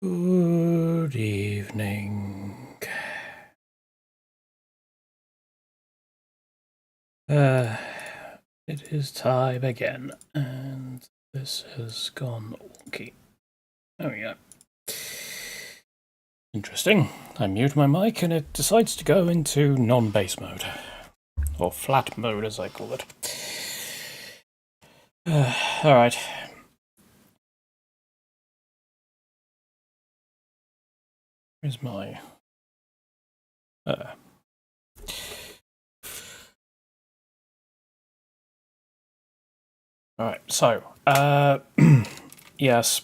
Good evening. It is time again, and this has gone wonky. There we go. Interesting. I mute my mic and it decides to go into non-bass mode. Or flat mode, as I call it. Alright. Where's my... Alright, so, yes.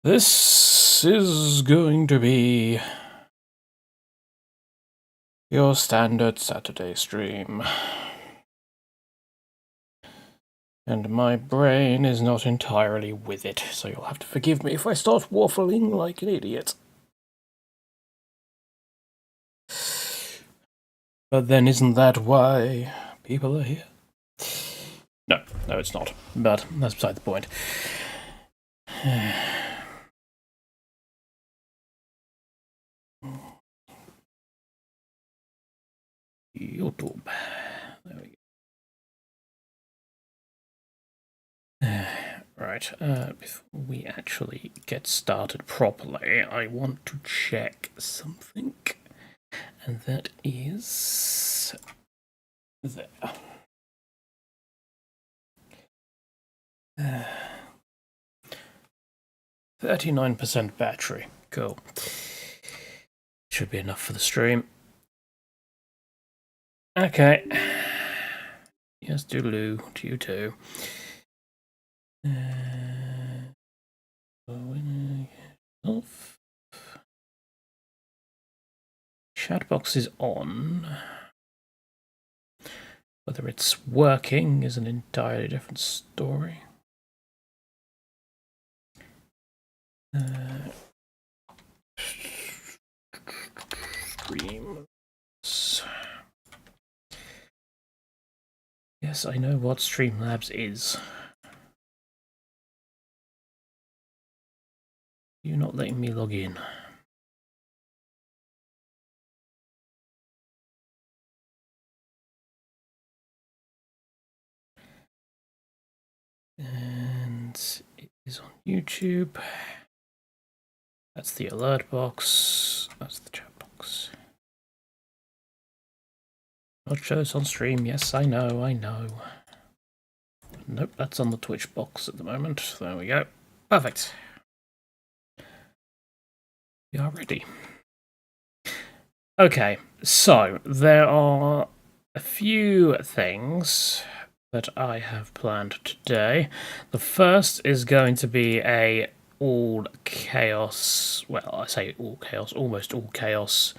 This is going to be your standard Saturday stream. And my brain is not entirely with it, so you'll have to forgive me if I start waffling like an idiot. But then isn't that why people are here? No, it's not. But that's beside the point. YouTube. There we go. Right, before we actually get started properly, I want to check something. And that is... there. 39% battery. Cool. Should be enough for the stream. Okay. Yes, doodaloo to you too. Off. Chatbox is on. Whether it's working is an entirely different story. Streams. Yes, I know what Streamlabs is. You're not letting me log in. And it is on YouTube. That's the alert box. That's the chat box. Not shows on stream. Yes, I know. Nope, that's on the Twitch box at the moment. There we go. Perfect. We are ready. Okay, so there are a few things that I have planned today. The first is going to be a all chaos, well, I say all chaos, almost all chaos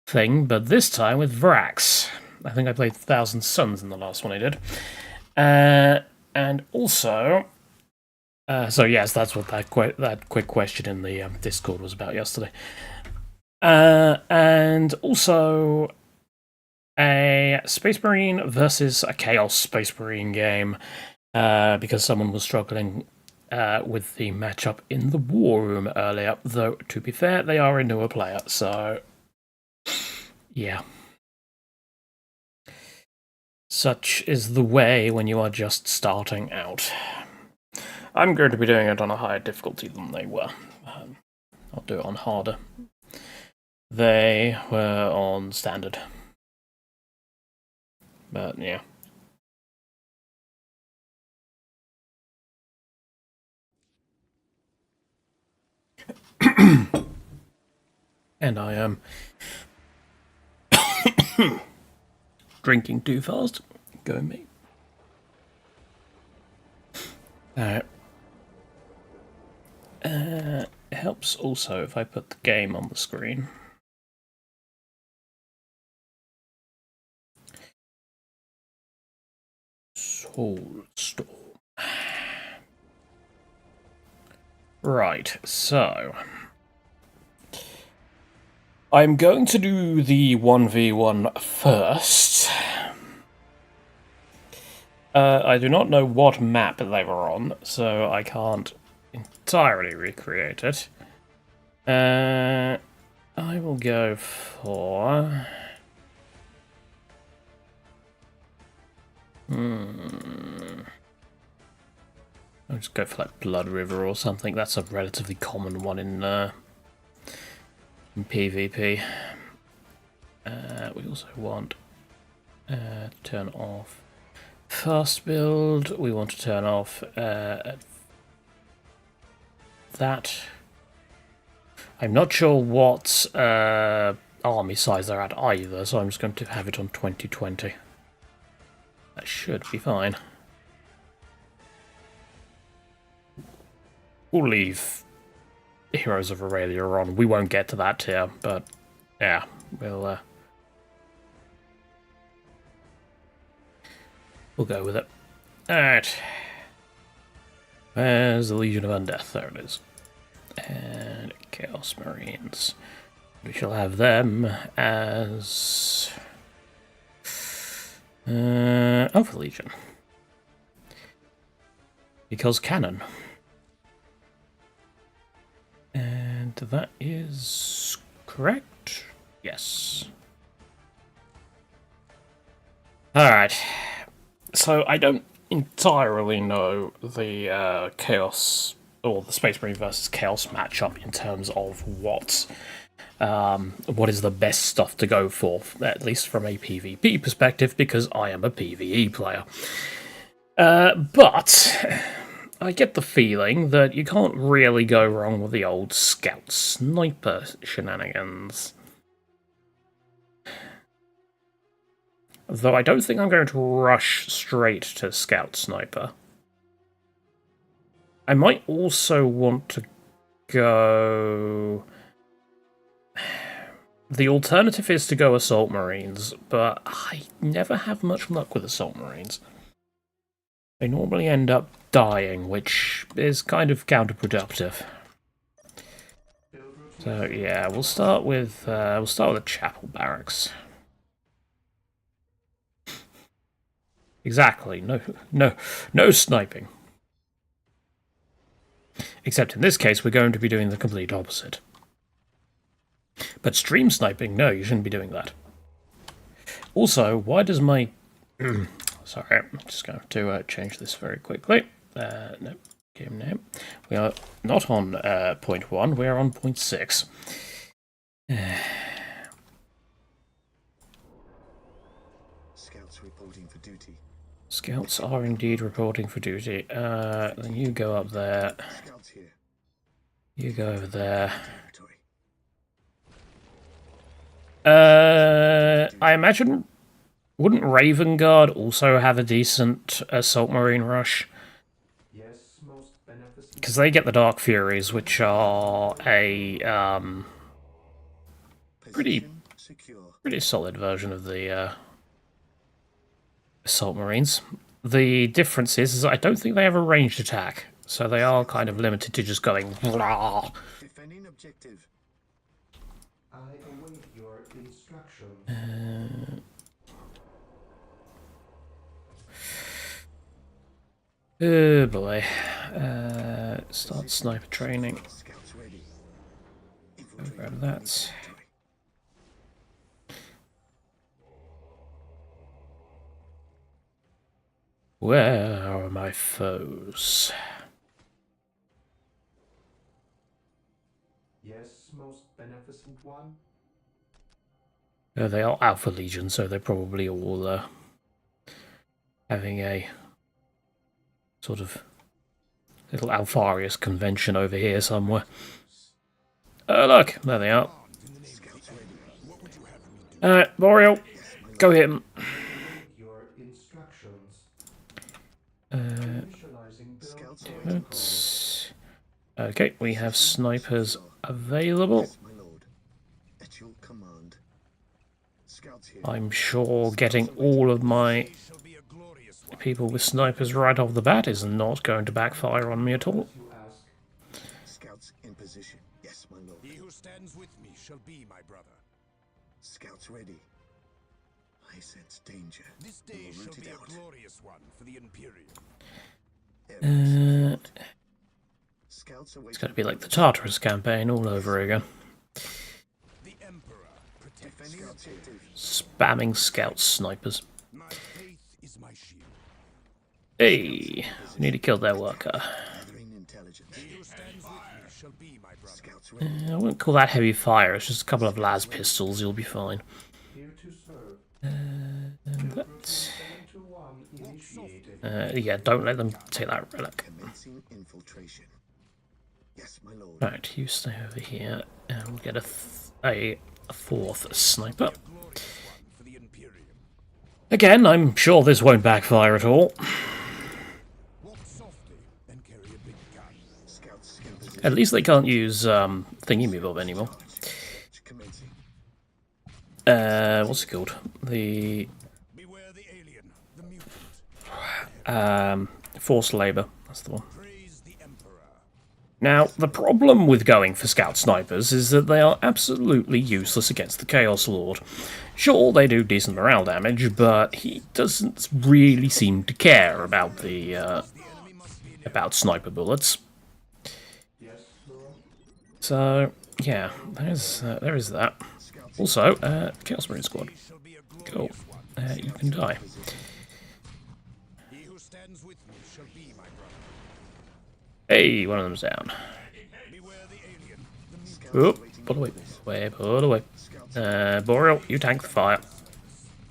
thing, but this time with Vrax. I think I played 1,000 Suns in the last one I did. And also, so yes, that's what that quick question in the Discord was about yesterday. And also a Space Marine versus a Chaos Space Marine game, because someone was struggling with the matchup in the War Room earlier, though, to be fair, they are a newer player, so yeah. Such is the way when you are just starting out. I'm going to be doing it on a higher difficulty than they were. I'll do it on harder. They were on standard. But yeah. And I am drinking too fast. Go me. Alright. It helps also if I put the game on the screen. Soulstorm. Right, so I'm going to do the 1v1 first. I do not know what map they were on, so I can't entirely recreate it. I will go for... I'll just go for like Blood River or something. That's a relatively common one in PvP. We also want to turn off fast build. We want to turn off that. I'm not sure what army size they're at either, so I'm just going to have it on 2020. That should be fine. We'll leave Heroes of Aurelia on. We won't get to that tier, but yeah, we'll go with it. Alright. Where's the Legion of Undeath? There it is. And Chaos Marines. We shall have them as Alpha Legion. Because canon. And that is correct? Yes. Alright. So I don't entirely know the Chaos or the Space Marine versus Chaos matchup in terms of what is the best stuff to go for, at least from a PvP perspective, because I am a PvE player. But I get the feeling that you can't really go wrong with the old Scout Sniper shenanigans. Though I don't think I'm going to rush straight to Scout Sniper. I might also want to go... The alternative is to go Assault Marines, but I never have much luck with Assault Marines. They normally end up dying, which is kind of counterproductive. So yeah, we'll start with the Chapel Barracks. Exactly. No sniping. Except in this case, we're going to be doing the complete opposite. But stream sniping, no, you shouldn't be doing that. Also, why does my... Sorry, I'm just going to change this very quickly. No, game name. We are not on 0.1, we are on 0.6. Scouts reporting for duty. Scouts are indeed reporting for duty. Then you go up there. Scouts here. You go over there. Territory. I imagine... Wouldn't Raven Guard also have a decent Assault Marine rush? Yes, most beneficent. Because they get the Dark Furies, which are a pretty solid version of the Assault Marines. The difference is I don't think they have a ranged attack, so they are kind of limited to just going blah. Defending objective. I await your instructions. Oh boy. Start sniper training. Scouts ready. Go grab that. Where are my foes? Yes, most beneficent one. They are Alpha Legion, so they're probably all having a sort of little Alpharius convention over here somewhere. Oh, look, there they are. Alright, Boreal, go hit him. Your instructions. Okay, we have snipers available. Yes, my lord. At your command. Scouts here. I'm sure getting all of my people with snipers right off the bat is not going to backfire on me at all. You ask. Scouts in position. Yes, my lord. He who stands with me shall be my brother. Scouts ready. I sense danger. This day We will shall root be it a out. glorious one for the Imperium. Scouts Scouts away It's going to be like the Tartarus campaign all over again. The Emperor protects. Scouts here. Spamming scout snipers. My faith is my shield. Hey, we need to kill their worker. Gathering intelligence. He who stands with me shall be my brother. Scouts ready. I wouldn't call that heavy fire, it's just a couple of las pistols, you'll be fine. Here to serve. And that... 721 initiated. yeah, don't let them take that relic. Commencing infiltration. Yes, my lord. Right, you stay over here, and we'll get a fourth sniper. Glorious one for the Imperium. Again, I'm sure this won't backfire at all. Walk softly and carry a big gun. Scouts in position. At least they can't use thingy-me-bob anymore. Commencing. What's it called? The Beware the alien, the mutant. forced labour. That's the one. Praise the Emperor. Now, the problem with going for scout snipers is that they are absolutely useless against the Chaos Lord. Sure, they do decent morale damage, but he doesn't really seem to care about the about sniper bullets. Yes, Lord. So, yeah, there is that. Also, Chaos Marine Squad. Shall be a Cool. glorious one. You can die. He who stands with me shall be my brother. Hey, one of them's down. Beware the alien, the mutant. Oop, pull away, pull away. Boreal, you tank the fire.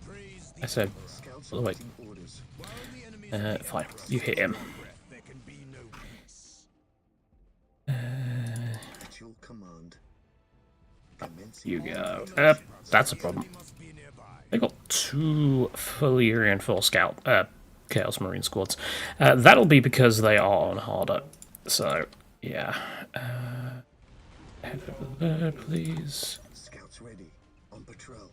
Praise the I said, Scouts pull away. awaiting orders. while the enemies of the Fine, Emperor you hit him. breath, there can be no peace. At your command. Commencing. You go. That's a problem. He must be nearby. They got 2 fully reinforced scout Chaos Marine squads. That'll be because they are on harder. So, yeah. Head over there, please. Scouts ready. On patrol.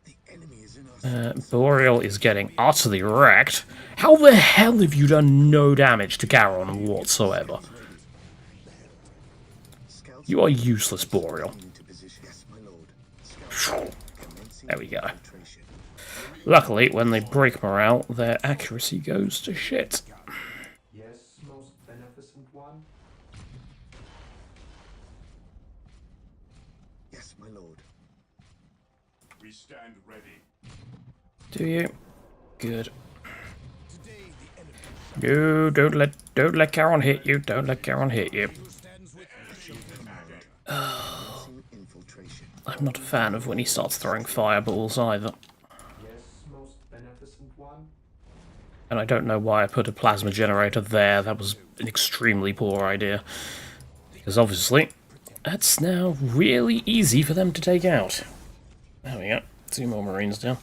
The enemy is in our sights. Boreal is getting utterly wrecked. How the hell have you done no damage to Charon whatsoever? Scouts You are useless, Boreal. into position. Yes, my lord. Scouts commencing There we go. infiltration. Luckily, when they break morale, their accuracy goes to shit. Yes, most beneficent one. Yes, my lord. We stand ready. Do you? Good. Today the enemy No, don't let Charon hit you. Don't let Charon hit you. who stands with me shall be Commencing infiltration. I'm not a fan of when he starts throwing fireballs either. Yes, most beneficent one. And I don't know why I put a plasma generator there. That was an extremely poor idea. Because obviously, that's now really easy for them to take out. There we go. 2 more Marines down.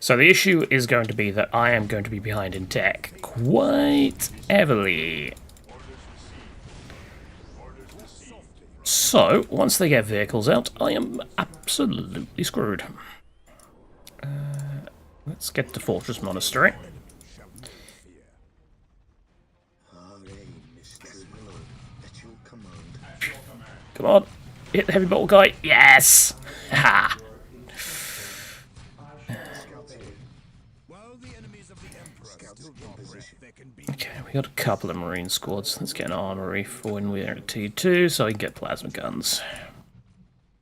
So the issue is going to be that I am going to be behind in tech quite heavily. So, once they get vehicles out, I am absolutely screwed. Let's get to Fortress Monastery. Yes, my lord. At your command. Come on, hit the heavy bolter guy. Yes! Ha! while the enemies of the Emperor still draw breath, there can be Okay, we got a couple of Marine squads. Let's get an armory for when we're at T2 so I can get plasma guns.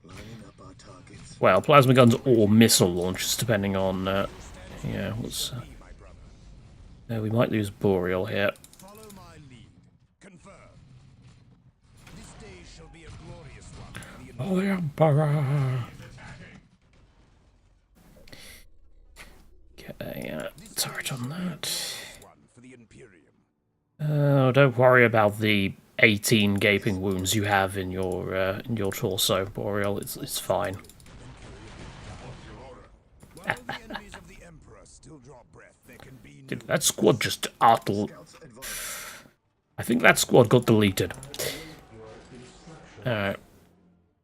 Lining up our targets. Well, plasma guns or missile launchers, depending on, yeah, what's... we might lose Boreal here. follow my lead. Confirm. This day shall be a glorious one for the Oh, the Emperor! Get a turret on that. one for the Imperium. Oh, don't worry about the 18 gaping wounds you have in your torso, Boreal. It's fine. While the enemies of the Emperor still draw breath, there can be no Did that squad just auto? Scouts advance. I think that squad got deleted. Alright.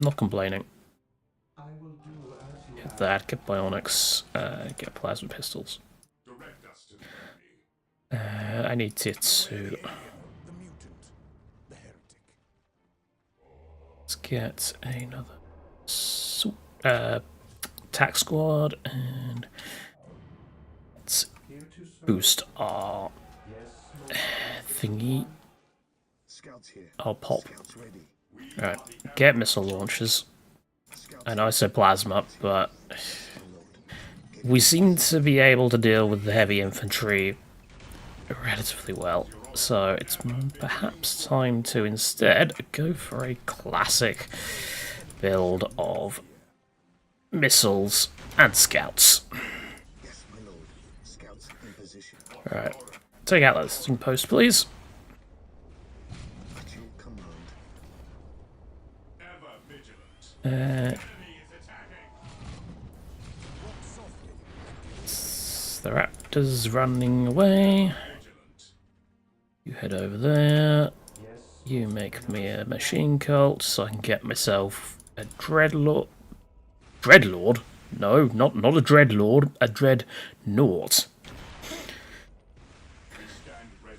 Not complaining. I will do as you Get that, get bionics, get plasma pistols. direct us to the enemy. I need to... The mutant, the heretic. Let's get another attack squad and let's here to serve. boost our Yes, most thingy. Scouts here. I'll pop. Scouts ready. Alright, get missile launchers. I know I said plasma, but we seem to be able to deal with the heavy infantry relatively well. So it's perhaps time to instead go for a classic build of missiles and scouts. Yes, my lord. Scouts in position. Alright, take out that steam post, please. At your command. Ever vigilant. Uh, Enemy is attacking. the raptors running away. You head over there. You make me a machine cult so I can get myself a dreadlord. Dreadlord? No, not a dreadlord, a dreadnought. We stand ready.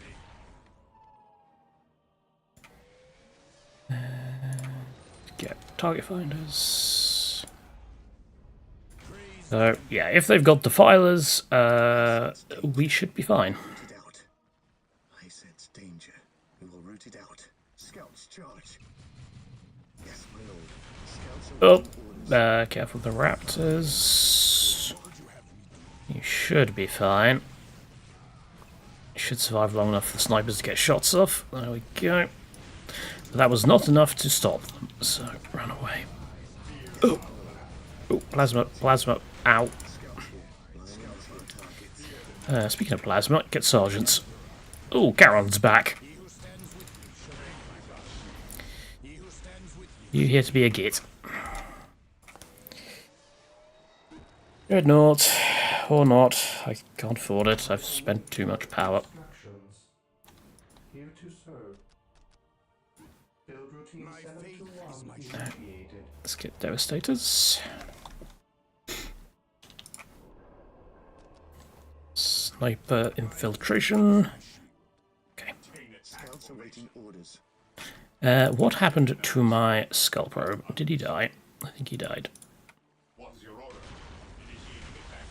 Get target finders. So yeah, if they've got defilers, we should be fine. Root it out. I sense danger. We will root it out. Scouts charge. Yes, my lord. Scouts are Oh, waiting orders. careful of the raptors. You should be fine. You should survive long enough for the snipers to get shots off. There we go. But that was not enough to stop them, so run away. Oh, oh, plasma, plasma, ow. Speaking of plasma, get sergeants. Oh, Charon's back. You here to be a git. Dreadnought, or not. I can't afford it. I've spent too much power. Instructions. Here to serve. Build routine My 7 faith to is 1 my initiated. Let's get Devastators. Sniper infiltration. Okay. Scouts are waiting orders. What happened to my skull probe? Did he die? I think he died. What's your order? Initiating attack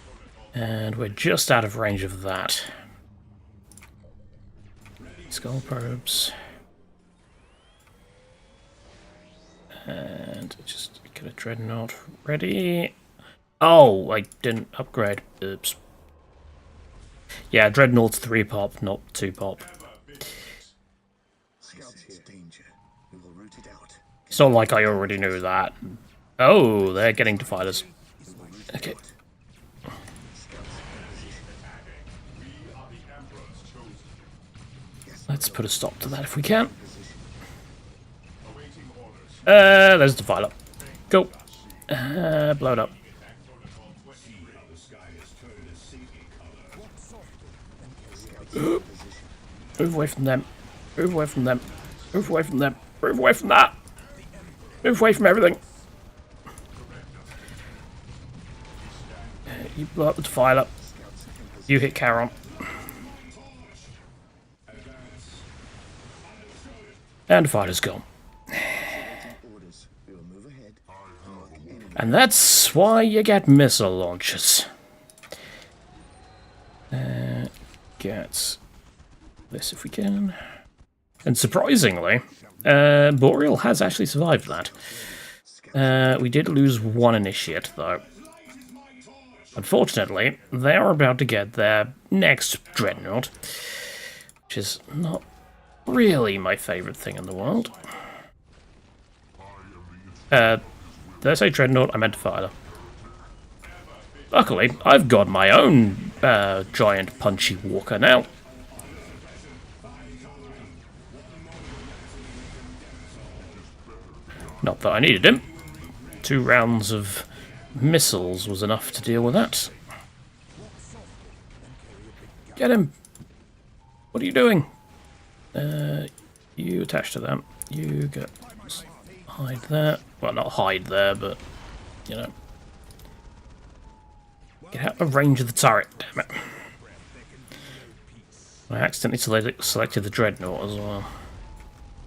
protocol. And we're just out of range of that. Skull probes. And just get a dreadnought ready. Oh, I didn't upgrade. Oops. Yeah, dreadnought's 3 pop, not 2 pop. Scouts here. Danger. We will root it out. It's not like I already knew that. Oh, they're getting defilers. Okay. Let's put a stop to that if we can. There's the defiler. Go. Blow it up. Move away from them. Move away from them. Move away from them. Move away from that. Move away from everything. You blow up the defiler. You hit Charon. And defiler's gone. Orders. We will move ahead. And that's why you get missile launchers. Get this if we can. And surprisingly, Boreal has actually survived that. We did lose one initiate, though. Unfortunately, they are about to get their next dreadnought, which is not really my favourite thing in the world. Did I say dreadnought? I meant defiler. Luckily, I've got my own giant punchy walker now. Not that I needed him. 2 rounds of missiles was enough to deal with that. Get him! What are you doing? You attach to them. You get... hide there. Well, not hide there, but, you know. Get out of range of the turret, damn it. I accidentally selected the dreadnought as well,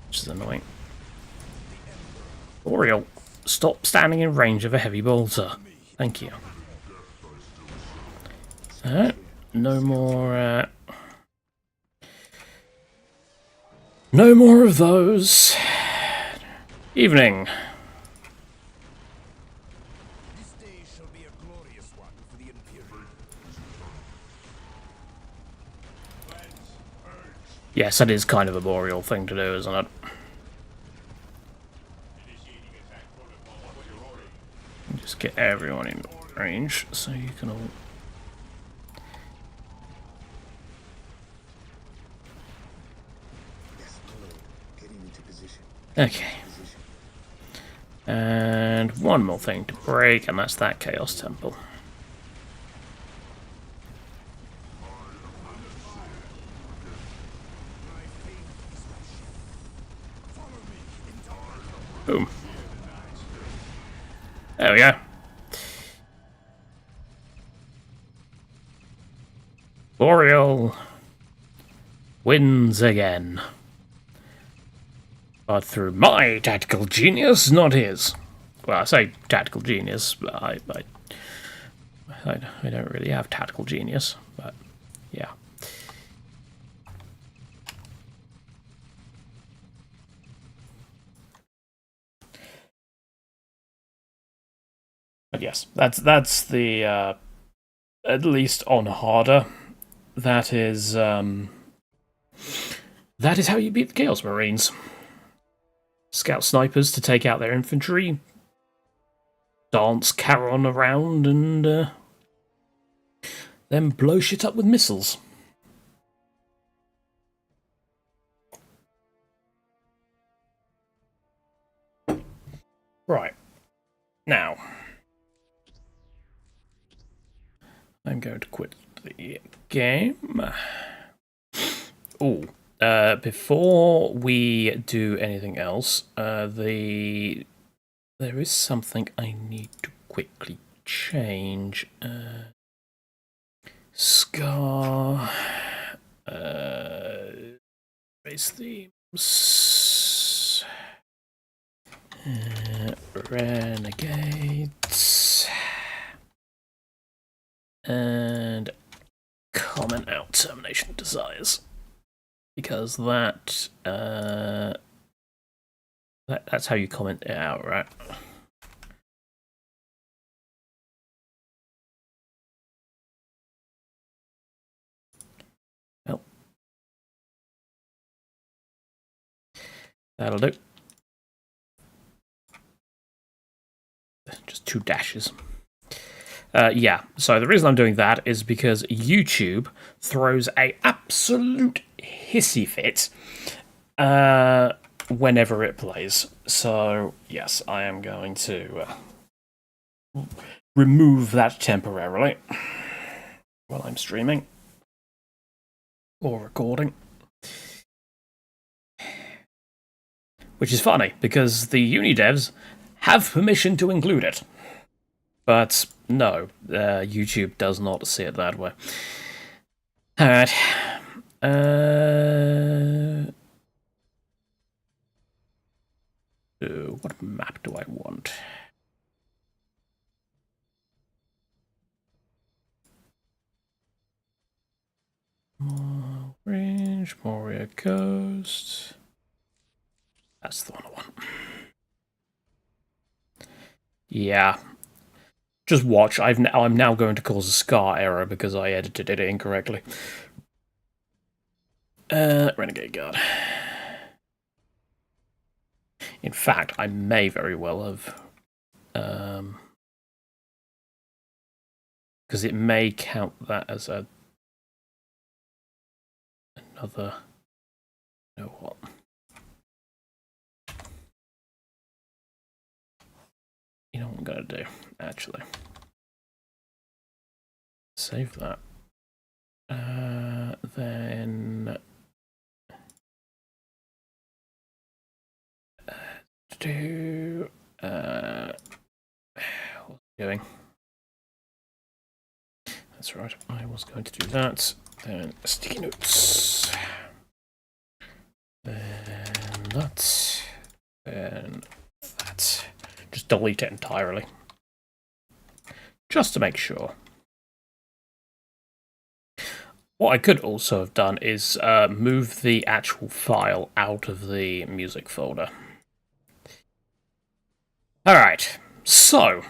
which is annoying. Boreal, stop standing in range of a heavy bolter. Thank you. No more No more of those. Evening. This day shall be a glorious one for the Imperial. Yes, that is kind of a boreal thing to do, isn't it? Just get everyone in range so you can all... Yes, my lord. Getting into position. Okay. Position. And one more thing to break, and that's that Chaos Temple. Boom. There we go. Boreal wins again. But through my tactical genius, not his. Well, I say tactical genius, but I don't really have tactical genius, but yeah. But yes, that's the at least on harder. That is how you beat the Chaos Marines. Scout snipers to take out their infantry, dance Charon around, and then blow shit up with missiles. Right. Now, I'm going to quit the game. Oh, before we do anything else, there is something I need to quickly change. Scar, race themes, renegades, and comment out termination desires, because that's how you comment it out, right? Well, that'll do. Just 2 dashes. Yeah, so the reason I'm doing that is because YouTube throws a absolute hissy fit whenever it plays. So, yes, I am going to remove that temporarily while I'm streaming or recording. Which is funny, because the Uni devs have permission to include it. But no, YouTube does not see it that way. Alright. What map do I want? More range, Moria Coast. That's the one I want. Yeah. Just watch. I'm now going to cause a scar error because I edited it incorrectly. Renegade Guard. In fact, I may very well have, because it may count that as another. You know what? You know what I'm gonna do, actually. Save that. Then do what's it doing? That's right. I was going to do that. Then sticky notes. Then that. Then that. Just delete it entirely. Just to make sure. What I could also have done is move the actual file out of the music folder. Alright, so...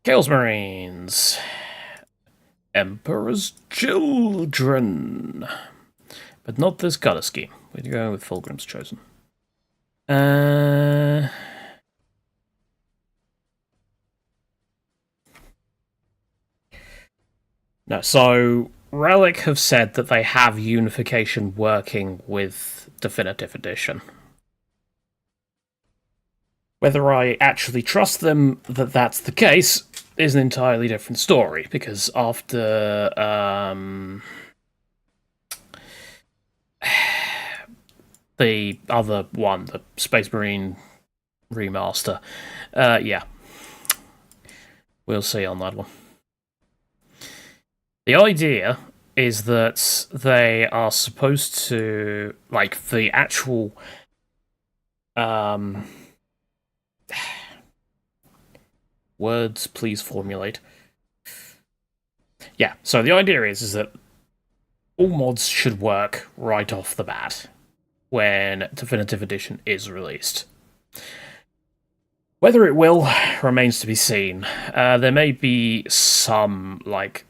Chaos Marines. Emperor's Children. But not this colour scheme. We're going with Fulgrim's Chosen. No, so Relic have said that they have Unification working with Definitive Edition. Whether I actually trust them that that's the case is an entirely different story, because after the other one, the Space Marine remaster, yeah, we'll see on that one. The idea is that they are supposed to, like, the actual words, please formulate. Yeah, so the idea is that all mods should work right off the bat when Definitive Edition is released. Whether it will remains to be seen. There may be some, like,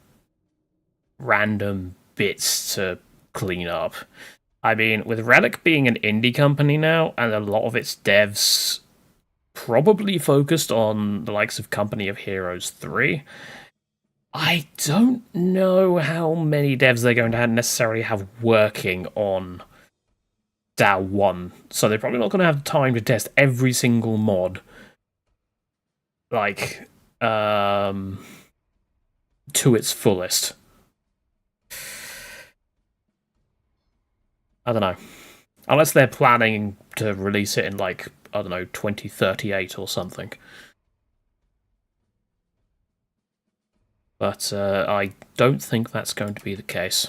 random bits to clean up. I mean, with Relic being an indie company now, and a lot of its devs probably focused on the likes of Company of Heroes 3, I don't know how many devs they're going to necessarily have working on DAO 1, so they're probably not going to have time to test every single mod, like, to its fullest. I don't know. Unless they're planning to release it in, like, I don't know, 2038 or something. But I don't think that's going to be the case.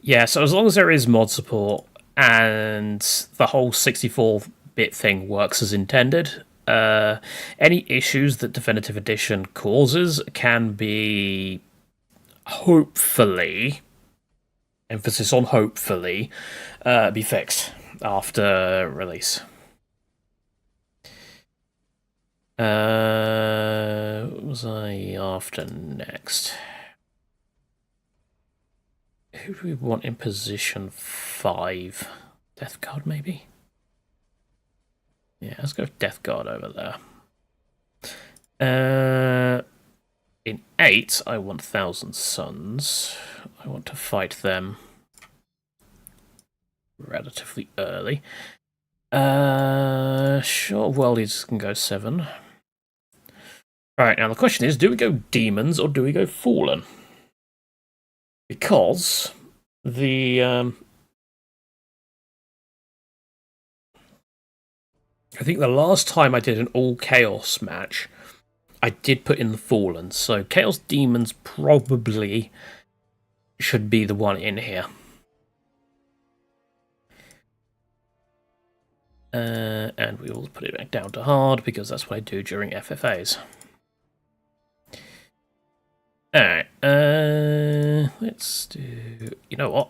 Yeah, so as long as there is mod support and the whole 64-bit thing works as intended, any issues that Definitive Edition causes can be, hopefully, emphasis on hopefully, be fixed after release. What was I after next? Who do we want in position 5? Death Guard, maybe? Yeah, let's go with Death Guard over there. In 8, I want Thousand Suns. I want to fight them relatively early. Sure, Worldies can go 7. Alright, now the question is, do we go Demons or do we go Fallen? Because the I think the last time I did an all Chaos match, I did put in the Fallen, so Chaos Demons probably should be the one in here. And we will put it back down to hard, because that's what I do during FFAs. Alright, let's do... You know what?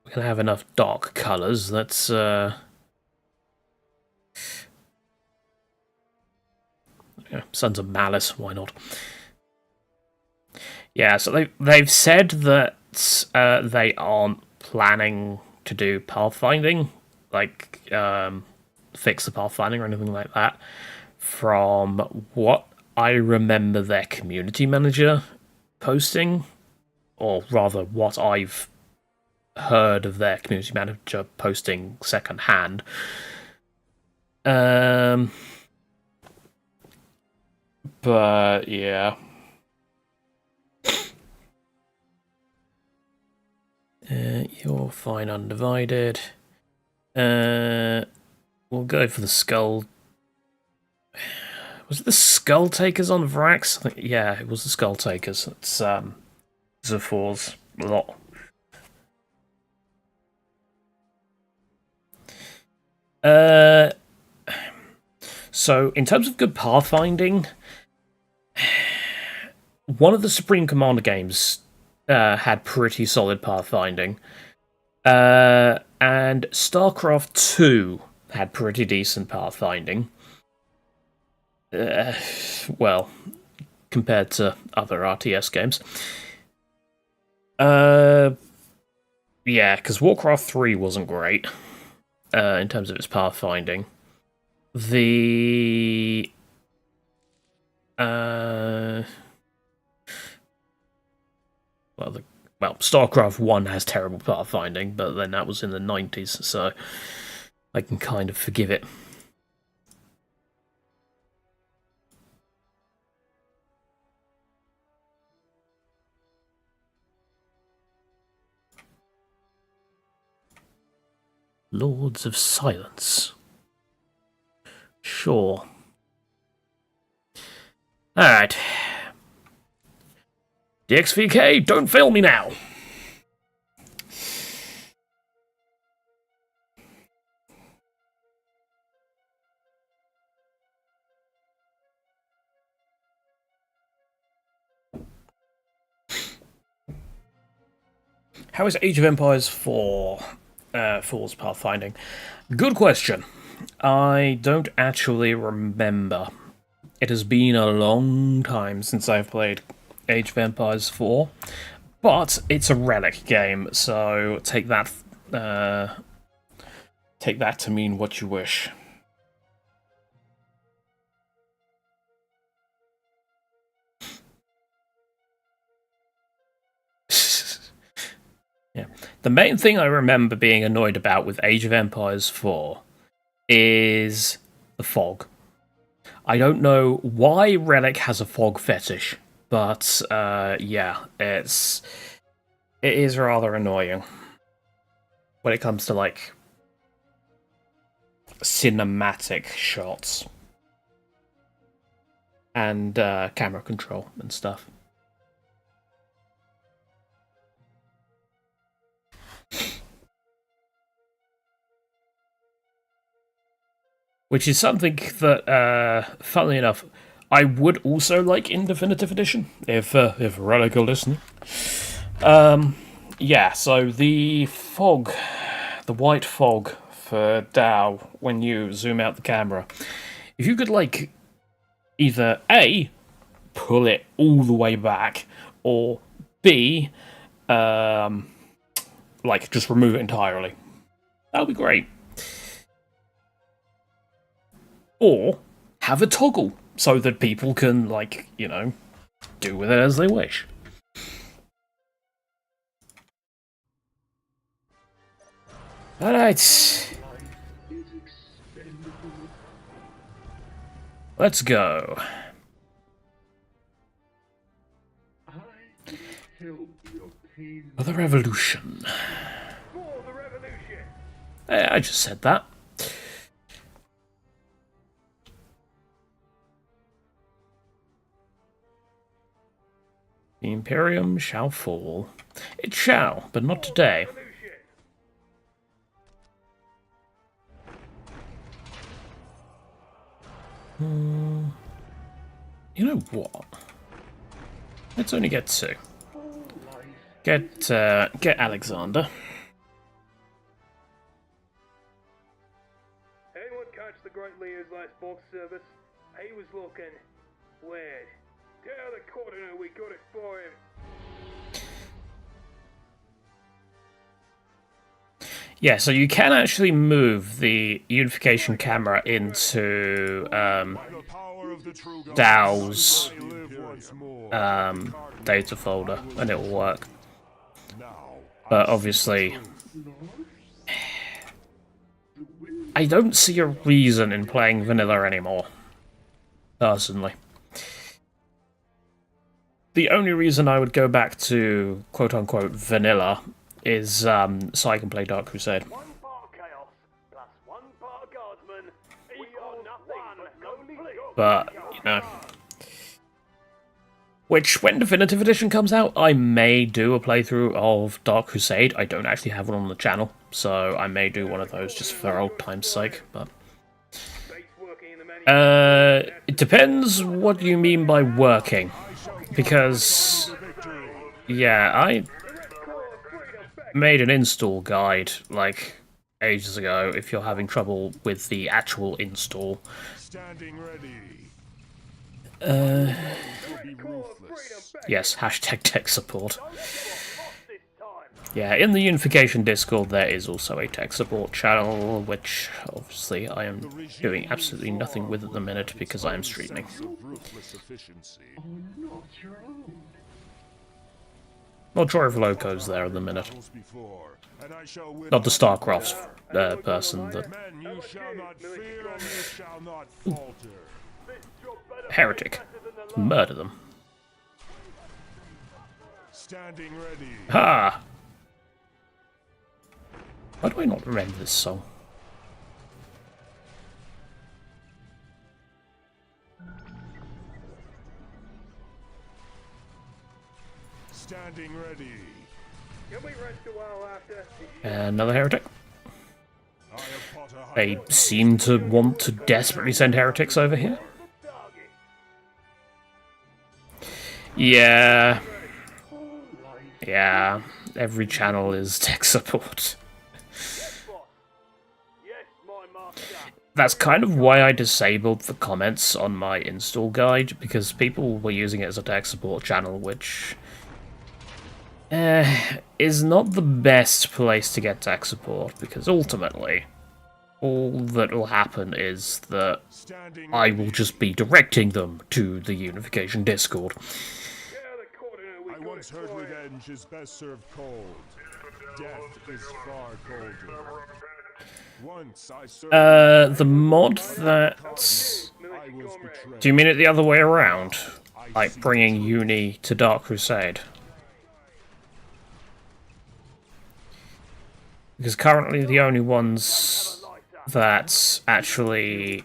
We're going to have enough dark colours, let's... Yeah, Sons of Malice, why not? Yeah, so they've said that they aren't planning to do pathfinding, like fix the pathfinding or anything like that. From what I remember their community manager posting, or rather what I've heard of their community manager posting secondhand. But yeah. You're fine undivided. We'll go for the skull. Was it the Skull Takers on Vrax? I think, yeah, it was the Skull Takers. It's Zafor's lot. So, in terms of good pathfinding, one of the Supreme Commander games had pretty solid pathfinding. And StarCraft 2 had pretty decent pathfinding. Well, compared to other RTS games. Yeah, because Warcraft 3 wasn't great in terms of its pathfinding. Well, StarCraft 1 has terrible pathfinding, but then that was in the 90s, so I can kind of forgive it. Lords of Silence. Sure. Alright. DXVK, don't fail me now! How is Age of Empires 4 Fool's pathfinding? Good question. I don't actually remember. It has been a long time since I've played Age of Empires 4, but it's a relic game, so take that to mean what you wish. Yeah. The main thing I remember being annoyed about with Age of Empires 4 is the fog. I don't know why Relic has a fog fetish, but yeah, it is rather annoying when it comes to like cinematic shots and camera control and stuff. Which is something that, funnily enough, I would also like in Definitive Edition, if Relic are listening. Yeah, so the fog, the white fog for DAO, when you zoom out the camera, if you could, like, either A, pull it all the way back, or B, like, just remove it entirely, that would be great. Or have a toggle so that people can, like, you know, do with it as they wish. Alright. Let's go. For the revolution. I just said that. The Imperium shall fall. It shall, but not today. You know what? Let's only get two. Get Alexander. Anyone catch the Great Leader's last box service? He was looking weird. Tell the coroner we got it for him. Yeah, so you can actually move the Unification camera into DAO's data folder, and it will work. But obviously, I don't see a reason in playing vanilla anymore, personally. The only reason I would go back to quote-unquote vanilla is so I can play Dark Crusade. 1 part chaos plus 1 part guardsman equals nothing but complete. But, you know... Which, when Definitive Edition comes out, I may do a playthrough of Dark Crusade. I don't actually have one on the channel, so I may do one of those just for old time's sake, but... Bates working in the It depends what you mean by working. Because, yeah, I made an install guide, like, ages ago, if you're having trouble with the actual install. Standing ready. Yes, hashtag tech support. Yeah, in the Unification Discord there is also a tech support channel, which obviously I am doing absolutely nothing with at the minute because I am streaming. Not sure if Loco's there at the minute. Not the StarCraft person that... Heretic. Murder them. Standing ready. Ha! Why do I not remember this song? Standing ready. Can we rest a while after? Another heretic. They seem to want to desperately send heretics over here. Yeah. Yeah, every channel is tech support. That's kind of why I disabled the comments on my install guide, because people were using it as a tech support channel, which is not the best place to get tech support, because ultimately, all that will happen is that I will just be directing them to the Unification Discord. I once heard revenge is best served cold. Death is far colder. Once I served The mod that... I was betrayed. Do you mean it the other way around? Like bringing Uni to Dark Crusade? Because currently the only ones that's actually...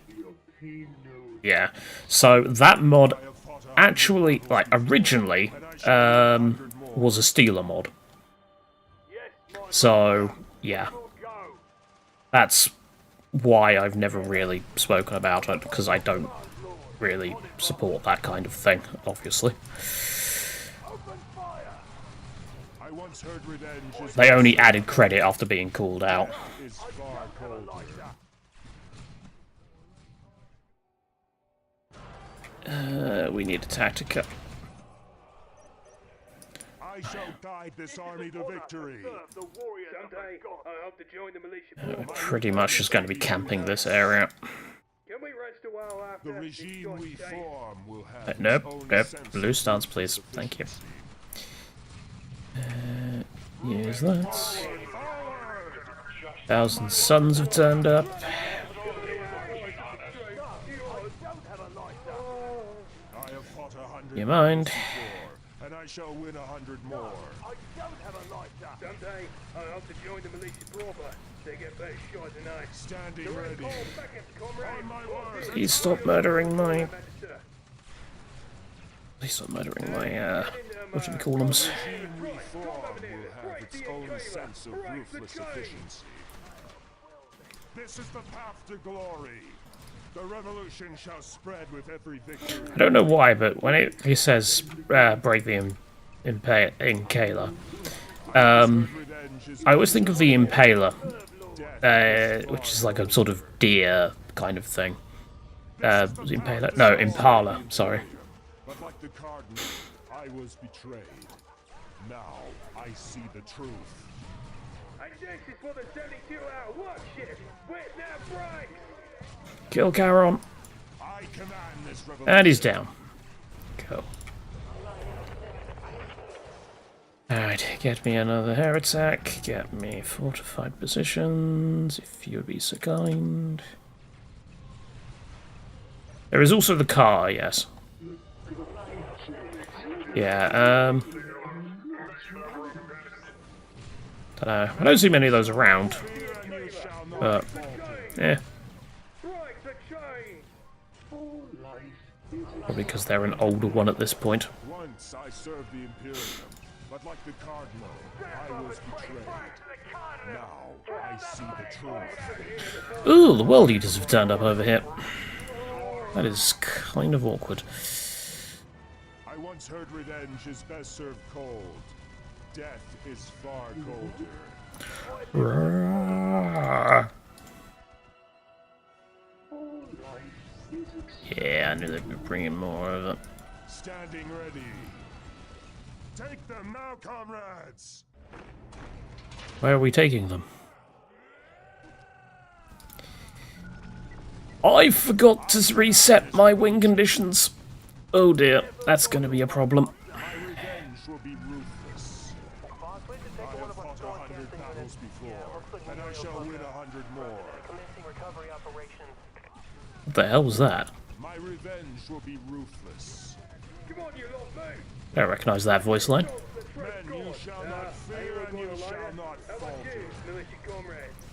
Yeah. So that mod actually, like, originally, was a Stealer mod. So, yeah. That's why I've never really spoken about it, because I don't really support that kind of thing, obviously. I once heard revenge is They only added credit after being called out. far colder. We need a Tactica. I shall guide this army to victory. Someday, I hope to join the militia. Pretty much just going to be camping this area. Can we rest a while after? The regime we form will have its Nope, own nope. sense Blue of stance, please. Thank you. Use that. 1,000 Suns have turned up. I have fought 100 You mind? before, and I shall win 100 more. Someday, I hope to join the militia proper. They get better shot than I. Standing ready. On my word. Please stop murdering my... Please stop murdering my, what do we call them? Regime we form will have its own sense of ruthless efficiency. This is the path to glory. The revolution shall spread with every victory. I don't know why, but when it says break the Impaler, I always think of the Impaler, which is like a sort of deer kind of thing. Impaler? No, Impala, sorry. But like the cardinal, I was betrayed. Now I see the truth. And this is for the 72-hour work shift. Vietnam breaks. Kill Charon. I command this revolution. And he's down. Cool. Alright, get me another hair attack. Get me fortified positions, if you would be so kind. There is also the car, yes. Yeah, dunno. I don't see many of those around. But, yeah. Probably because they're an older one at this point. Once I served the Imperium, but like the cardinal, I was betrayed. Now I see the truth. Ooh, the World Eaters have turned up over here. That is kind of awkward. I once heard revenge is best served cold. Death is far colder. Yeah, I knew they'd be bringing more of it. Standing ready. Take them now, comrades! Where are we taking them? I forgot to reset my wing conditions. Oh dear, that's going to be a problem. My revenge will be ruthless. I have fought 100 battles before, and I shall win 100 more. What the hell was that? My revenge will be ruthless. Come on, you lot, move! I don't recognise that voice line. Men, you shall not fear and you shall not How about falter. you, militia comrades?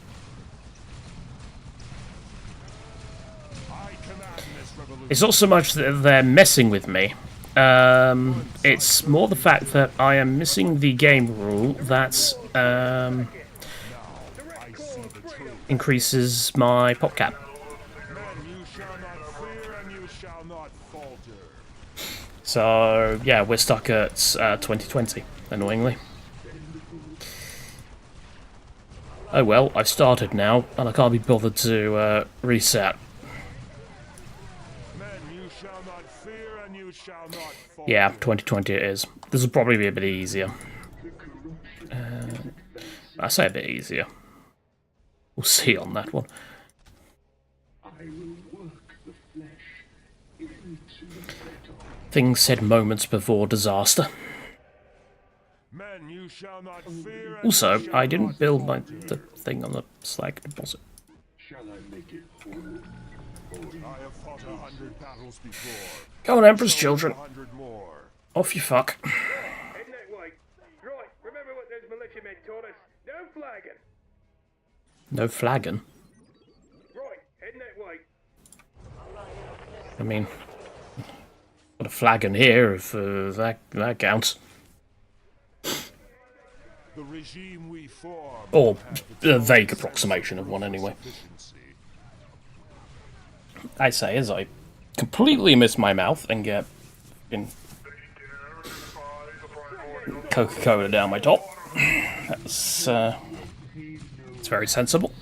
I command this revolution. It's not so much that they're messing with me. It's more the fact that I am missing the game rule that increases my pop cap. Men, you shall not fear and you shall not falter. So yeah, we're stuck at 2020, annoyingly. Oh well, I've started now, and I can't be bothered to reset. Men, you shall not fear and you shall not falter. Yeah, 2020 it is. This will probably be a bit easier. I say a bit easier. We'll see on that one. Things said moments before disaster. Men, you shall not fear and Also, you shall I didn't not build falter. the thing on the slag deposit. I have fought 100 battles before. Go on, Emperor's children. 100 more. Off you fuck. Heading that way. Right, remember what those militiamen taught us? No flagging. No flagging. Right, heading that way. I mean, got a flagon here if that counts. The regime we form Or have a its vague own approximation of one, sense anyway. efficiency. I say as I completely miss my mouth and get in Coca-Cola down my top. That's it's very sensible.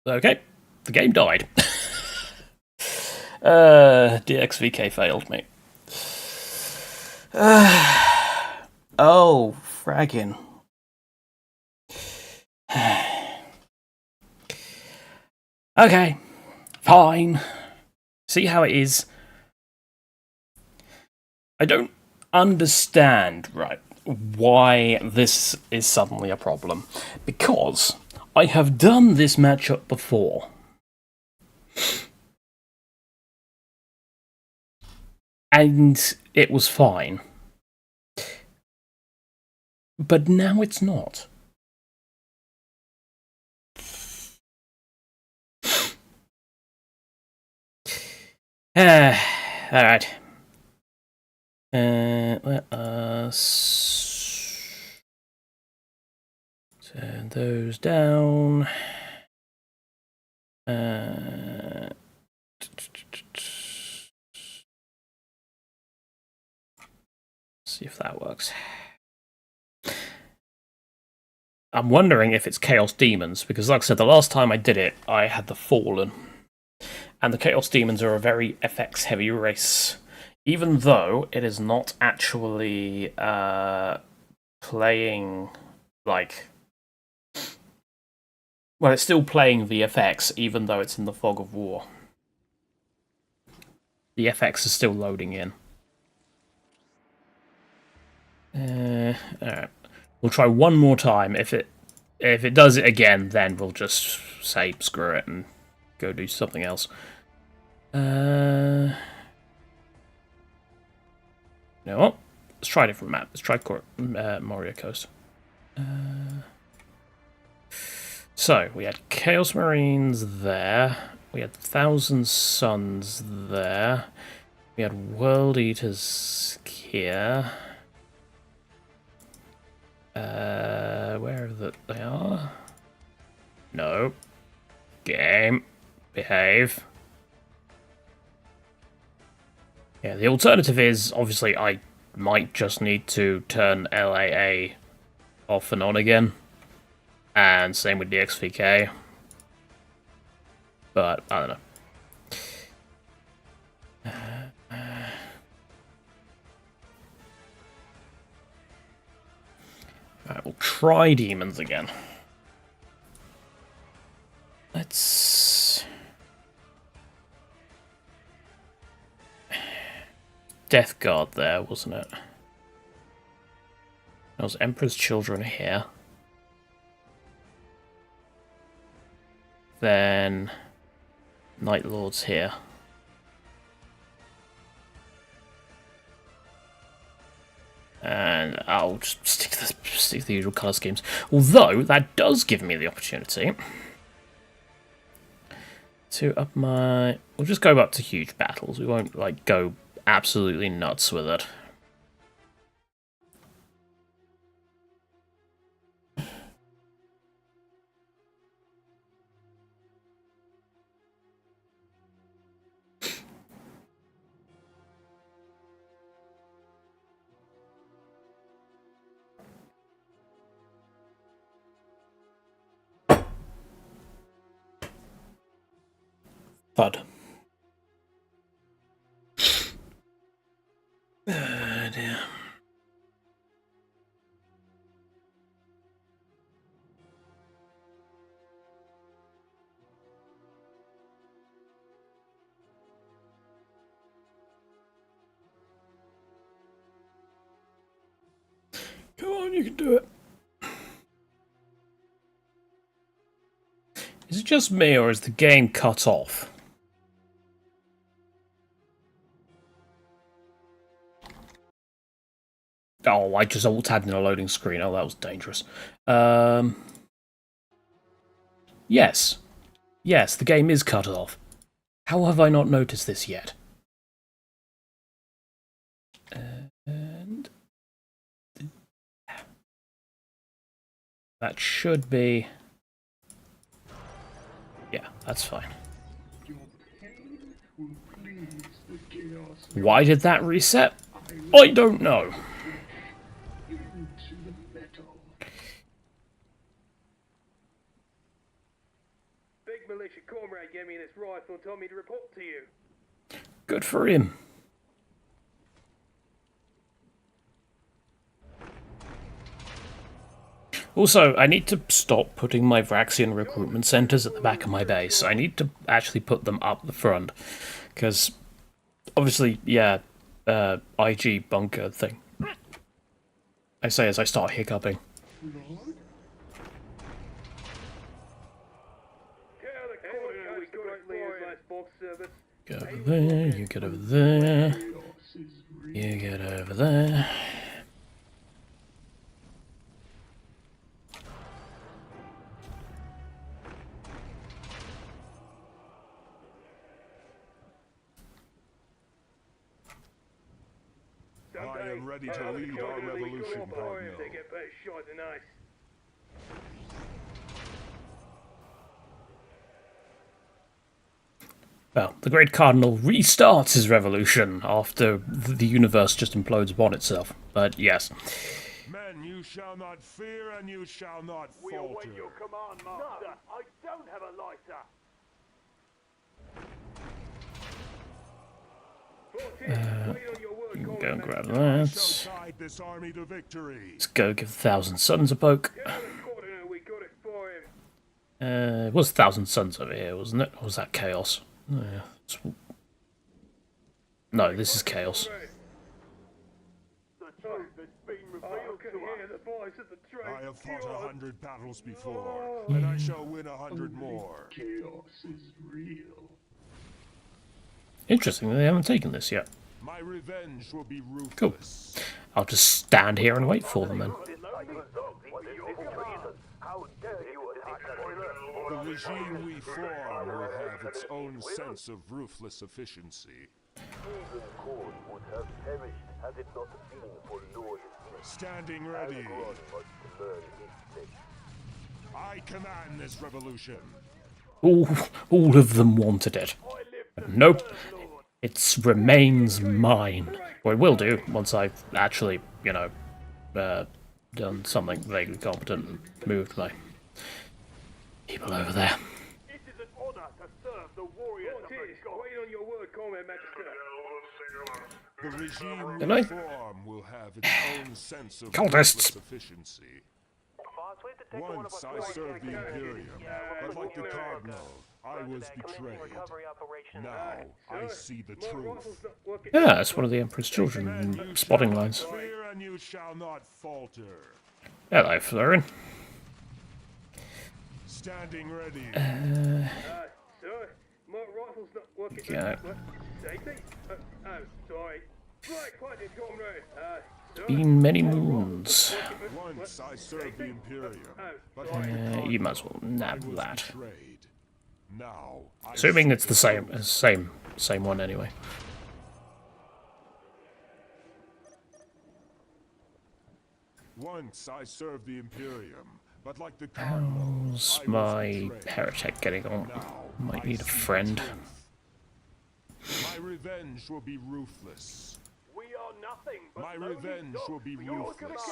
Okay, the game died. DXVK failed me. Oh, fragging. Okay, fine. See how it is? I don't understand, right, why this is suddenly a problem. Because I have done this matchup before. And it was fine. But now it's not. Alright. Let us turn those down. See if that works. I'm wondering if it's Chaos Demons, because like I said, the last time I did it, I had the Fallen. And the Chaos Demons are a very FX-heavy race. Even though it is not actually playing, like... Well, it's still playing the FX, even though it's in the fog of war. The FX is still loading in. Alright. We'll try one more time. If it does it again, then we'll just say screw it and go do something else. You know what? Let's try a different map. Let's try Moria Coast. So, we had Chaos Marines there. We had 1,000 Suns there. We had World Eaters here. Where they are? No. Game. Behave. Yeah, the alternative is, obviously, I might just need to turn LAA off and on again. And same with the XVK. But, I don't know. Alright, we'll try demons again. Let's... Death Guard there, wasn't it? There was Emperor's Children here. Then... Night Lords here. And I'll just stick to the usual colour schemes. Although, that does give me the opportunity to up my... We'll just go up to huge battles. We won't, like, go absolutely nuts with it. Thud. Dear. Come on, you can do it. Is it just me, or is the game cut off? Oh, I just alt-tabbed in a loading screen. Oh, that was dangerous. Yes. Yes, the game is cut off. How have I not noticed this yet? And... that should be... yeah, that's fine. Why did that reset? I don't know. Big militia comrade gave me this rifle and told me to report to you. Good for him. Also, I need to stop putting my Vraxian recruitment centers at the back of my base. I need to actually put them up the front. Because, obviously, yeah, IG bunker thing. I say as I start hiccuping. Get over there, you get over there. You get over there. I am ready to lead our revolution, Cardinal. They get better shot than us. Well, the Great Cardinal restarts his revolution after the universe just implodes upon itself. But yes. Men, you shall not fear and you shall not falter. We await your command, Master. No, I don't have a lighter. You can go and grab that. Shall guide this army to victory. Let's go give 1,000 Suns a poke. We got it for him. It was 1,000 Suns over here, wasn't it? Or was that Chaos? Oh, yeah. No, this is Chaos. I have fought 100 battles before, and I shall win 100 more. Chaos is real. Interesting, they haven't taken this yet. My revenge will be ruthless. Cool. I'll just stand here and wait for them then. The regime we form will have its own sense of ruthless efficiency. Standing ready. I command this revolution. All of them wanted it. But nope, it remains mine. Or it will do once I've actually, you know, done something vaguely competent and moved my people over there. It is an honor to serve the warriors of the gods. Wait on your word, Comrade Magister. The regime Good night. reform will have its own sense of Cultists. ruthless efficiency. Once I served the Imperium, but like the Cardinal, I was betrayed. Now I see the truth. Yeah, it's one of the Emperor's children spotting lines. Fear and you shall not falter. Hello, Florin. Standing ready. Sir, my rifle's not working. Yeah. What? Safety? Oh, sorry. Right, fighting, Comrade. Sir. Been many moons. Once I served the Imperium, but You might as well nab I was that. betrayed. Now I Assuming see it's the same one anyway. Once I served the Imperium, but like the Cardinal, How's I was my betrayed. heretic getting on? Now Might I need a see the friend. truth. My revenge will be ruthless. We are nothing but My lonely revenge dogs will be for your ruthless.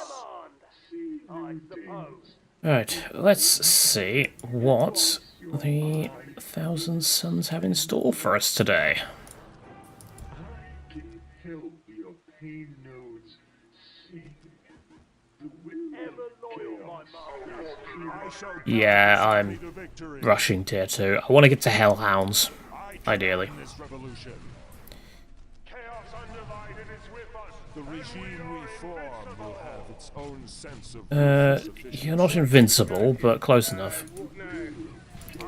command. I suppose. Right, let's see what the Thousand Suns have in store for us today. I can help your pain nodes sing. The wind ever loyal, my master. I shall Yeah, guide I'm this army to victory. rushing tier 2. I want to get to Hellhounds, I ideally. command this revolution. Chaos undivided is with us. The regime we form will have its own sense of ruthless efficiency. You're not invincible, but close enough.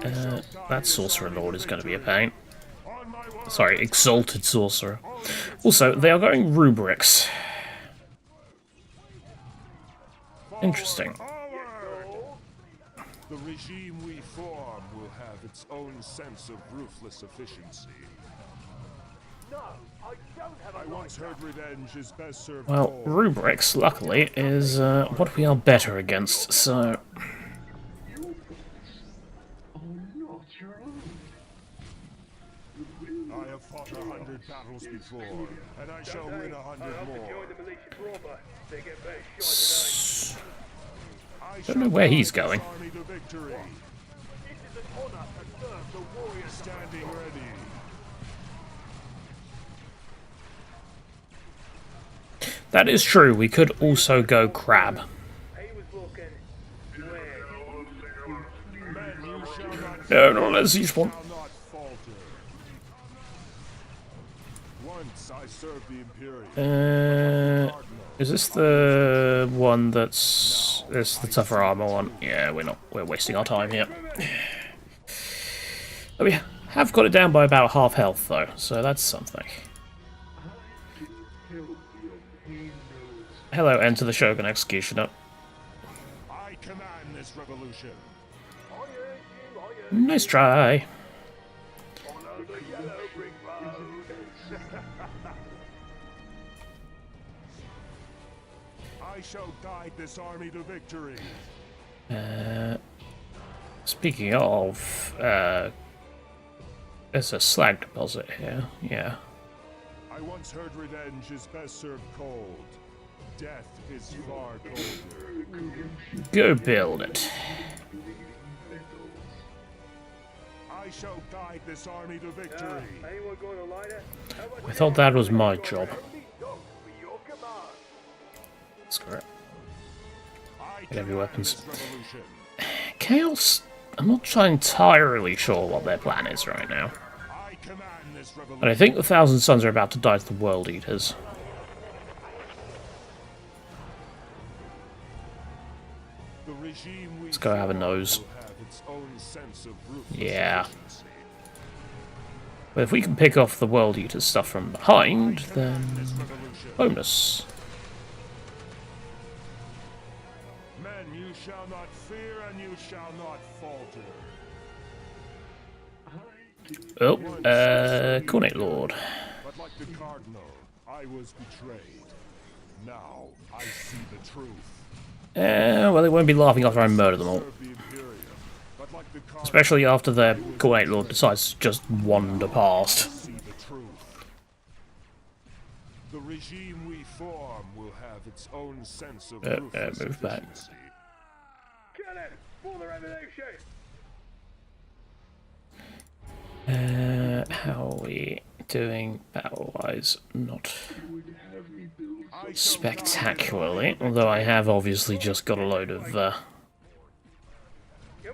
That Sorcerer Lord is going to be a pain. On my word. Sorry, Exalted Sorcerer. Also, they are going rubrics. Interesting. Forward. The regime we form will have its own sense of ruthless efficiency. No, I don't have I a once heard revenge is best served Well, cold. rubrics, luckily, is what we are better against, so... are not your own. I have fought 100 battles before, and I shall win 100 more. Join the militia proper. They get better shot tonight. I Don't know where he's guide going. this army to victory. It is an honor to serve the warriors. Standing ready. That is true, we could also go Crab. He was looking where? Men, you shall not No, not unless you just want... shall not falter. Once I served the Imperium. Is this the one that's... This is the tougher armor one? Yeah, we're wasting our time here. But we have got it down by about half health, though, so that's something. Hello, enter the Shogun Executioner. I command this revolution. Nice try. Follow the yellow brick road. I shall guide this army to victory. Speaking of, there's a slag deposit here. Yeah. I once heard revenge is best served cold. Death is far colder. Go build it. I shall guide this army to victory. Anyone going to lighter? I thought that was my job. Only dogs for your command. Screw it. I Get heavy command weapons. this revolution. Chaos, I'm not entirely sure what their plan is right now. I command this revolution. But I think the Thousand Suns are about to die to the World Eaters. The regime we Let's go have a form nose. will have its own sense of ruthless Yeah. efficiency. But if we can pick off the World Eaters stuff from behind, then This revolution. bonus. Men, you shall not fear and you shall not falter. Oh, Cornet Lord. But like the Cardinal, I was betrayed. Now I see the truth. Well, they won't be laughing after I murder them all. Serve the Imperium, but like the Cardinal, Especially after their Coordinate Lord decides to just wander past. see the truth. The regime we form will have its own sense of ruthless move back. efficiency. Cannon! For the revolution! How are we doing battle-wise? Not I shall spectacularly, although I have obviously just got a load of, Can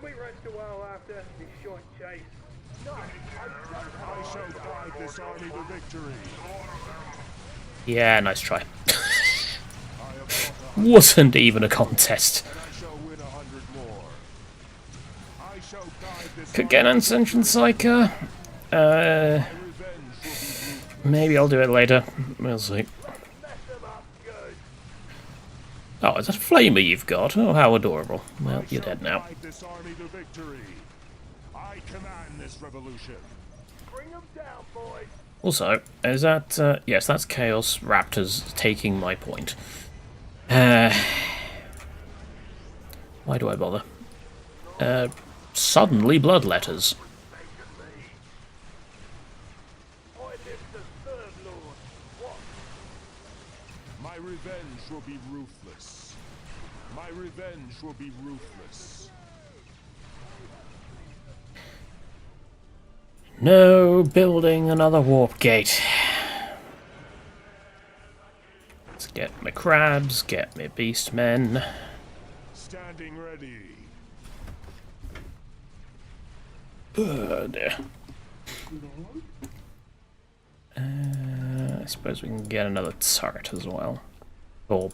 we rest a while after this short chase? I shall guide this army to victory. yeah, nice try. I have fought Wasn't even a contest. and I shall win 100 more. I shall guide this Could get an Ascension Psyker. revenge will be Maybe I'll do it later. We'll see. Mess them up good. Oh, it's a flamer you've got. Oh, how adorable. Well, you're dead now. guide this army to victory. I command this revolution. Bring them down, boys. Also, is that... yes, that's Chaos Raptors taking my point. Why do I bother? Suddenly Bloodletters. I live to serve, Lord. What? My revenge will be ruthless. My revenge will be ruthless. No building another warp gate. Let's get my crabs, get my beastmen. Standing ready. Oh dear. I suppose we can get another turret as well. Or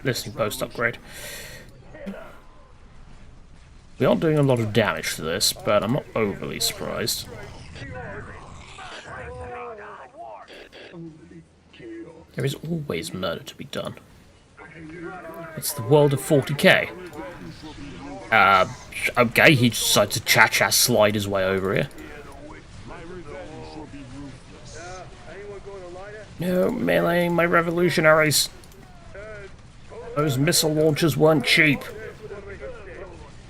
listening post upgrade. We aren't doing a lot of damage to this, but I'm not overly surprised. There is always murder to be done. It's the world of 40k. Okay, he decided to cha-cha slide his way over here. My revenge will be ruthless. Anyone going to lighter? No, melee, my revolutionaries. Those missile launchers weren't cheap.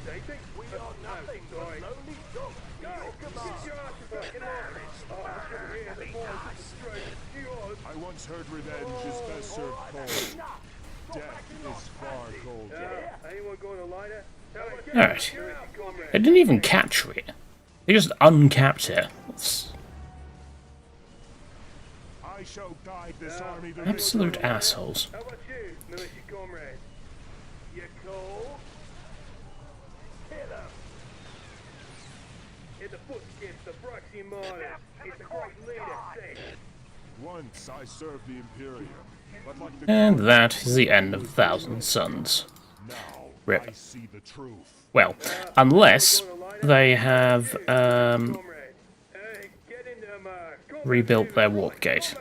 They think we are nothing but lonely dogs. Go, come on. Get your ass fucking army. Oh, I should hear the boys straight. Yours. I once heard revenge is best served cold. Death is far colder. Anyone going to lighter? Alright. They didn't even capture it. They just uncapped it. That's I shall guide this army to absolute victory. assholes. How about you, militia comrade? You cold? Hit 'em. In the footsteps of Bruxian martyrs, it's a great leader safe. Once I served the Imperium, but like the And that is the end of Thousand Suns. now, Rip. I see the truth. Well, unless they have Comrade, get in them, comrade. rebuilt their warp gate,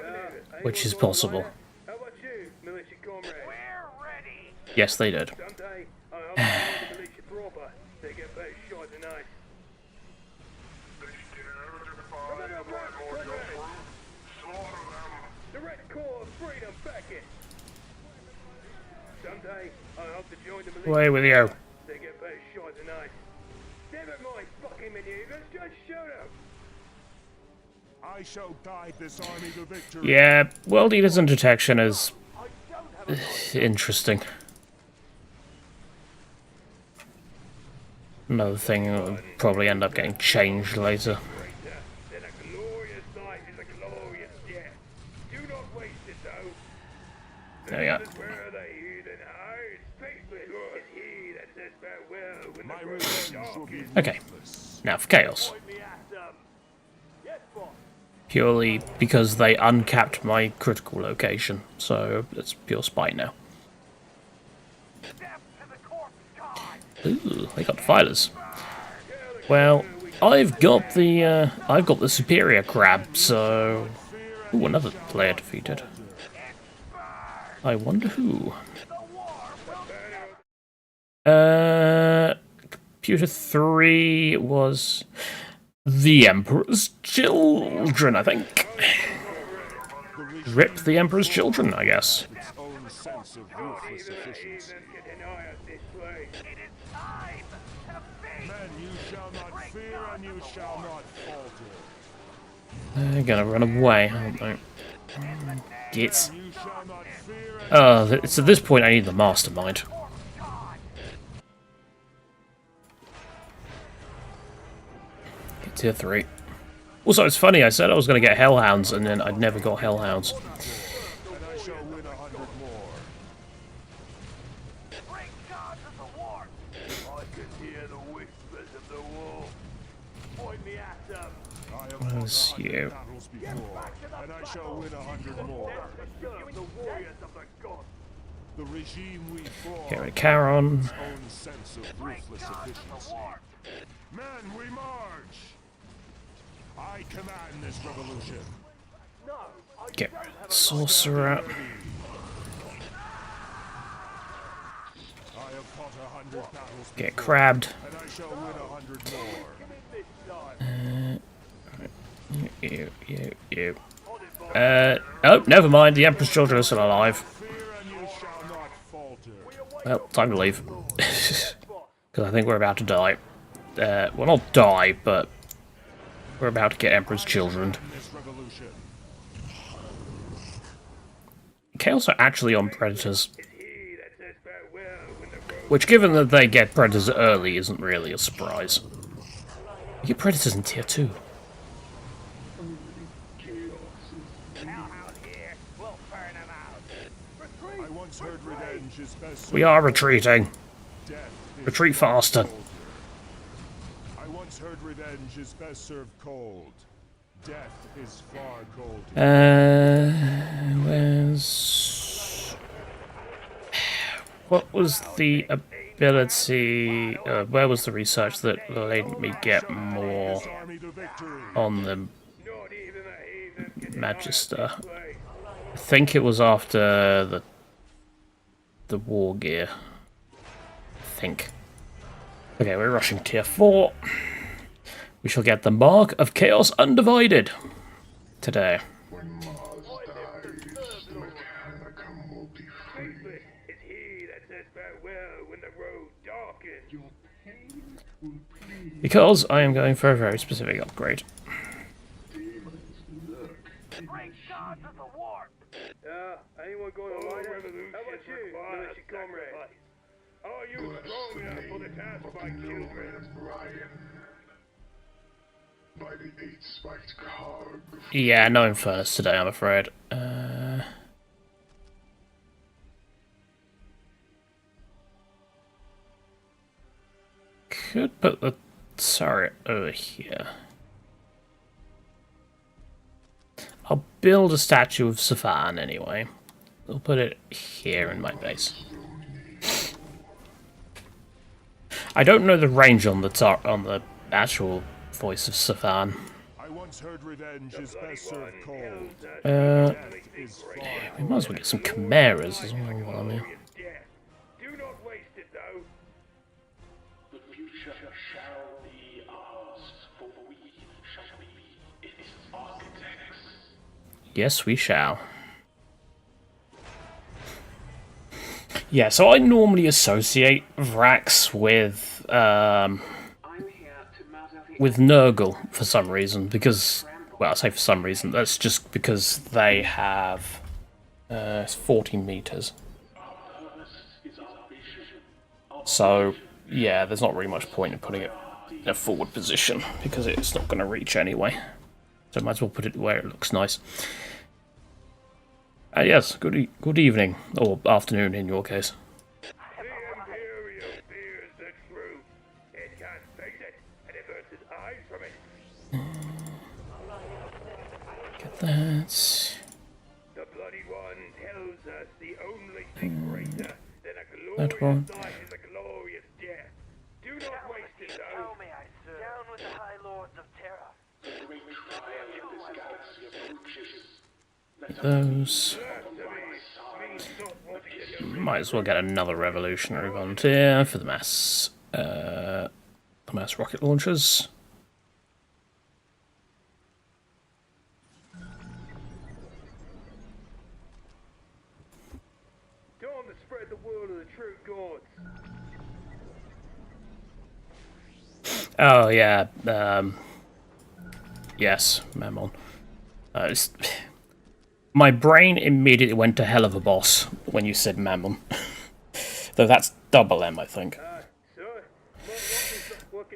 which is possible. How about you, militia comrade? We're ready. Yes, they did. Someday, I hope to know the militia proper. They get better shot than I. The Red Corps of Freedom back it. Someday, I hope to join the militia. Away with you. They get better shot than I. Never mind fucking maneuvers, just shoot 'em. I shall guide this army to victory. Yeah, World Eaters and Detection is interesting. Another thing that will probably end up getting changed later. Then a glorious life is a glorious death. Do not waste it though. There we go. This is where the heathen hide. Faithless is he that says farewell when My the road revenge will dark be is. Okay, now for Chaos. Point me at them. Yes, boss. Purely because they uncapped my critical location, so it's pure spite now. Ooh, they got fighters. Well, I've got the superior crab, so ooh, another player defeated. I wonder who. Computer 3 was the Emperor's Children, I think. Rip the Emperor's Children, I guess. Its own sense sense of ruthless efficiency. Can deny us this place. It is time to feast. Men, you shall not fear and you shall not falter. They're gonna run away, aren't they? Gits. You shall not fear and Oh, it's at this point I need the mastermind. Get tier 3. Also, it's funny, I said I was going to get Hellhounds, and then I'd never got Hellhounds. and I shall win 100 more. Bring God to the war. I can hear the whispers of the war. Point me at them. I have fought Where's 100 you? battles before, and I shall win 100 more. Serve the warriors of the gods. The regime we form Get rid of Charon. its own sense of ruthless efficiency. Men, we march! I command this revolution. No, I Get rid of the Sorcerer. I have fought 100 battles Get before, crabbed. and I shall win 100 more. You. Oh, never mind. The Emperor's children are still alive. Fear and you shall not falter. Well, time to leave. Because I think we're about to die. Well, not die, but we're about to get Emperor's children. This revolution. Chaos are actually on Predators. He that says farewell when the road Which, given that they get Predators early, isn't really a surprise. You get Predators in tier 2. out here will burn them out. I once heard revenge is best We are retreating. death is Retreat faster. I once heard revenge is best served cold. Death is far colder. Where's... What was the ability... where was the research that let me get more This army to victory. on the Not even a heathen can Magister? play. I think it was after the war gear. I think. Okay, we're rushing tier 4. We shall get the Mark of Chaos Undivided today. When Mars dies, the Mechanicum will be free. Faithless is he that says farewell when the road darkens. Your pain will please. Because I am going for a very specific upgrade. Demons lurk. Bring God to the war. Anyone going to line revolution? How about you, militia comrade? Are you strong enough for the task, my children? Brian. By the 8-spiked card. Yeah, no Infernus today, I'm afraid. Could put the turret over here. I'll build a statue of Safan anyway. I'll put it here in my base. I don't know the range on the actual voice of Safan. I once heard revenge is best served cold. Uh, Death is far we might as well get some chimeras as well while I'm here. Death. Do not waste it, though. The future shall be ours, for we shall be its architects. Yes, we shall. Yeah, so I normally associate Vrax with Nurgle for some reason, because, well, I say for some reason, that's just because they have 14 meters. So, yeah, there's not really much point in putting it in a forward position, because it's not going to reach anyway. So I might as well put it where it looks nice. Yes, good evening, or afternoon in your case. The Imperial fears the truth. It can't face it, and averts its eyes from it. Get that. The Bloody One tells us the only thing greater than a That glorious one. life is a glorious death. Do not waste it, though. Tell me, I serve. Down with the High Lords of Terra. The great triumph of this galaxy approaches. Those. Might as well get another revolutionary volunteer for the mass rocket launchers. Dawn Oh, yeah. Yes, Mammon. My brain immediately went to Hell of a Boss when you said Mammon. Though that's double M, I think. So, what?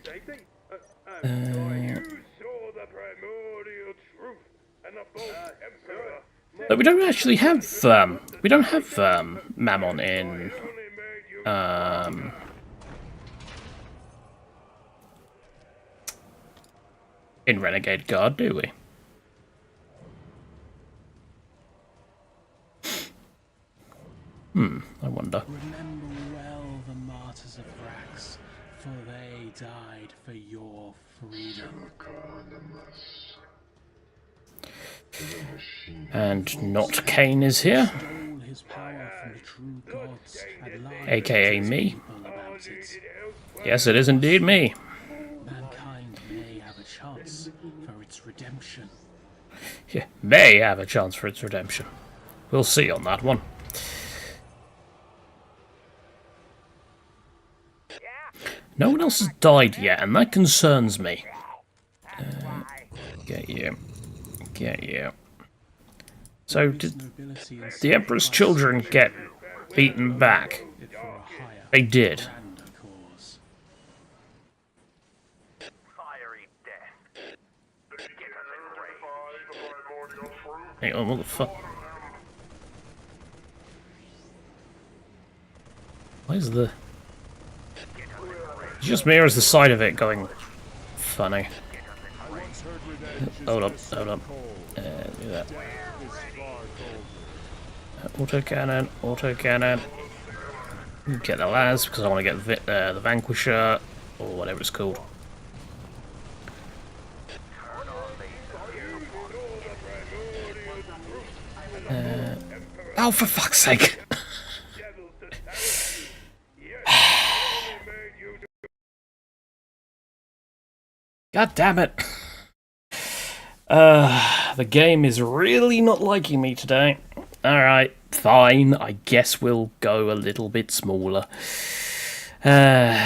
Safety? You saw the primordial truth and the false emperor. But we don't actually have, we don't have, Mammon in Renegade Guard, do we? I wonder. Remember well the martyrs of Rax, for they died for your freedom. And not Kane is here, Stole his power from the true gods and lied aka to me. people about it. Yes, it is indeed me. Mankind may have a chance for its redemption. Yeah, may have a chance for its redemption. We'll see on that one. No one else has died yet, and that concerns me. Get you. Get you. So, did Nobility and the Emperor's children get beaten back? it for a higher, They did. grander cause. Fiery death. Get us in range. Hang on, what the fuck? Why is the... It's just me, or is the side of it going funny? Hold up, hold up. Do that. Autocannon, autocannon. Get the las, because I want to get the Vanquisher, or whatever it's called. Oh, for fuck's sake! God damn it! The game is really not liking me today. Alright, fine. I guess we'll go a little bit smaller. Even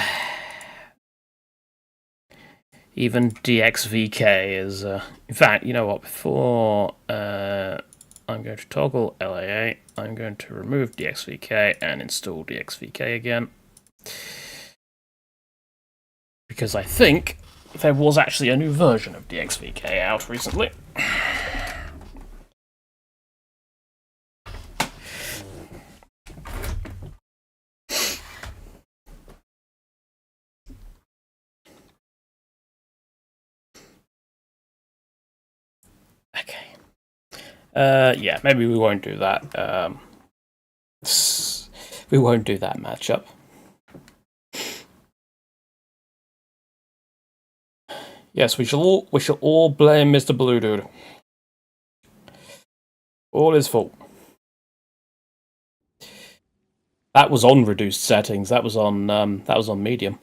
DXVK is... in fact, you know what? Before I'm going to toggle LAA, I'm going to remove DXVK and install DXVK again. Because I think there was actually a new version of DXVK out recently. Okay. Yeah, maybe we won't do that. We won't do that matchup. Yes, we shall all blame Mr. Blue Dude. All his fault. That was on reduced settings. That was on medium.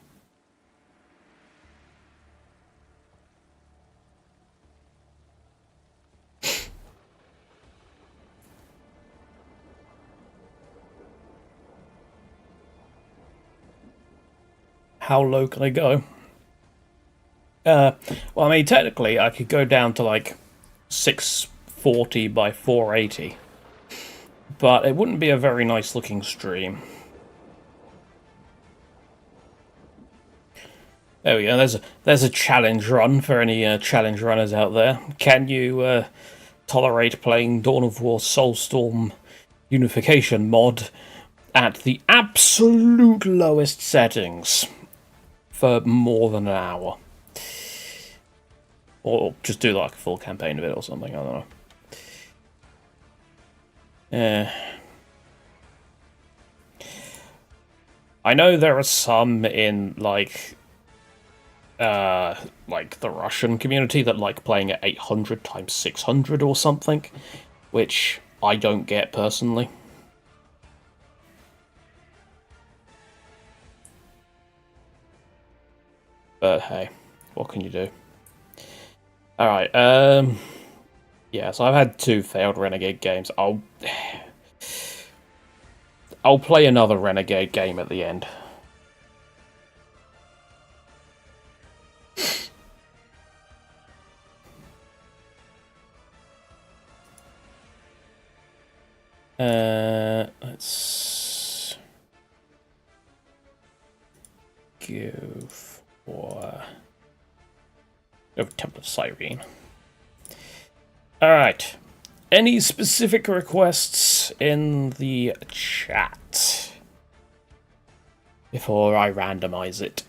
How low can I go? Well, I mean, technically, I could go down to like 640 by 480, but it wouldn't be a very nice looking stream. There we go. There's a challenge run for any challenge runners out there. Can you tolerate playing Dawn of War Soulstorm Unification mod at the absolute lowest settings for more than an hour? Or just do like a full campaign of it or something, I don't know. I know there are some in like the Russian community that like playing at 800 times 600 or something, which I don't get personally. But hey, what can you do? Alright, yeah, so I've had 2 failed Renegade games. I'll play another Renegade game at the end. Let's go for Temple of Cyrene. Alright. Any specific requests in the chat before I randomize it?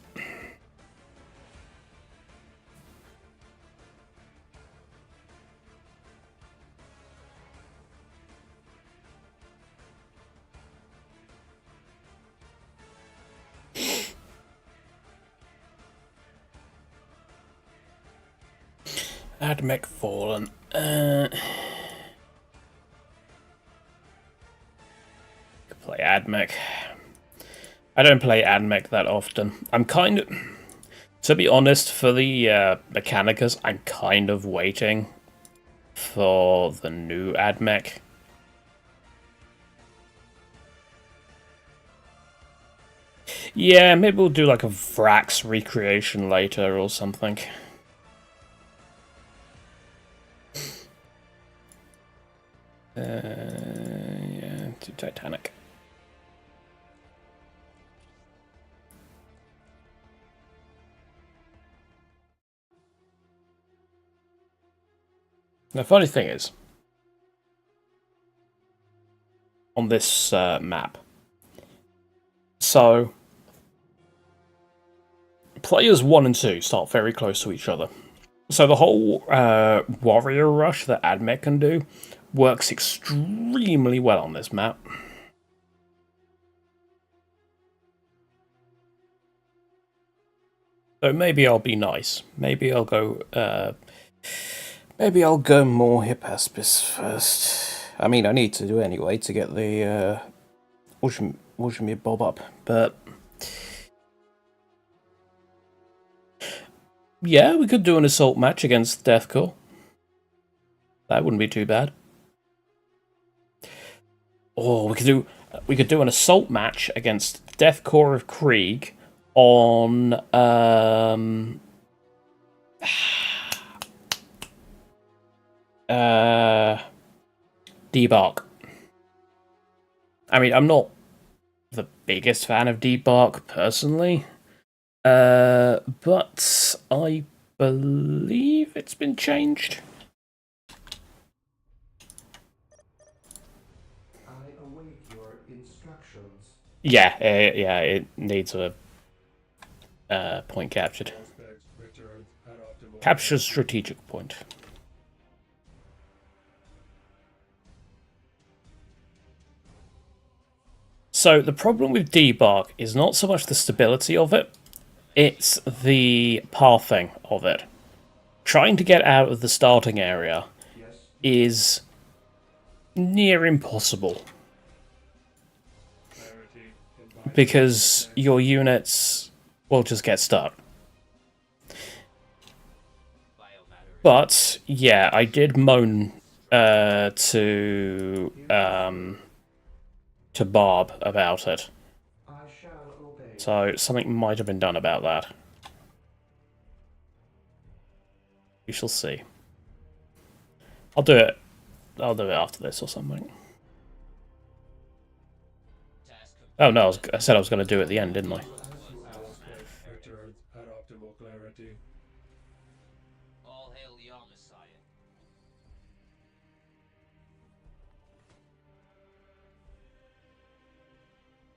Admech Fallen. Play Admech. I don't play Admech that often. I'm kind of, to be honest, for the Mechanicus, I'm kind of waiting for the new Admech. Yeah, maybe we'll do like a Vrax recreation later or something. Yeah, too Titanic. The funny thing is, on this map, so players 1 and 2 start very close to each other. So the whole warrior rush that Admech can do works extremely well on this map. So maybe I'll be nice. Maybe I'll go more Hippaspis first. I mean, I need to do anyway to get the Ultimate Bob up, but yeah, we could do an assault match against Deathcore. That wouldn't be too bad. Or we could do an assault match against Deathcore of Krieg on Debark. I mean, I'm not the biggest fan of Debark personally, but I believe it's been changed. Yeah, it needs a point captured. Capture strategic point. So the problem with Debark is not so much the stability of it, it's the pathing of it. Trying to get out of the starting area is near impossible. Because your units will just get stuck. But, yeah, I did moan to Barb about it. So, something might have been done about that. We shall see. I'll do it after this or something. Oh no, I said I was going to do it at the end, didn't I?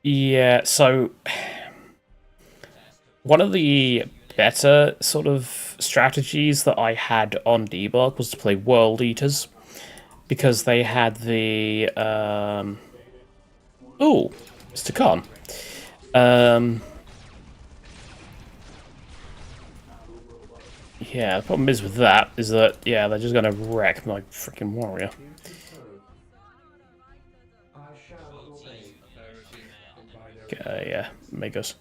Yeah, so one of the better sort of strategies that I had on Debark was to play World Eaters, because they had the ooh, Mr. Khan. Yeah, the problem is with that is that, yeah, they're just gonna wreck my freaking warrior. Okay, yeah, Megos.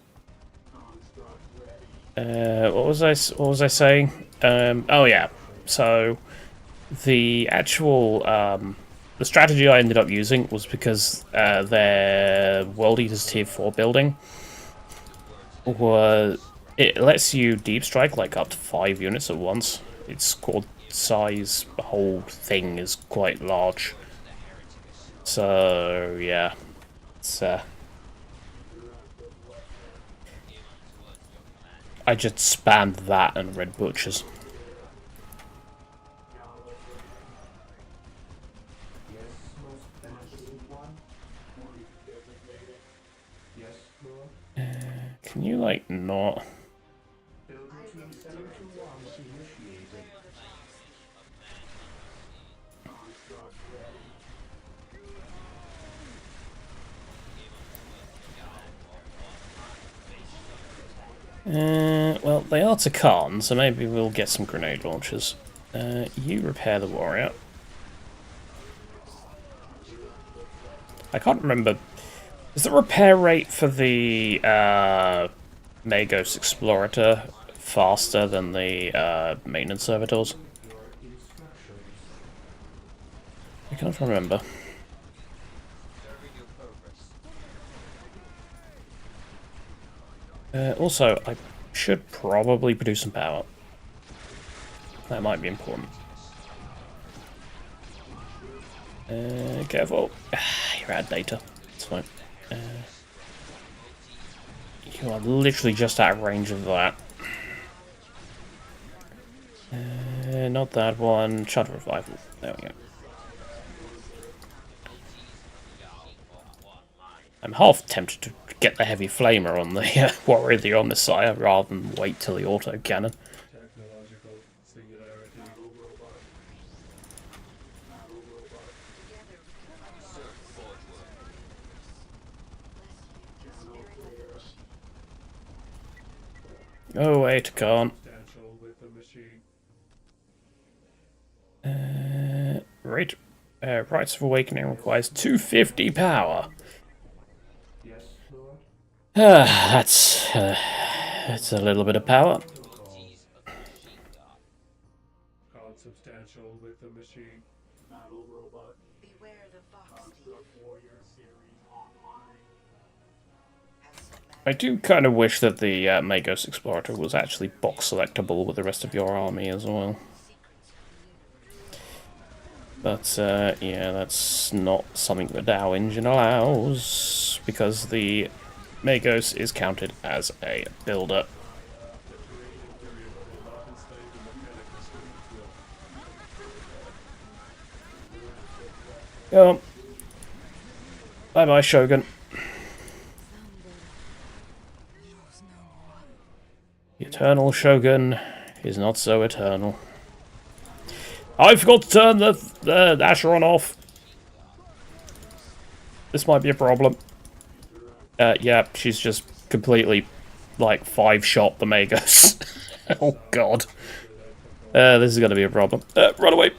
What was I saying? Oh yeah, so the actual the strategy I ended up using was because their World Eaters tier 4 building it lets you deep strike like up to 5 units at once. Its squad size, the whole thing is quite large. So, yeah. It's, I just spammed that and Red Butchers. Can you, like, not... well, they are Takan, so maybe we'll get some grenade launchers. You repair the warrior. I can't remember. Is the repair rate for the Magos Explorator faster than the maintenance servitors? I can't remember. Also, I should probably produce some power. That might be important. Careful. You're out of data. It's fine. You are literally just out of range of that. Not that one. Shadow Revival. There we go. I'm half tempted to get the heavy flamer on the warrior, the Omnissiah, rather than wait till the auto cannon. Oh wait, can't. Right. Rites of Awakening requires 250 power. That's a little bit of power. Consubstantial with the machine. I do kind of wish that the Magos Explorator was actually box selectable with the rest of your army as well. But, yeah, that's not something the Dow engine allows, because the Magos is counted as a builder. Go on. Bye-bye, Shogun. The eternal Shogun is not so eternal. I forgot to turn the Asheron off. This might be a problem. Yeah, she's just completely, like, 5-shot the Magos. Oh, God. This is going to be a problem. Run away.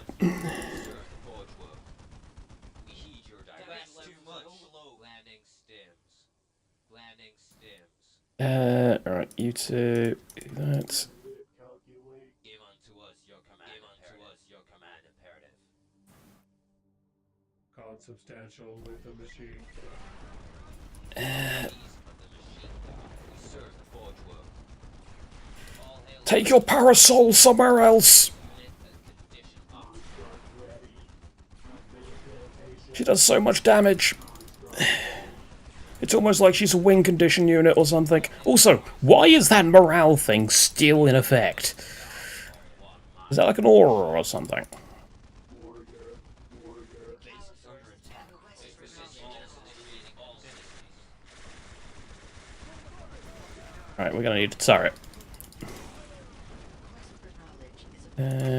Alright, you two do that. Consubstantial with the machine. Take your parasol somewhere else! She does so much damage. It's almost like she's a wing condition unit or something. Also, why is that morale thing still in effect? Is that like an aura or something? Alright, we're gonna need a turret.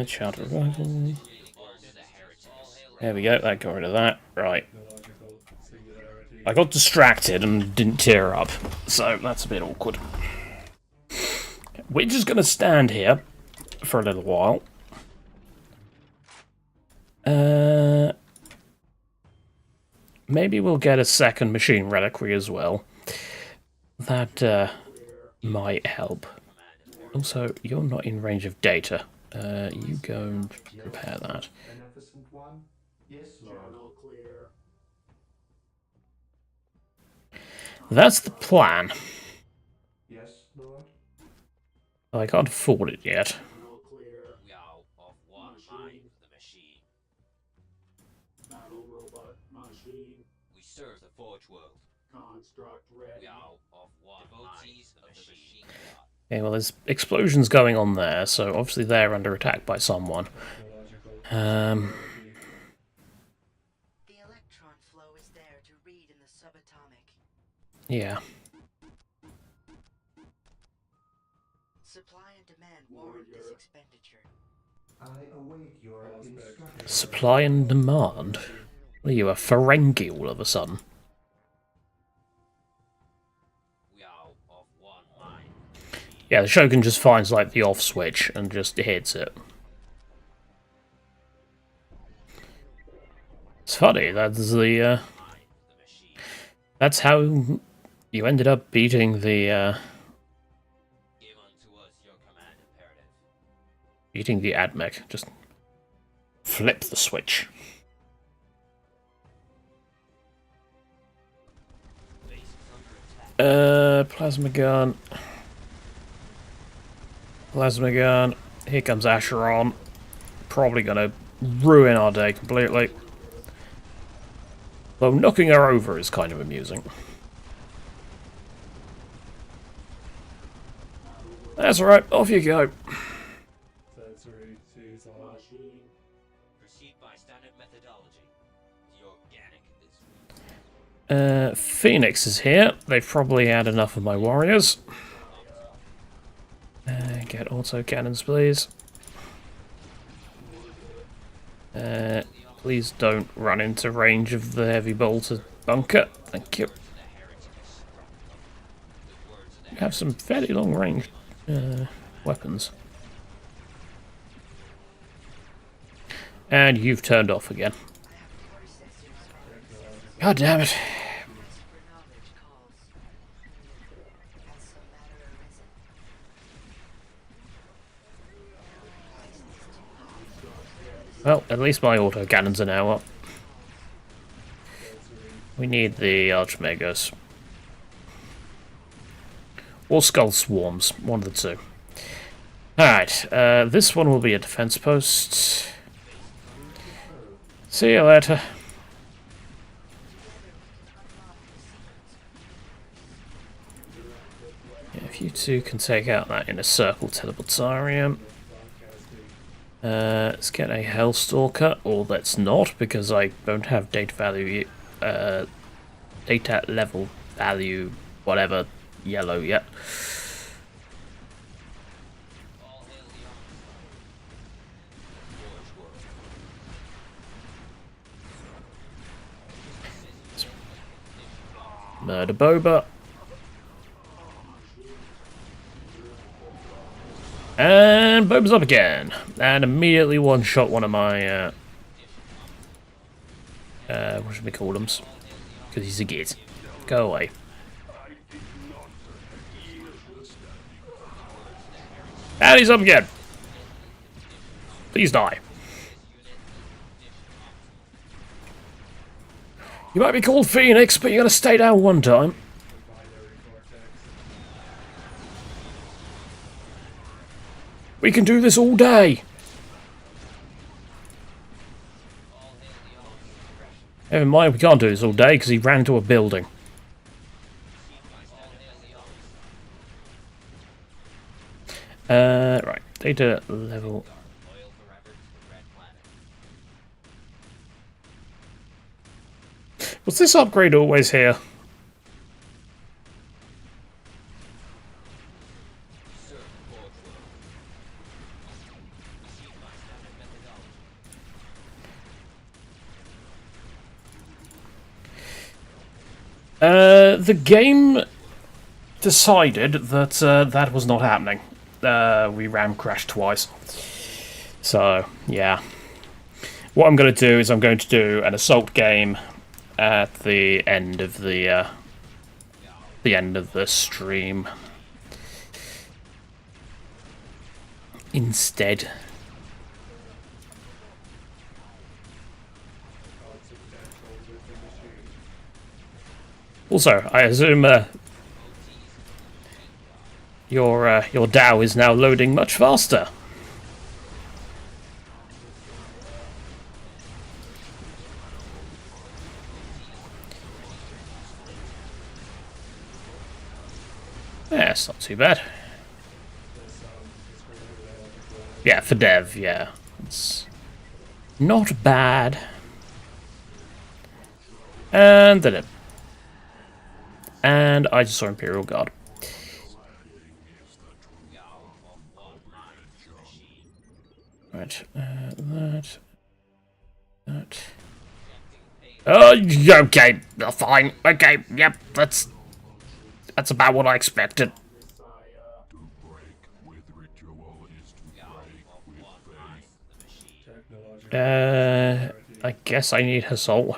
Child Revival. There we go, that got rid of that. Right. I got distracted and didn't tear up, so that's a bit awkward. We're just gonna stand here for a little while. Maybe we'll get a second machine reliquary as well. That might help. Also, you're not in range of data. You go and repair that. That's the plan. Yes, Lord. I can't afford it yet. Forge World. Construct ready. We are of one devotees of the machine god. Okay, well, there's explosions going on there, so obviously they're under attack by someone. The electron flow is there to read in the subatomic. Yeah. Supply and demand warrant this expenditure. I await your instructions. Supply and demand? What are you, a Ferengi all of a sudden? We are of one mind. Yeah, the Shogun just finds, like, the off switch and just hits it. It's funny, that's the, that's how you ended up beating the, Give unto us your command imperative. beating the AdMech. Just flip the switch. Base is under attack. Plasma gun. Plasma gun. Here comes Acheron. Probably gonna ruin our day completely. Though knocking her over is kind of amusing. That's alright, off you go. Proceed by standard methodology. The organic is Phoenix is here. They've probably had enough of my warriors. Get auto cannons, please. Please don't run into range of the heavy bolter bunker. Thank you. You have some fairly long range weapons. And you've turned off again. God damn it. Well, at least my auto cannons are now up. We need the Archmagos. Or Skull Swarms, one of the two. Alright, this one will be a defense post. See you later. Yeah, if you two can take out that inner circle teleportarium. Let's get a Hellstalker, or let's not, because I don't have data value, data level value, whatever, yellow yet. Murder Boba. And Boba's up again. And immediately one-shot one of my, what should we call them? Because he's a git. Go away. And he's up again. Please die. You might be called Phoenix, but you're gonna stay down one time. We can do this all day. Never mind, we can't do this all day because he ran into a building. Right, data level. Was this upgrade always here? The game decided that that was not happening. We RAM crashed twice. So, yeah. What I'm going to do is I'm going to do an assault game at the end of the stream. Instead. Also, I assume your DAO is now loading much faster. That's not too bad. Yeah, for dev, yeah. It's not bad. And then it. And I just saw Imperial Guard. Right, that. Oh, okay, fine. Okay, yep, that's about what I expected. I guess I need assault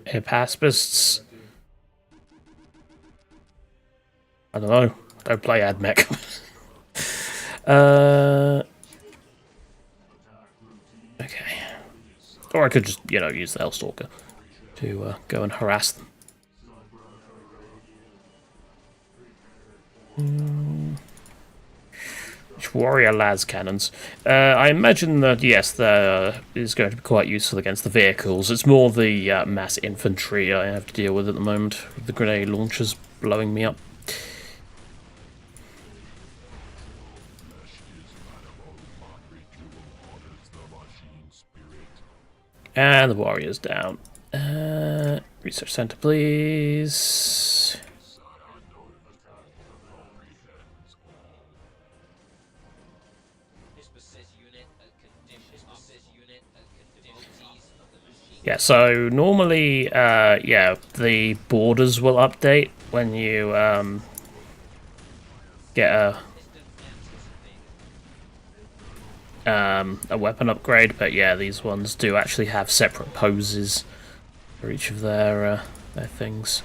hypaspists. I don't know. Don't play AdMech. Okay. Or I could just, you know, use the Hellstalker to go and harass them. Which warrior las cannons? I imagine that, yes, that is going to be quite useful against the vehicles. It's more the mass infantry I have to deal with at the moment, with the grenade launchers blowing me up. And the warrior's down. Research center, please. Yeah, so normally, yeah, the borders will update when you get a weapon upgrade, but yeah, these ones do actually have separate poses for each of their things.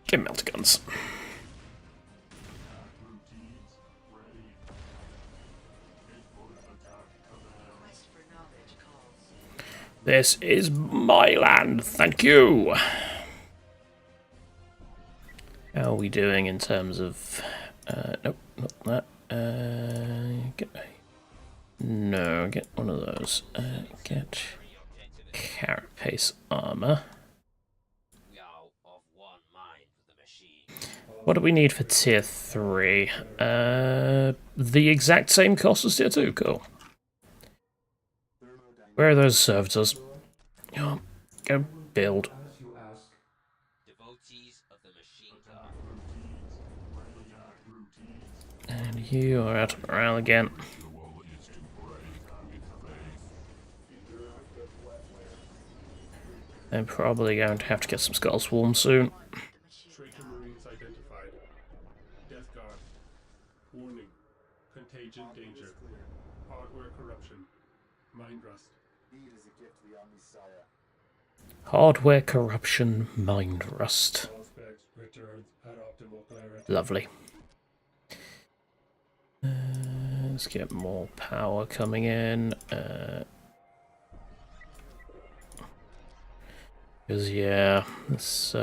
Get melter guns. This is my land, thank you! How are we doing in terms of... nope, not that. Get one of those. Get carapace armor. What do we need for tier 3? The exact same cost as tier 2, cool. Where are those servitors? Oh, go build. And you are out of morale again. I'm probably going to have to get some Skull Swarm soon. Traitor Marines identified. Death Guard. Warning. Contagion danger. Hardware corruption. Mind rust. Hardware corruption, mind rust. Lovely. Let's get more power coming in. Because yeah, this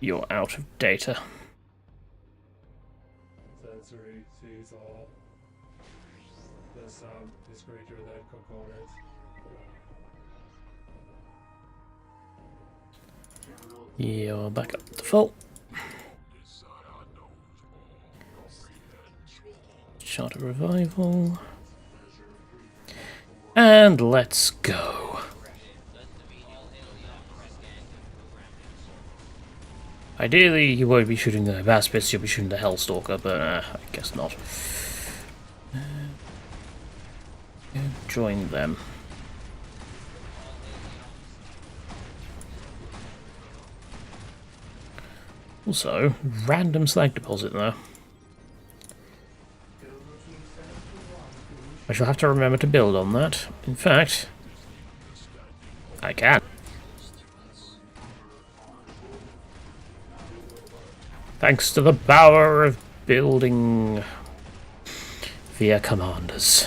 you're out of data. Sensory sees all. The sound is greater than components. You're back up to full. Shot of revival. And let's go. Ideally, you won't be shooting the Baspis, you'll be shooting the Hellstalker, but I guess not. Join them. Also, random slag deposit though. I shall have to remember to build on that. In fact, I can. Thanks to the power of building via commanders.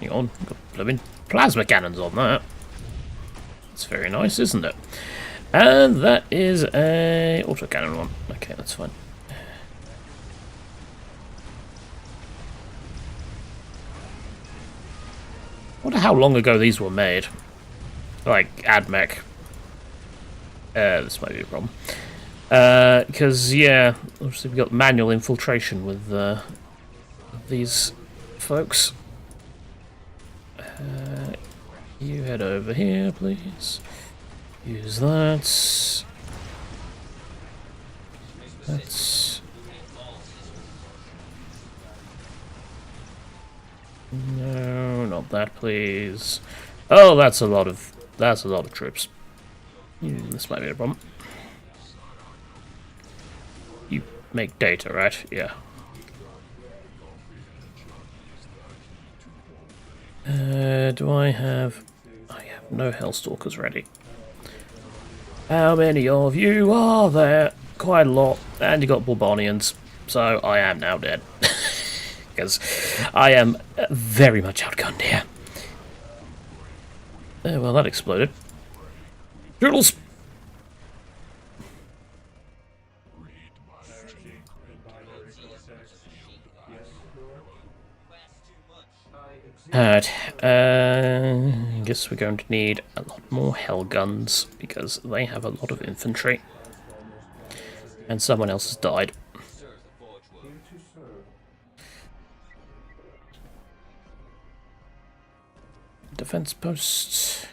Hang on, got blooming plasma cannons on that. That's very nice, isn't it? And that is a autocannon one. Okay, that's fine. wonder how long ago these were made. Like, AdMech. This might be a problem. Because, yeah, obviously we've got manual infiltration with these folks. You head over here, please. Use that. That's... No, not that, please. Oh, that's a lot of troops. This might be a problem. You make data, right? Yeah. Do I have... I have no Hellstalkers ready. How many of you are there? Quite a lot. And you got Bourbonians. So I am now dead. Because I am very much outgunned here. Well, that exploded. Doodles! Alright, I guess we're going to need a lot more hell guns because they have a lot of infantry. And someone else has died. Defense posts.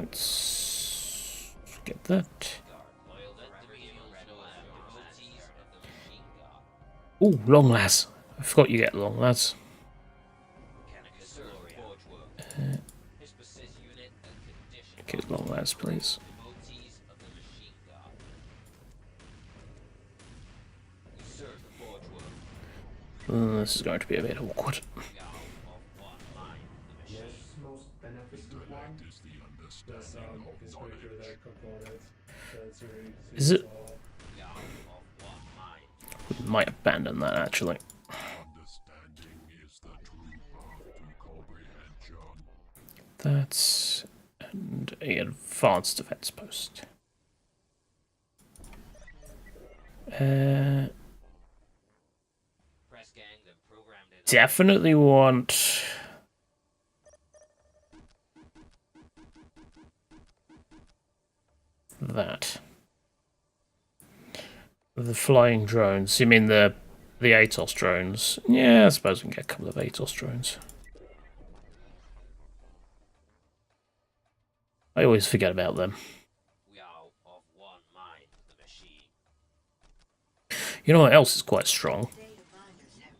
Let's get that. Ooh, long lads. I forgot you get long lads. Get long lads, please. This is going to be a bit awkward. Is it? We might abandon that actually. That's and an advanced defense post. Definitely want that. The flying drones. You mean the ATOS drones? Yeah, I suppose we can get a couple of ATOS drones. I always forget about them. You know what else is quite strong?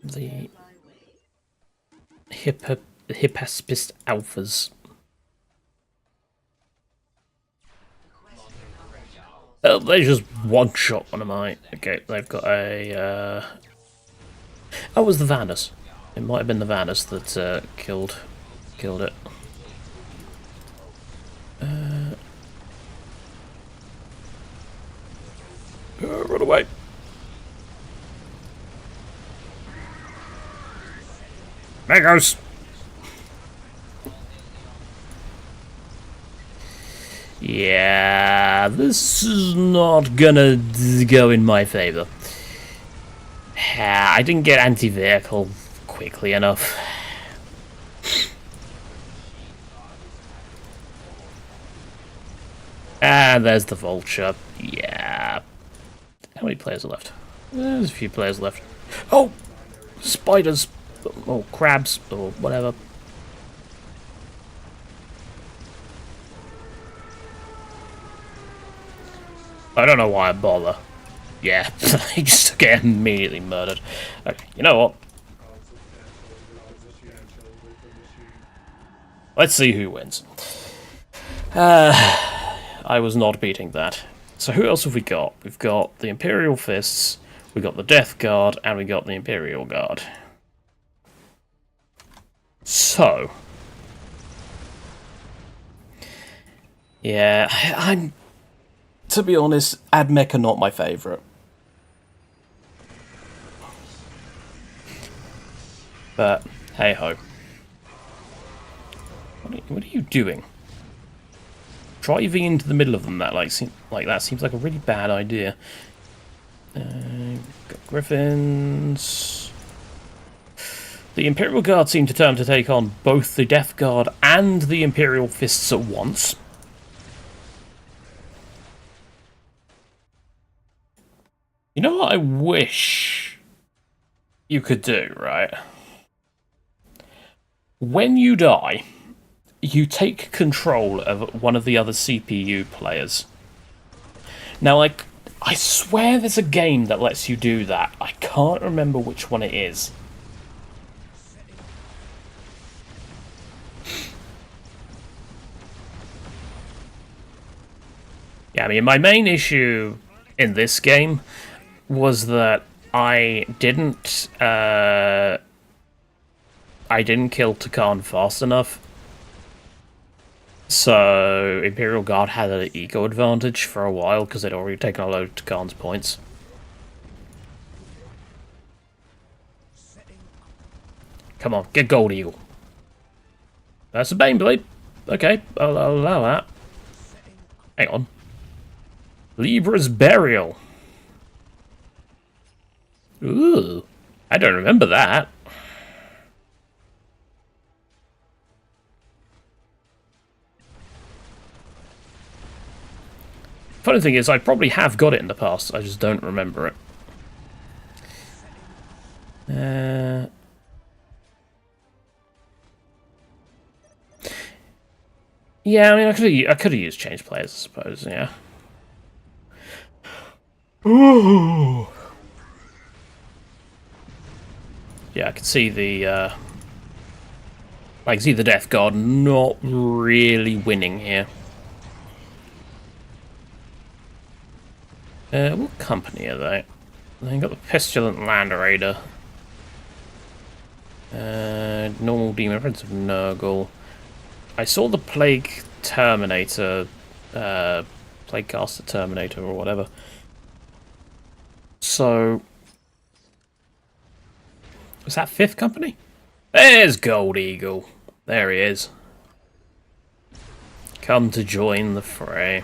The Hippaspist Alphas. Oh, they just one-shot one of my... Okay, they've got a... Oh, it was the Vanus. It might have been the Vanus that killed it. Run away. There goes. Yeah, this is not gonna go in my favor. I didn't get anti-vehicle quickly enough. And there's the Vulture. Yeah. How many players are left? There's a few players left. Oh! Spiders! Or crabs, or whatever. I don't know why I bother. Yeah, I just get immediately murdered. Okay, you know what? Let's see who wins. I was not beating that. So who else have we got? We've got the Imperial Fists, we got the Death Guard, and we got the Imperial Guard. So... yeah, I'm... to be honest, AdMech are not my favourite. But, hey-ho. What are you doing? Driving into the middle of them that seems like a really bad idea. Got Griffins. The Imperial Guard seem determined to take on both the Death Guard and the Imperial Fists at once. You know what I wish you could do, right? When you die, you take control of one of the other CPU players. Now, like, I swear there's a game that lets you do that. I can't remember which one it is. Yeah, I mean, my main issue in this game was that I didn't kill Takan fast enough. So Imperial Guard had an ego advantage for a while because they'd already taken a load of Takan's points. Come on, get Gold Eagle. That's a Baneblade. Okay, I'll allow that. Hang on. Libra's Burial. Ooh, I don't remember that. Funny thing is, I probably have got it in the past, I just don't remember it. Yeah, I mean, I could have used change players, I suppose. Yeah. Ooh. Yeah, I can see the I can see the Death Guard not really winning here. What company are they? They got the Pestilent Land Raider. Normal Demon, Prince of Nurgle. I saw the Plague Terminator, Plaguecaster Terminator or whatever. So, was that 5th company? There's Gold Eagle. There he is. Come to join the fray.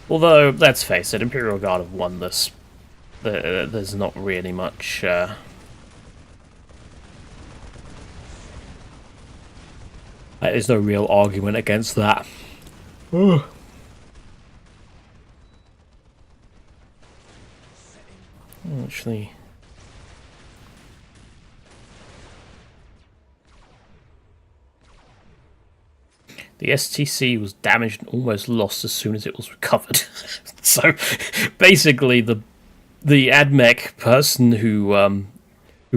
Although, let's face it, Imperial Guard have won this. There's not really much... There's no real argument against that. Actually... The STC was damaged and almost lost as soon as it was recovered. So, basically, the AdMech person who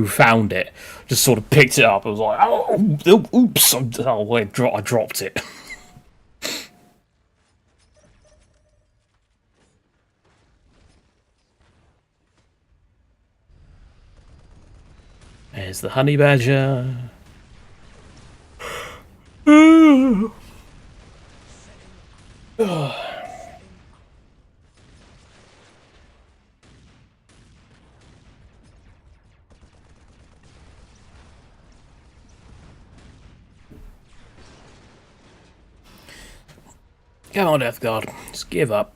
found it just sort of picked it up and was like, "Oh, oops! I dropped it." There's the Honey Badger. Come on, Death Guard. Just give up.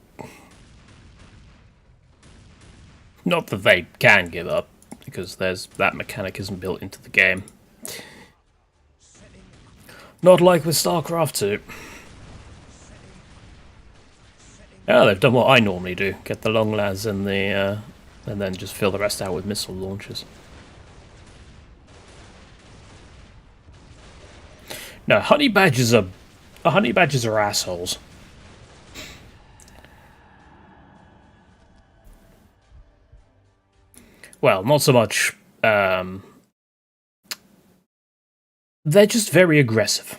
Not that they can give up, because that mechanic isn't built into the game. Not like with StarCraft 2. Oh, they've done what I normally do. Get the long lads and then just fill the rest out with missile launchers. No, honey badgers are assholes. Well, not so much. They're just very aggressive,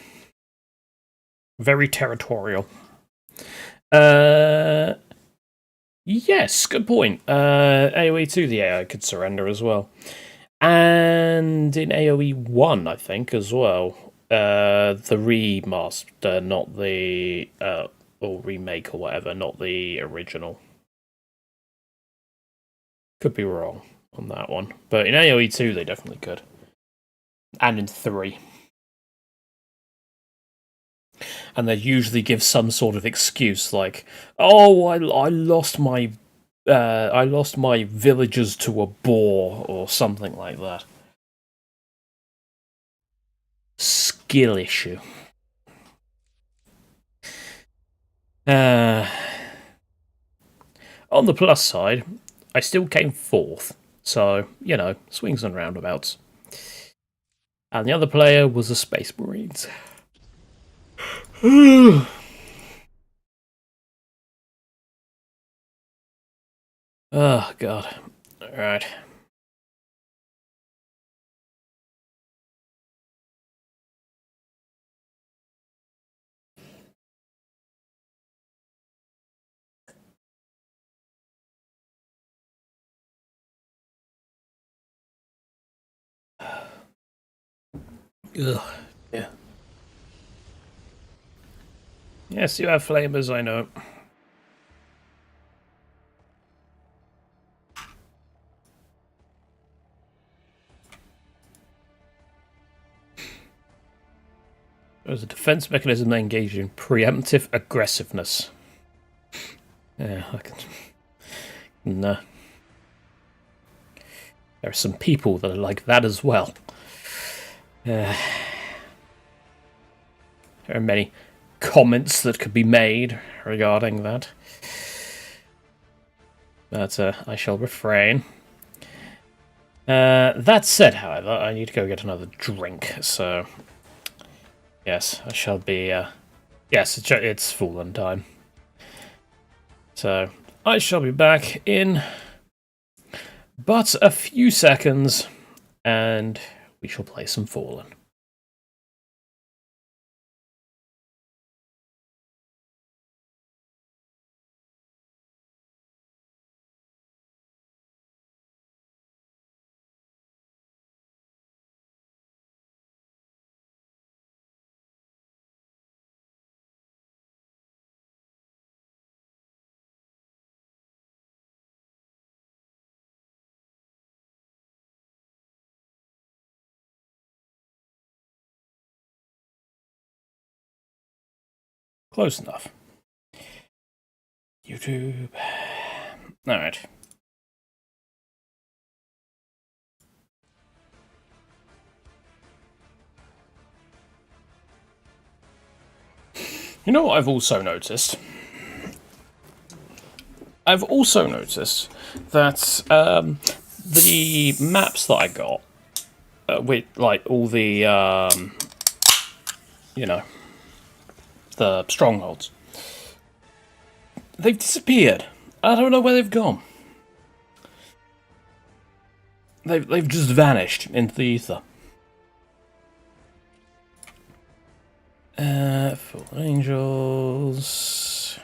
very territorial. Yes, good point. AoE 2, the AI could surrender as well. And in AoE 1, I think, as well. The remaster, not the... or remake or whatever, not the original. Could be wrong on that one. But in AoE 2, they definitely could. And in 3. And they usually give some sort of excuse like, "Oh, I lost my I lost my villagers to a boar or something like that. Skill issue. On the plus side, I still came 4th, so, you know, swings and roundabouts. And the other player was the Space Marines. Oh, God. Alright. Ugh. Yeah. Yes, you have flamers, I know. There's a defense mechanism that engages in preemptive aggressiveness. Yeah, I can... No. There are some people that are like that as well. There are many comments that could be made regarding that. But I shall refrain. That said, however, I need to go get another drink, so... Yes, I shall be... Yes, it's fallen time. So, I shall be back in but a few seconds, and we shall play some Fallen. Close enough. YouTube. Alright. You know what I've also noticed? I've also noticed that the maps that I got, with like all the, you know, the strongholds, they've disappeared. I don't know where they've gone. They've just vanished into the ether. Fallen Angels.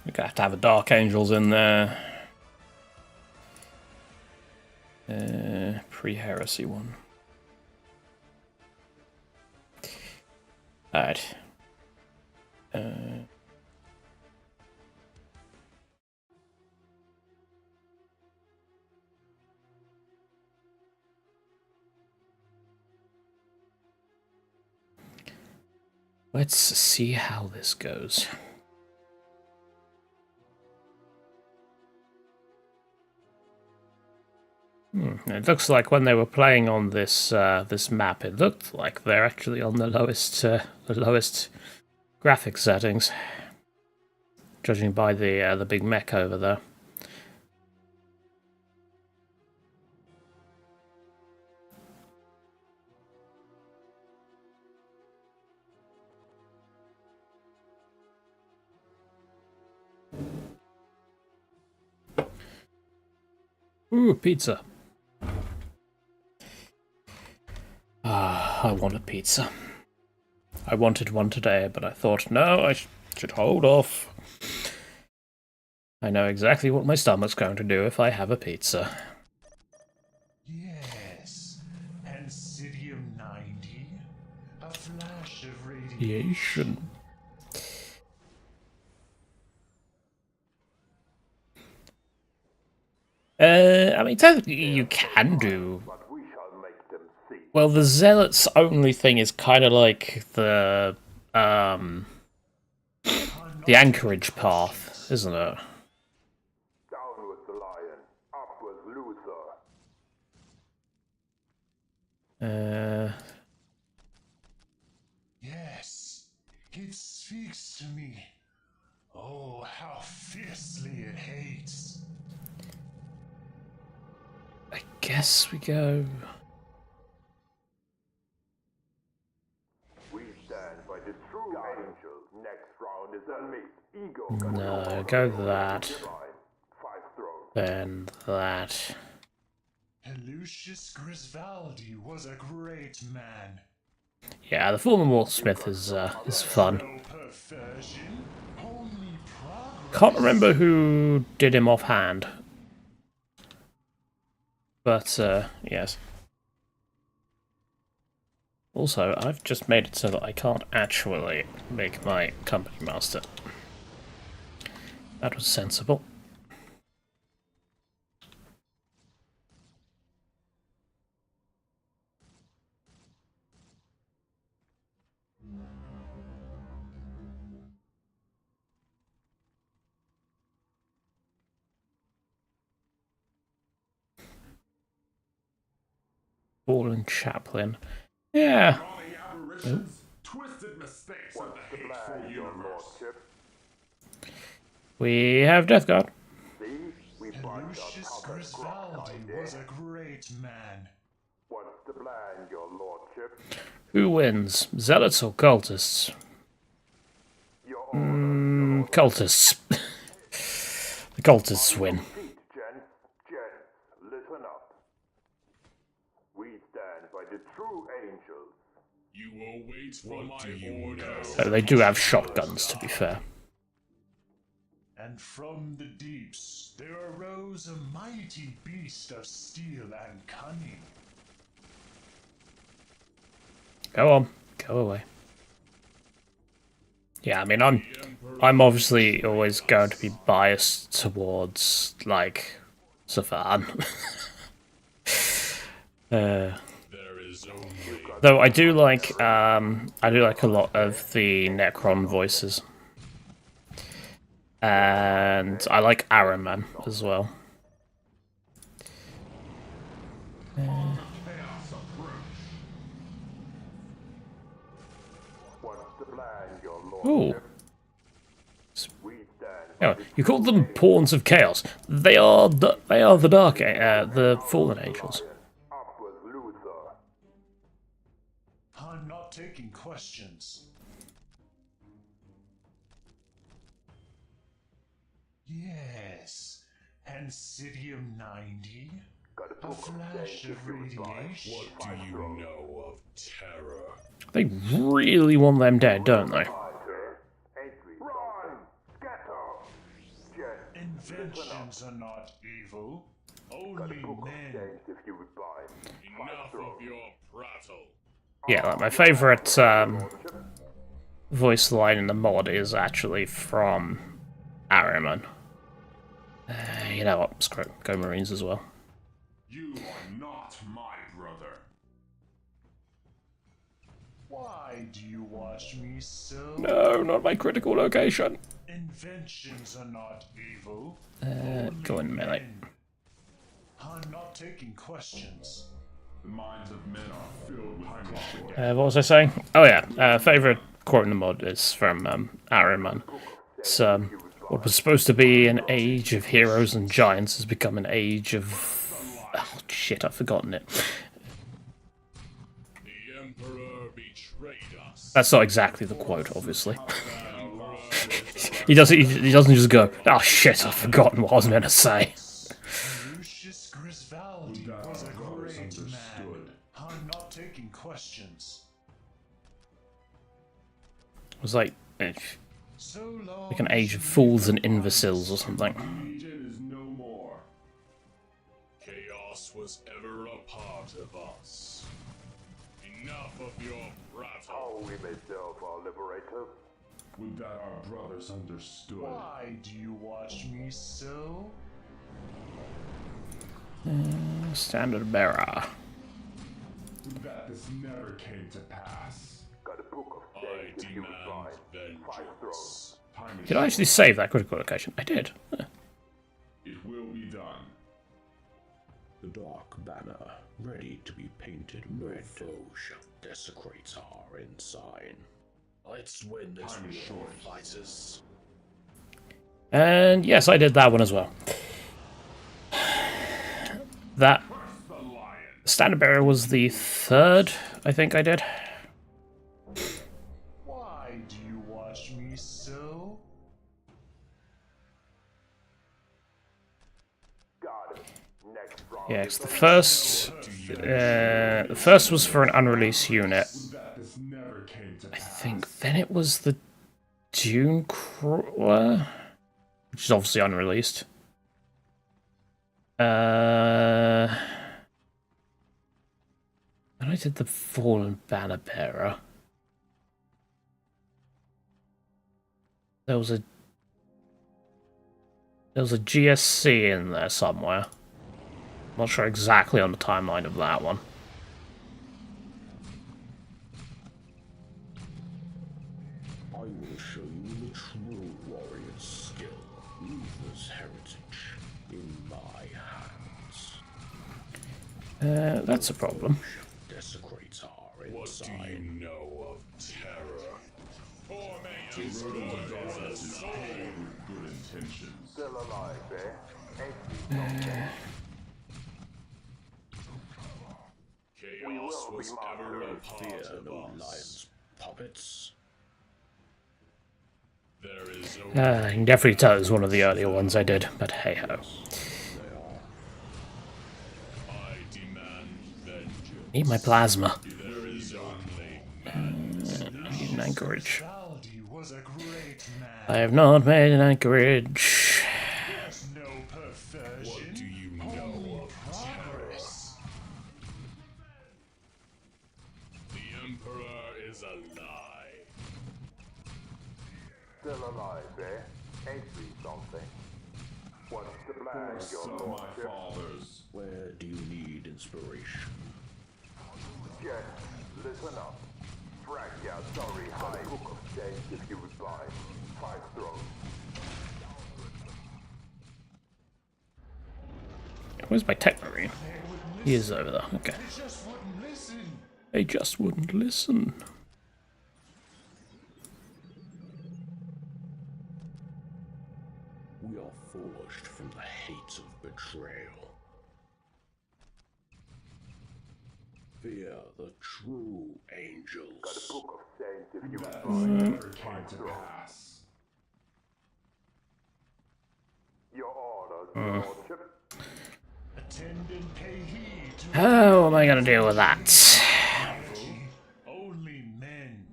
We're gonna have to have a Dark Angels in there. Pre-heresy one. Alright. Let's see how this goes. It looks like when they were playing on this this map, it looked like they're actually on the lowest graphic settings, judging by the big mech over there. Ooh, pizza. I want a pizza. I wanted one today, but I thought, no, I should hold off. I know exactly what my stomach's going to do if I have a pizza. Yes, Ansidium 90. A flash of radiation. I mean, technically you can do... Well, the Zealot's only thing is kind of like the, the anchorage path, isn't it? Down with the lion, up with Luther. Yes, it speaks to me. Oh, how fiercely it hates. I guess we go. We stand by the true angel. Next round is unmixed ego. No, go that. Divine. 5 thrones. Then that. Lucius Grisvaldi was a great man. Yeah, the former Walsmith is fun. No perversion, only progress. Can't remember who did him offhand. But, yes. Also, I've just made it so that I can't actually make my company master. That was sensible. Fallen Chaplain. Yeah. Twisted mistakes of the hateful universe. We have Death Guard. Lucius Grisvaldi was a great man. What's the plan, your lordship? Who wins? Zealots or cultists? Cultists. The cultists win. Gents, listen up. We stand by the true angels. You will wait for my orders. They do have shotguns, to be fair. And from the deeps there arose a mighty beast of steel and cunning. Go on, go away. Yeah, I mean, I'm obviously always going to be biased towards like Safan. Though I do like a lot of the Necron voices. And I like Araman as well. Ooh. Oh, you called them pawns of chaos. They are the dark, the fallen angels. I'm not taking questions. Yes, and Sidium 90? A flash of radiation. What do you know of terror? They really want them dead, don't they? Inventions are not evil, only men. Enough of your prattle. Yeah, like my favourite voice line in the mod is actually from Araman. You know what? Screw it. Go Marines as well. You are not my brother. Why do you watch me so? No, not my critical location. Inventions are not evil. Go in melee. I'm not taking questions. The minds of men are filled with What was I saying? Oh yeah, favourite quote in the mod is from Araman. It's what was supposed to be an age of heroes and giants has become an age of... Oh shit, I've forgotten it. The Emperor betrayed us. That's not exactly the quote, obviously. He doesn't just go, oh shit, I've forgotten what I was meant to say. Lucius Grisvaldi was a great man. I'm not taking questions. It was like an age of fools and imbeciles or something. Legion is no more. Chaos was ever a part of us. Enough of your prattle. How we may serve our liberator. Would that our brothers understood. Why do you watch me so? Standard bearer. That this never came to pass. Got a book of I vengeance. Time is Did I actually save that critical location? I did. Huh. It will be done. The dark banner, ready to be painted red. No foe shall desecrate our ensign. Let's win this Time is war, short. fighters. And yes, I did that one as well. That Standard Bearer was the third, I think I did. Why do you watch me so? Yes, the first was for an unreleased unit. I think then it was the Dune Crawler, which is obviously unreleased. And I did the Fallen Banner Bearer. There was a GSC in there somewhere. Not sure exactly on the timeline of that one. I will show you the true warrior's skill. Luther's heritage in my hands. That's a problem. Desecrates our What do you know of terror? Formation Still alive, eh? Chaos was ever a part fear of no us. lion's puppets. There is You can definitely tell it was one of the earlier ones I did, but hey ho. I demand vengeance. Need my plasma. There is only I need an anchorage. Valdi was a great man. I have not made an anchorage. There's no perversion. What do you know of progress? The Emperor is a lie. Still alive, eh? Ain't we something? What's the plan, your lordship? Where do you need inspiration? Yes, listen up. Frag out, sorry, high book of change if you would buy. 5 throws. Where's my Techmarine? He is over there. Okay. They just wouldn't listen. We are forged from the hate of betrayal. Fear the true angels. Got a book of change if you would buy. Never came to pass. Your orders, your lordship. Attend and pay heed to How am I going to deal with that? only men.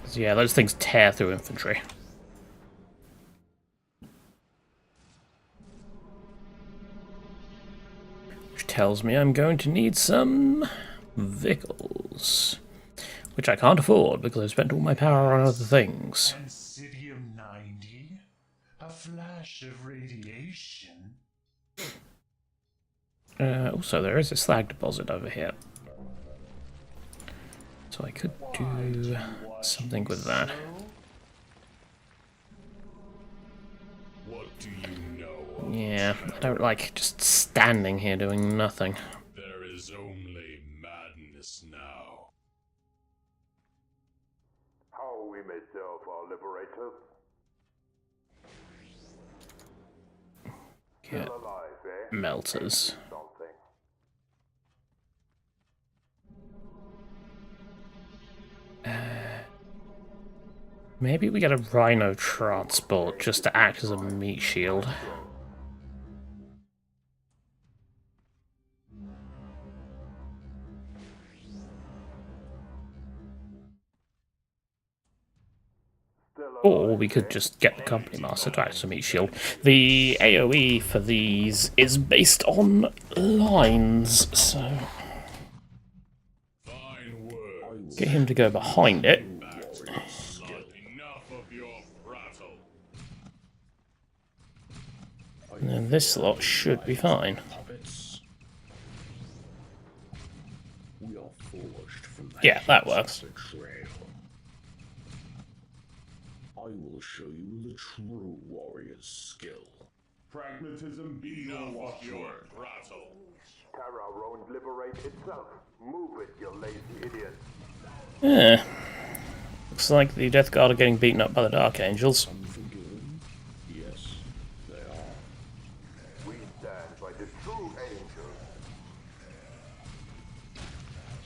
So yeah, those things tear through infantry. Which tells me I'm going to need some victuals. Which I can't afford because I've spent all my power on other things. Ancidium 90? A flash of radiation? Also, there is a slag deposit over here. So I could do something with that. What do you know of Yeah, I don't like just standing here doing nothing. There is only madness now. How we may serve our liberators. Get Still alive, eh? melters. Something. Maybe we get a rhino transport just to act as a meat shield. Or we could just get the company master to act as a meat shield. The AoE for these is based on lines, so Fine words. get him to go behind it. Enough of your prattle. And then this lot should be fine. Puppets. We are forged from the Yeah, that heat of works. betrayal. I will show you the true warrior's skill. Pragmatism be your watchword. Terra won't liberate itself. Move it, you lazy idiot. Yeah. Looks like the Death Guard are getting beaten up by the Dark Angels. Unforgiven? Yes, they are. We stand by the true angels.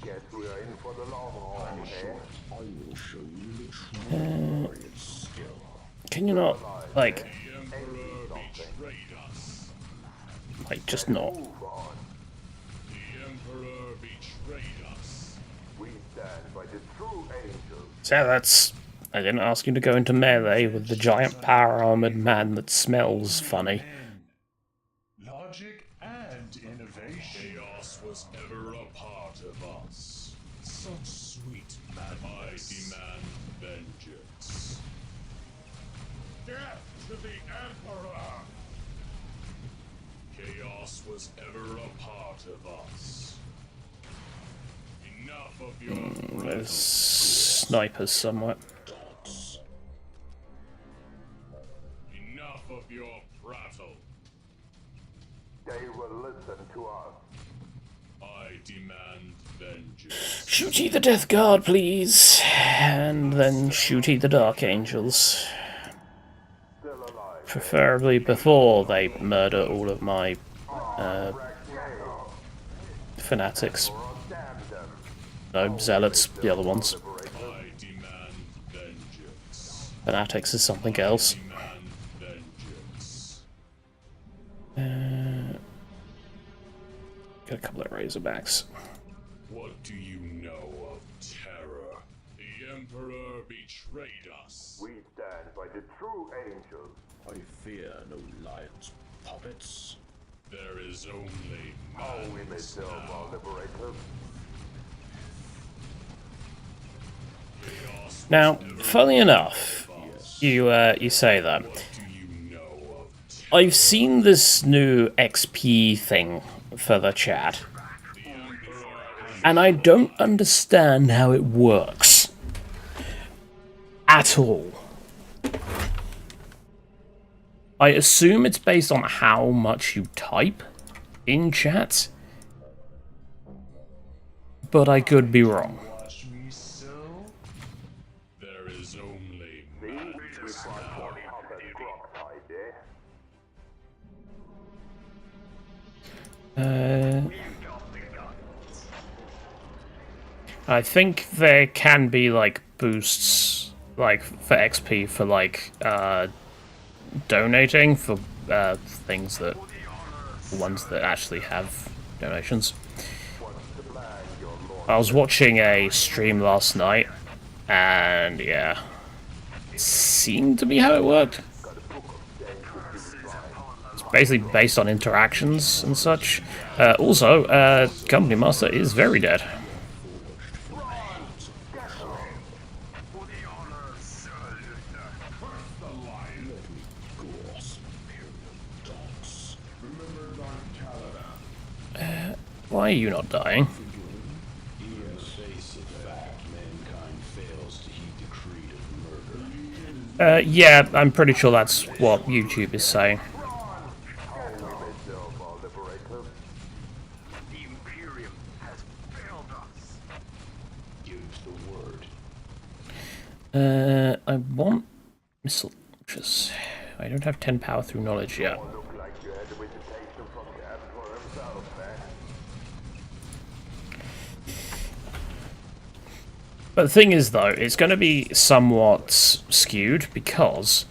Guess we are in for the long haul, eh? I will show you the true warrior's skill. Can you not, like, The Emperor betrayed us. just not? Move on. The Emperor betrayed us. We stand by the true angels. So that's... I didn't ask you to go into melee with the giant power-armored man that smells funny. Logic and innovation. Chaos was ever a part of us. Such sweet madness. I demand vengeance. Death to the Emperor! Chaos was ever a part of us. Enough of your There's snipers somewhere. Enough of your prattle. They will listen to us. I demand vengeance. Shooty the Death Guard, please. And then shooty the Dark Angels. Still alive. Preferably before they murder all of my fanatics. Damn them. No, zealots, the other ones. I demand vengeance. Fanatics is something else. Demand vengeance. Got a couple of Razorbacks. What do you know of terror? The Emperor betrayed us. We stand by the true angels. I fear no lion's puppets. There is only How we may madness serve now. our liberator. Chaos Now, was ever funny enough, of us. you say that. What do you know of terror? I've seen this new XP thing for the chat, The Emperor and I don't understand how it works. At all. I assume it's based on how much you type in chat, but I could be wrong. watch me so. There is only We madness fight now. for puppet crockfight, I think there can be like boosts, like for XP for like donating for things that ones that actually have donations. I was watching a stream last night, and yeah, it seemed to be how it worked. It's basically based on interactions and such. Also, Company Master is very dead. Why are you not dying? In the face of fact, mankind fails to heed the creed of murder. Yeah, I'm pretty sure that's what YouTube is saying. serve our liberator. The Imperium has failed us. Use the word. I want missile launchers. I don't have 10 power through knowledge yet. Look like you had a visitation from the Emperor himself, man. But the thing is, though, it's going to be somewhat skewed because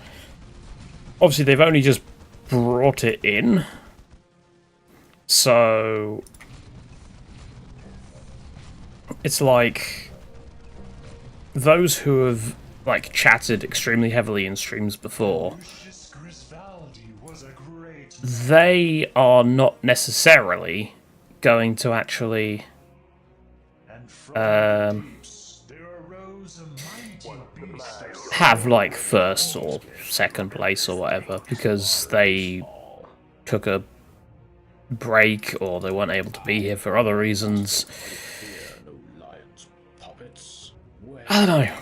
obviously they've only just brought it in. So it's like those who have like chatted extremely heavily in streams before, they are not necessarily going to actually have like first or second place or whatever because they took a break or they weren't able to be here for other reasons. puppets. Where I don't know. are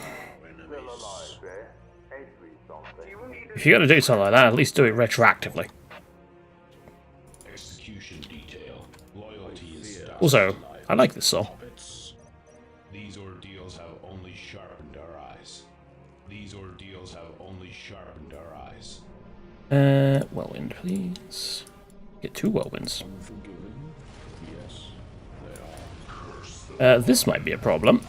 Still enemies? alive, eh? Entry something. If you're gonna do something like that, at least do it retroactively. Execution detail. Loyalty is Also, I like this song. puppets. These ordeals have only sharpened our eyes. These ordeals have only sharpened our eyes. Whirlwind, please. Get 2 whirlwinds. Unforgiving? Yes, they are. This might be a problem.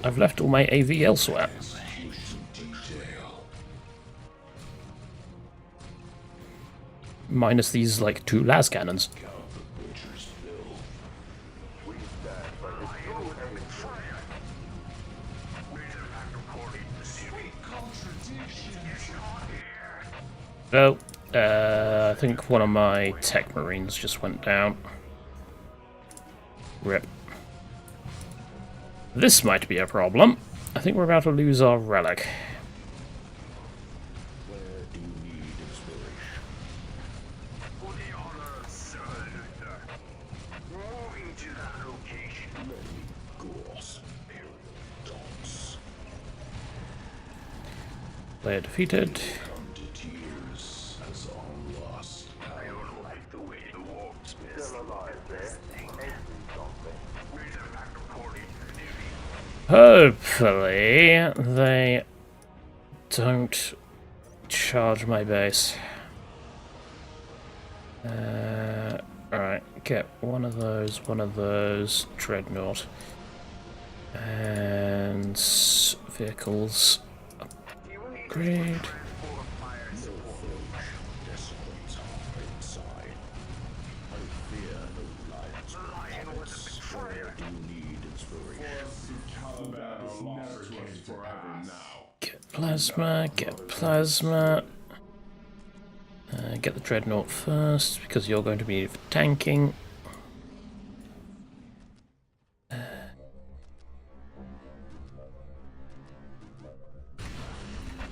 I've left all my AV elsewhere. Execution detail. Minus these, like, 2 las cannons. Count the butcher's bill. We stand by the true Oh, I think one of my tech marines just went down. Rip. This might be a problem. I think we're about to lose our relic. Where do you need inspiration? For the honor of Sir Luther, moving to that location. Let me gorse imperial dogs. Player defeated. Come to tears as on lost. I don't like the way the wolves miss. still alive, eh? Entry something. Razor back reporting for duty. Hopefully, they don't charge my base. Alright, get one of those, dreadnought. And vehicles upgrade. Desecrates our inside. I fear no lions with puppets. Where do you need inspiration? Caldaris never came to pass. Get plasma. Get the dreadnought first, because you're going to be needed for tanking.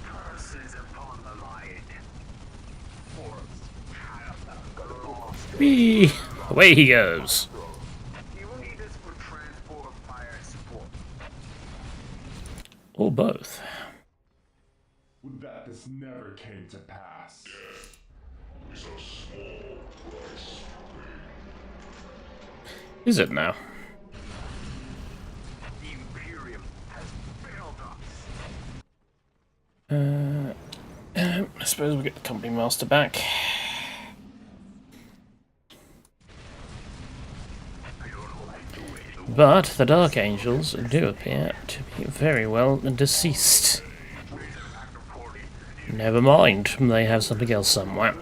Curses upon the lion. Whee! Away he goes. You will need this for transport, fire, and support. Or both. Would that this never came to pass. Is it now? The Imperium has failed us. I suppose we'll get the company master back. But the Dark Angels do appear to be very well deceased. Never mind, they have something else somewhere.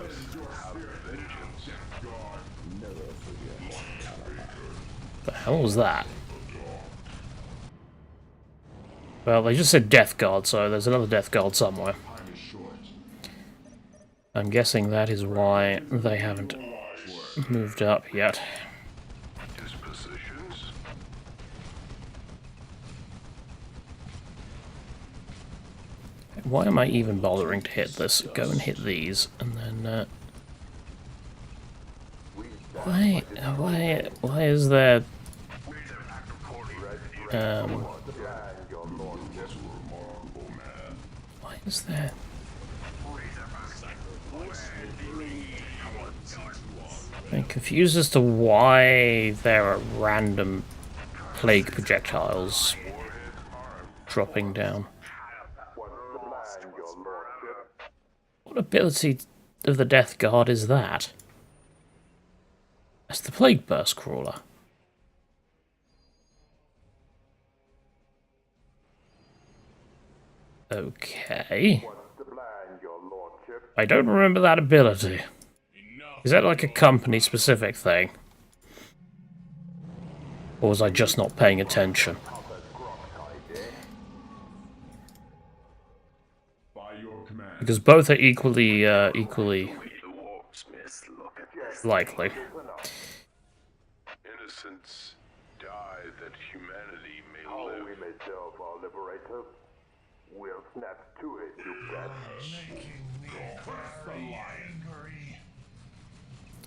The hell was that? Well, they just said Death Guard, so there's another Death Guard somewhere. I'm guessing that is why they haven't moved up yet. Why am I even bothering to hit this? Go and hit these, and then why is there why is there I'm confused as to why there are random plague projectiles dropping down. What ability of the Death Guard is that? That's the Plague Burst Crawler. Okay. I don't remember that ability. Is that like a company-specific thing? Or was I just not paying attention? Because both are equally likely. Innocents die that humanity may live. We may serve our liberator. We'll snap to it, you bet.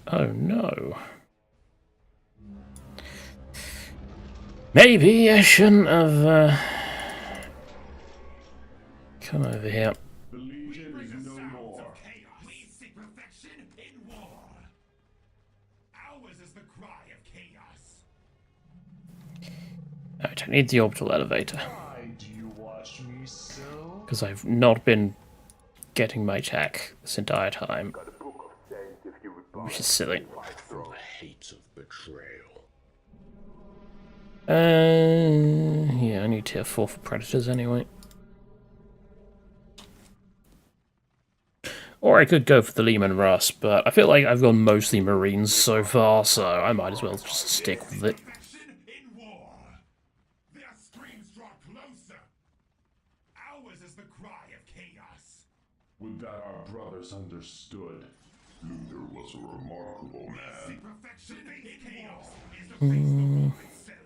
Oh no. Maybe I shouldn't have come over here. The Legion is no more. We seek perfection in war. Ours is the cry of chaos. Alright, I need the orbital elevator. Why do you watch me so? Because I've not been getting my tech this entire time. Which is silly. The hate of betrayal. Yeah, I need tier 4 for predators anyway. Or I could go for the Lehman Russ, but I feel like I've gone mostly Marines so far, so I might as well just stick with it. In war. Their screams draw closer. Ours is the cry of chaos. Would that our brothers understood. Luther was a remarkable man. Perfection in chaos is the face of war itself.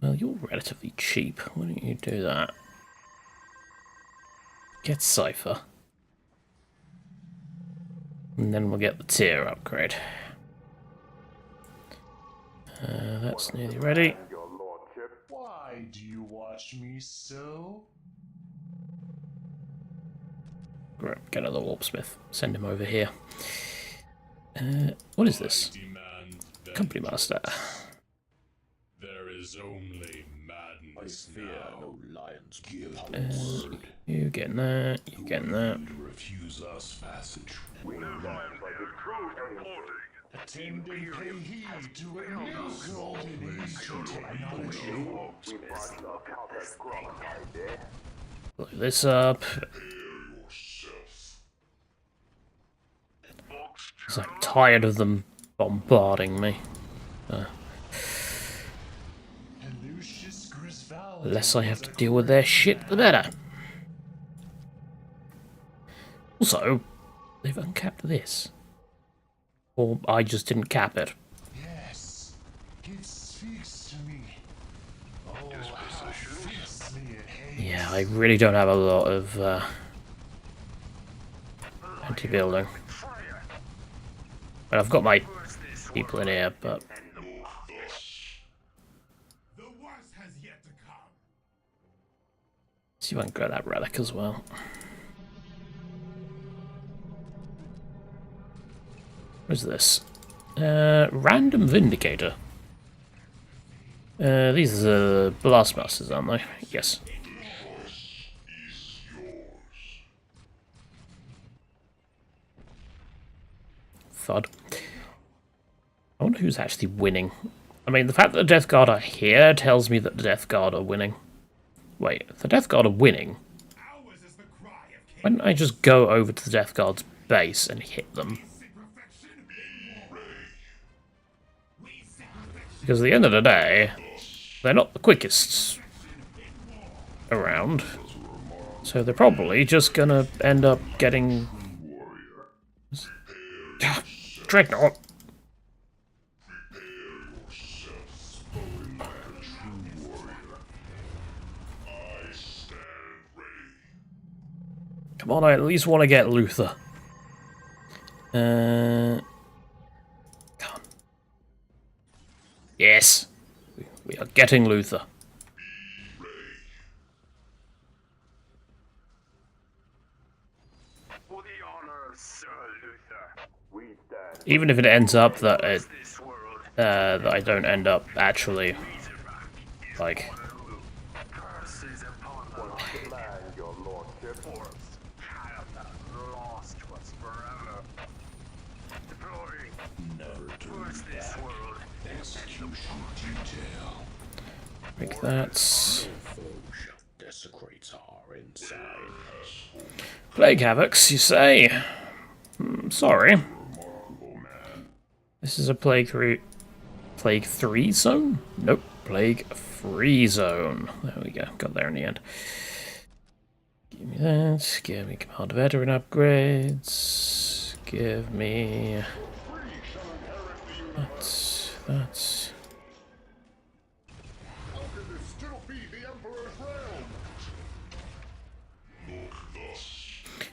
Well, you're relatively cheap. Why don't you do that? Get Cypher. And then we'll get the tier upgrade. That's nearly ready. Why do you watch me so? Right, get another Warpsmith. Send him over here. What is this? Company Master. There is only madness. I fear no lions give You getting that? You getting that? refuse us passage. attending pay heed to a new golden age of technology. Blow this up. Because I'm tired of them bombarding me. The less I have to deal with their shit, the better. Also, they've uncapped this. Or I just didn't cap it. Yes, it speaks to me. Oh, how fiercely it hates. Yeah, I really don't have a lot of anti-building. Well, I've got my people in here, but The worst has yet to come. see if I can grab that relic as well. What is this? Random Vindicator. These are the Blastmasters, aren't they? Yes. Thud. I wonder who's actually winning. I mean, the fact that the Death Guard are here tells me that the Death Guard are winning. Wait, if the Death Guard are winning, why don't I just go over to the Death Guard's base and hit them? Because at the end of the day, they're not the quickest around. So they're probably just gonna end up getting... Dreadnought! Come on, I at least want to get Luther. Come on. Yes! We are getting Luther. For the honor of Sir Luther. Even if it ends up that it, that I don't end up actually, like... Curses upon the land, your lordship. Forest, lost to us forever. Deploying. Never Towards this world. execution detail. Break that. Foe shall desecrate our inside. Plague Havocs, you say? Sorry. This is a Plague 3 zone? Nope. Plague free zone. There we go. Got there in the end. Give me that. Give me Command Veteran upgrades. Give me... That's... How can this still be the Emperor's realm?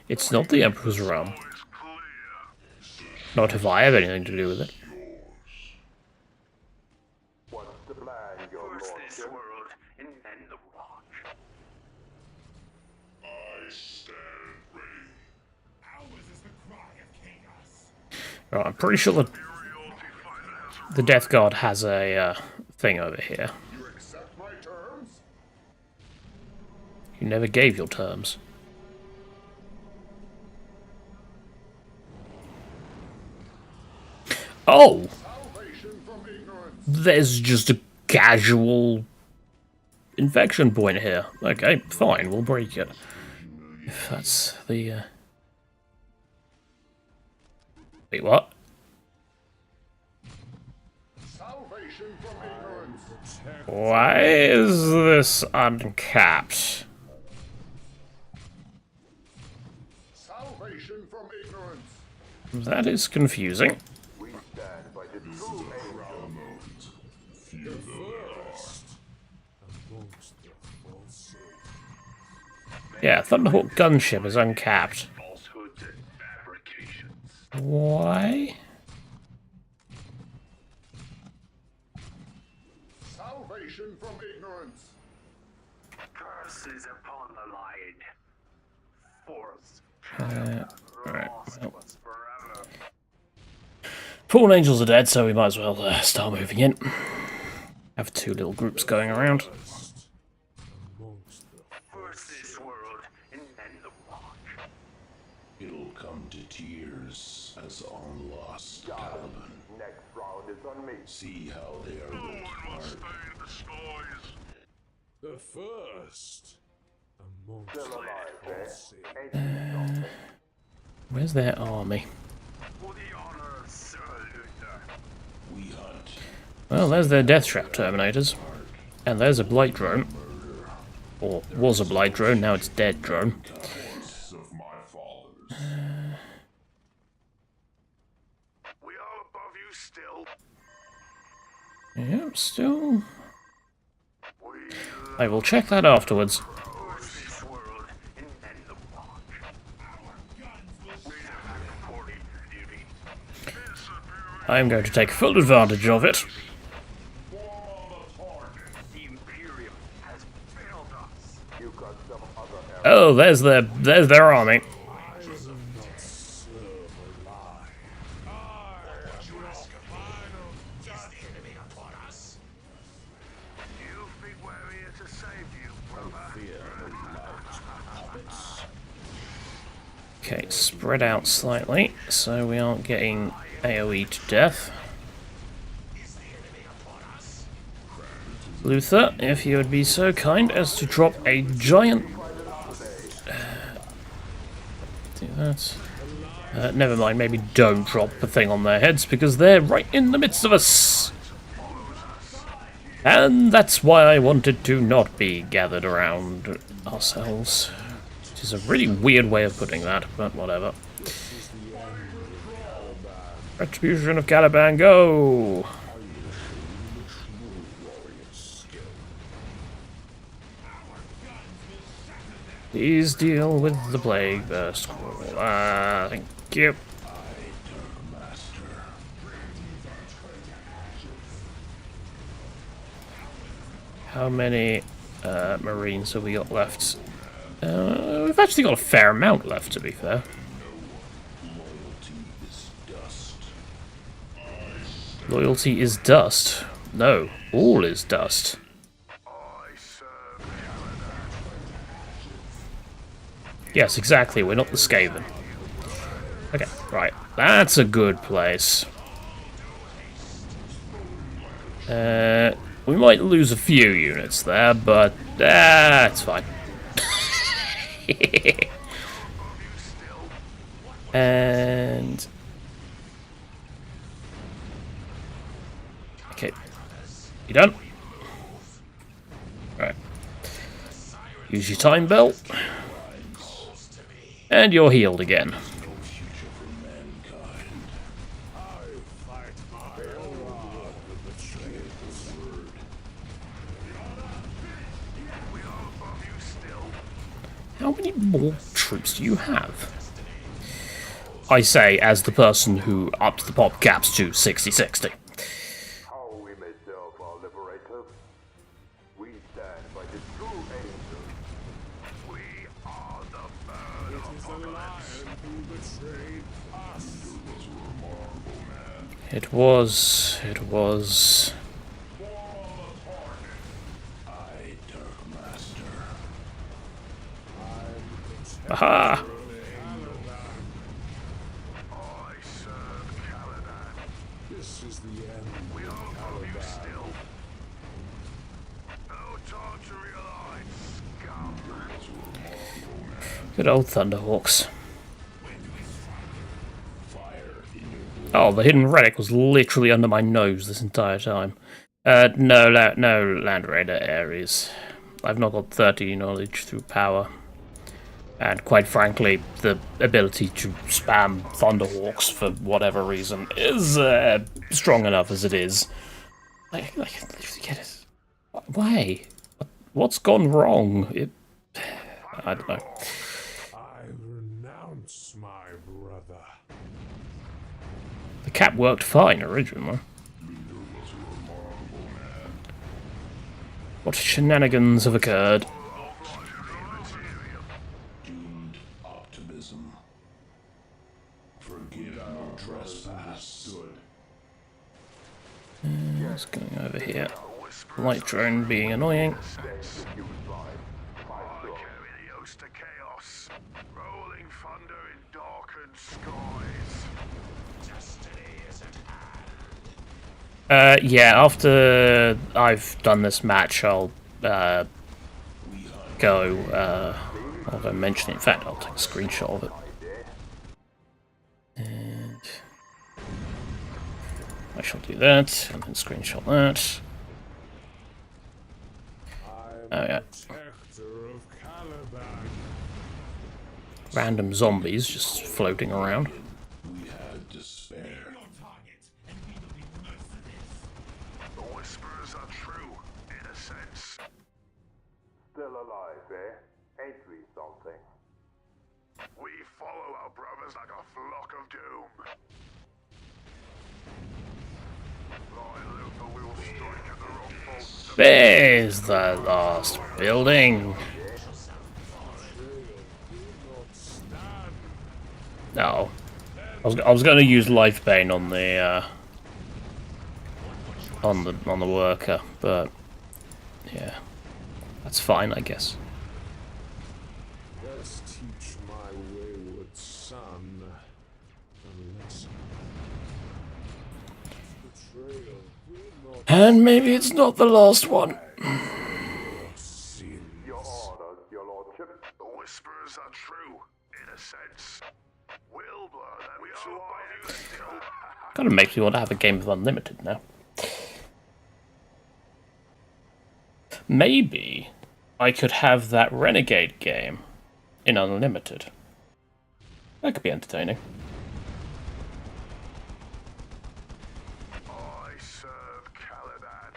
It's not the Emperor's realm. Not if I have anything to do with it. What's the plan, your lordship? this world and then the watch. I stand ready. Ours is the cry of chaos. Right, I'm pretty sure the Death Guard has a thing over here. You accept my terms? You never gave your terms. Oh! Salvation from ignorance. There's just a casual infection point here. Okay, fine, we'll break it. If that's the... Wait, what? Salvation from ignorance. Why is this uncapped? Salvation from ignorance. That is confusing. We stand by the true angel. Yeah, Thunderhawk gunship is uncapped. Falsehoods and fabrications. Why? Salvation from ignorance. Curses upon the lion. Force. Right, well. Was forever. Fallen Angels are dead, so we might as well start moving in. Have two little groups going around. First this world and then the watch. It'll come to tears as on lost Caliban. Next round is on me. See how they are ripped apart. The first amongst Still alive, the eh? false. Ain't it Where's their army? for the honor of Sir Luther. We hunt. Well, there's their Death Trap Terminators. And there's a Blight Drone. Or was a Blight Drone, now it's Dead Drone. Voice of my fathers. We are above you still. Yep, still... We I will check that afterwards. love this world and then the watch. We have reported duty. I am going to take full advantage of it. The Imperium has failed us. You got some other Oh, there's their army. You think we're here to save you, brother? Okay, spread out slightly, so we aren't getting AoE to death. Luther, if you would be so kind as to drop a giant... do that. Never mind, maybe don't drop the thing on their heads, because they're right in the midst of us! And that's why I wanted to not be gathered around ourselves. Which is a really weird way of putting that, but whatever. Retribution of Caliban, go! Please deal with the Plague Burst. Thank you. How many Marines have we got left? We've actually got a fair amount left, to be fair. Loyalty is dust. No, all is dust. Yes, exactly, we're not the Skaven. Okay, right, that's a good place. We might lose a few units there, but it's fine. And... okay, you done? Right. Use your time belt. And you're healed again. How many more troops do you have? I say, as the person who upped the pop caps to 60-60. How we may serve our liberator. stand by the true angels. We are the bird. It is the lion who betrayed us. It was. It was. I, Dark Master. Aha! I serve Caladan. This is the end. We all love you still. No time to realize, scum. Good old Thunderhawks. Oh, the hidden relic was literally under my nose this entire time. No Land Raider Ares. I've not got 30 knowledge through power. And quite frankly, the ability to spam Thunderhawks for whatever reason is strong enough as it is. I can't literally get it. Why? What's gone wrong? I don't know. I renounce my brother. The cap worked fine originally. What shenanigans have occurred? Doomed optimism. Forgive no trespass. What's going over here? Light drone being annoying. I carry the host of chaos, rolling thunder in darkened skies. Destiny is at hand. Yeah, after I've done this match, I'll go, I'll go mention it. In fact, I'll take a screenshot of it. And I shall do that, and then screenshot that. Oh yeah. Random zombies just floating around. We had despair. The whispers are true, in a sense. Still alive, eh? Ain't we something? We follow our brothers like a flock of doom. Blind Luther will strike at the wrong fault. There's the last building. No, I was going to use life bane on the worker, but yeah, that's fine, I guess. Let's teach my wayward son a lesson. Betrayal will not And maybe it's not the last one. sin. Your orders, your lordship. The whispers are true, in a sense. Will blur them. We are above you still. Kind of makes me want to have a game of Unlimited now. Maybe I could have that Renegade game in Unlimited. That could be entertaining. I serve Caladan.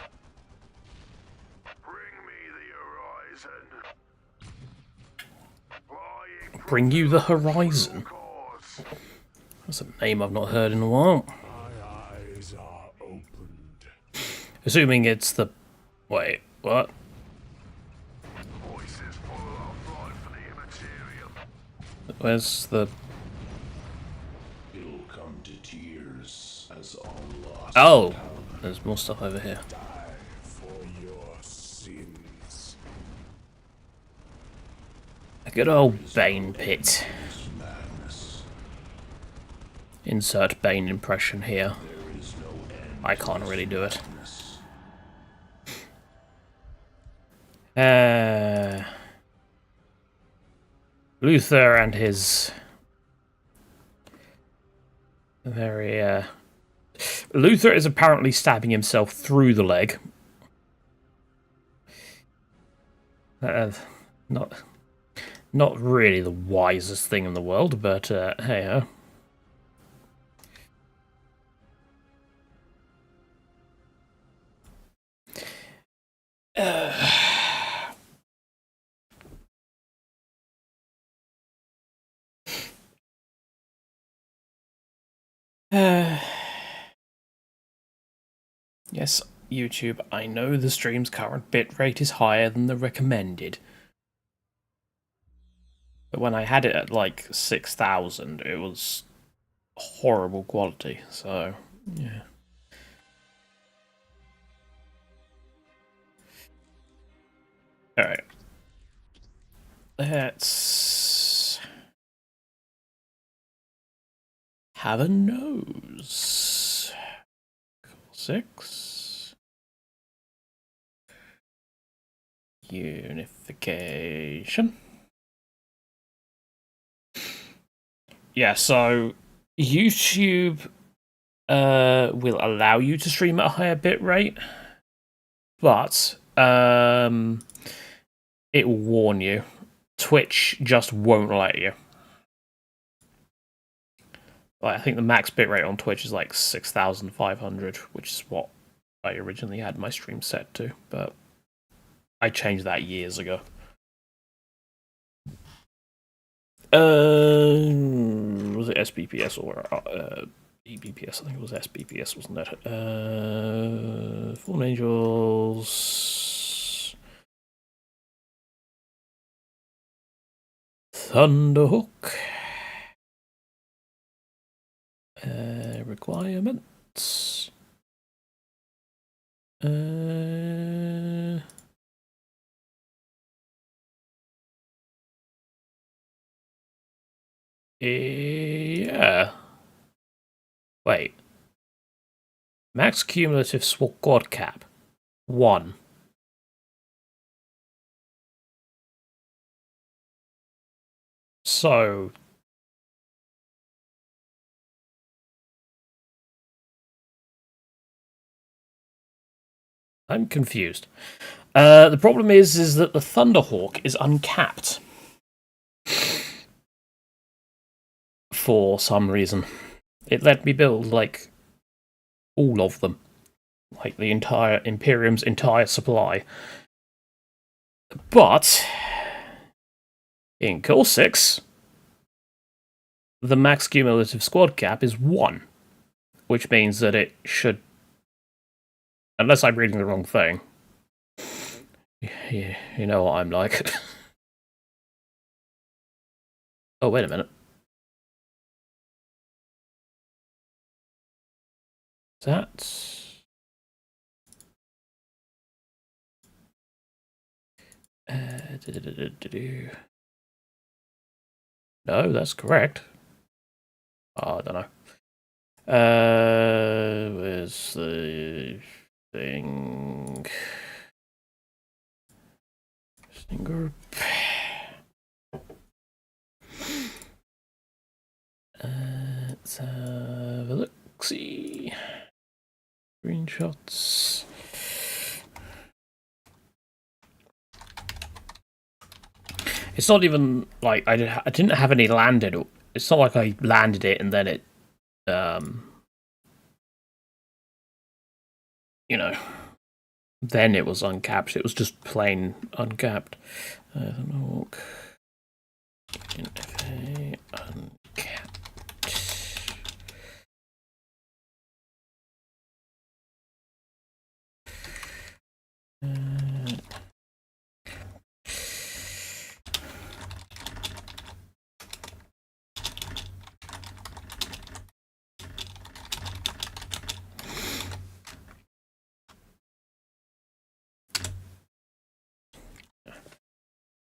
Bring me the horizon. Flying Bring you the Horizon. cause. That's a name I've not heard in a while. My eyes are opened. Assuming it's the... Wait, what? Voices follow our flight for the immaterial. Where's the... It'll come to tears as our lost. Oh! There's more stuff over here. Die for your sins. A good old Bane pit. Madness. Insert Bane impression here. There is no end. I can't really do it. Luther and his very Luther is apparently stabbing himself through the leg. Not really the wisest thing in the world, but hey-ho. Yes, YouTube, I know the stream's current bitrate is higher than the recommended. But when I had it at like 6,000, it was horrible quality, so yeah. Alright. Let's have a nose. 6. Unification. Yeah, so YouTube will allow you to stream at a higher bitrate, but it will warn you. Twitch just won't let you. Like, I think the max bitrate on Twitch is like 6,500, which is what I originally had my stream set to, but I changed that years ago. Was it SBPS or EBPS? I think it was SBPS, wasn't it? Fallen Angels, Thunderhook. Requirements. Yeah. Wait. Max cumulative squad cap. 1. So... I'm confused. The problem is that the Thunderhawk is uncapped. For some reason. It let me build, like, all of them. Like, the entire Imperium's entire supply. But... in Core 6... the max cumulative squad cap is 1. Which means that it should... unless I'm reading the wrong thing. Yeah, you know what I'm like. Oh, wait a minute. That's... no, that's correct. Oh, I don't know. Where's the thing? Group. Let's have a look-see. Screenshots. It's not even like I didn't have any landed. It's not like I landed it and then it, you know, then it was uncapped. It was just plain uncapped. Uncapped.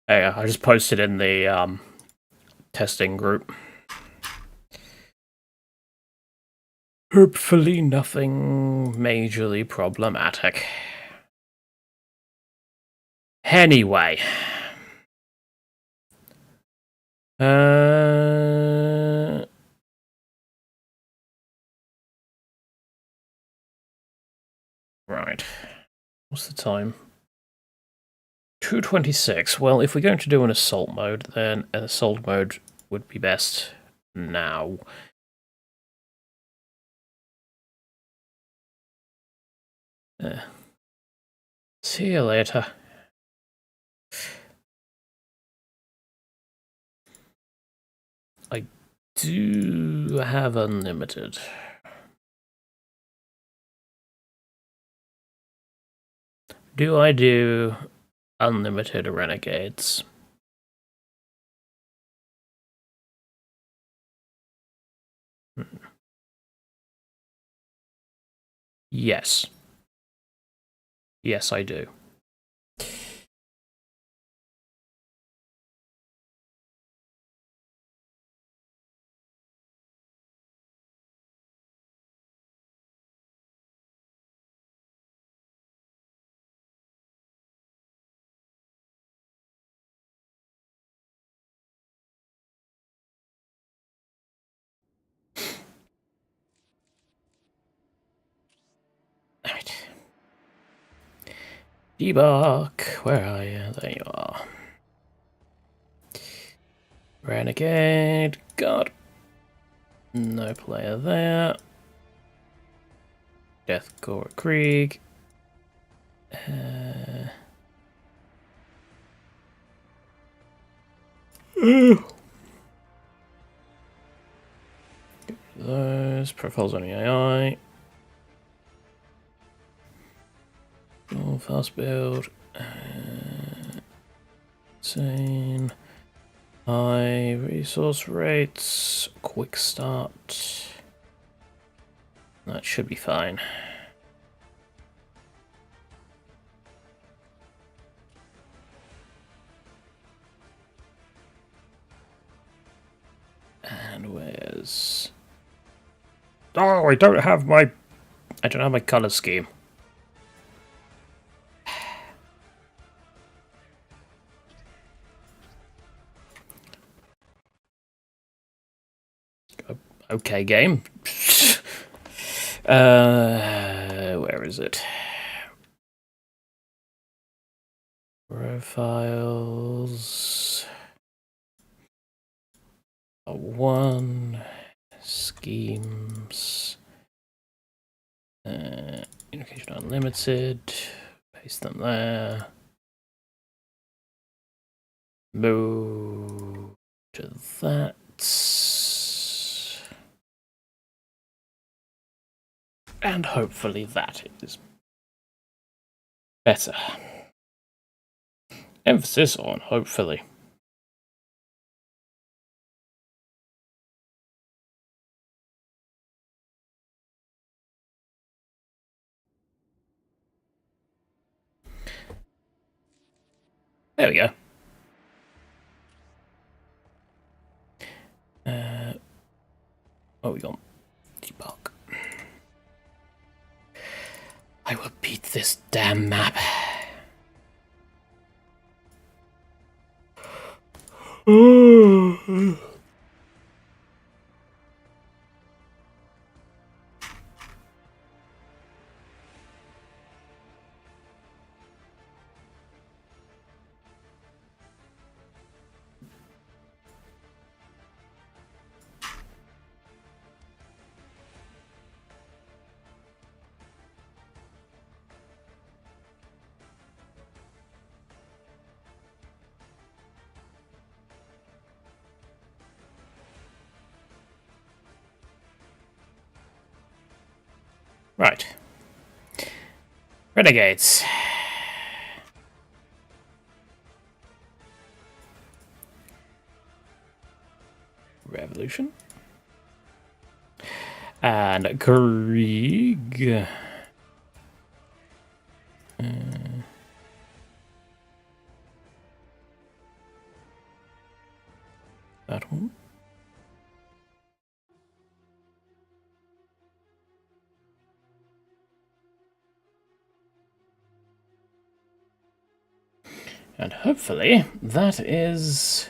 Hey, I just posted in the testing group. Hopefully nothing majorly problematic. Anyway. Right. What's the time? 2:26. Well, if we're going to do an assault mode, then an assault mode would be best now. See you later. I do have unlimited. Do I do unlimited renegades? Yes. Yes, I do. Right. Debark, where are you? There you are. Renegade Guard. No player there. Death Core Krieg. Those profiles on the AI. Oh, fast build. Insane. High resource rates. Quick start. That should be fine. And where's... Oh, I don't have my color scheme. Okay, game. Where is it? Profiles. One. Schemes. Unification Unlimited. Paste them there. Move to that. And hopefully that is better. Emphasis on hopefully. There we go. What we got? Debark. I will beat this damn map. Right. Renegades. Revolution. And Krieg. That one. And hopefully that is...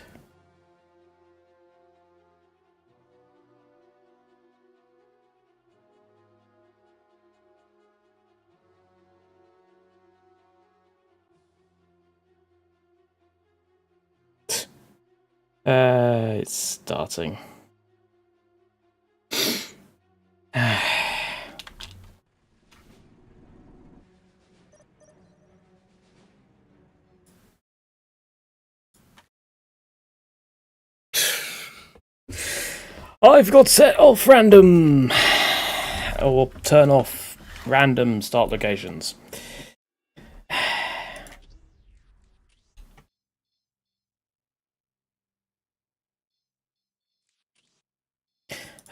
it's starting. I've got set off random, or turn off random start locations.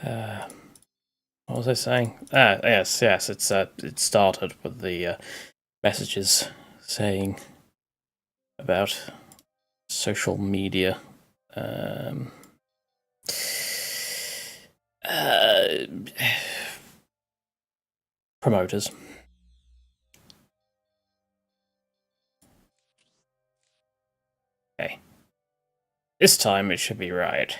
What was I saying? Yes, it's it started with the messages saying about social media promoters. Okay. This time it should be right.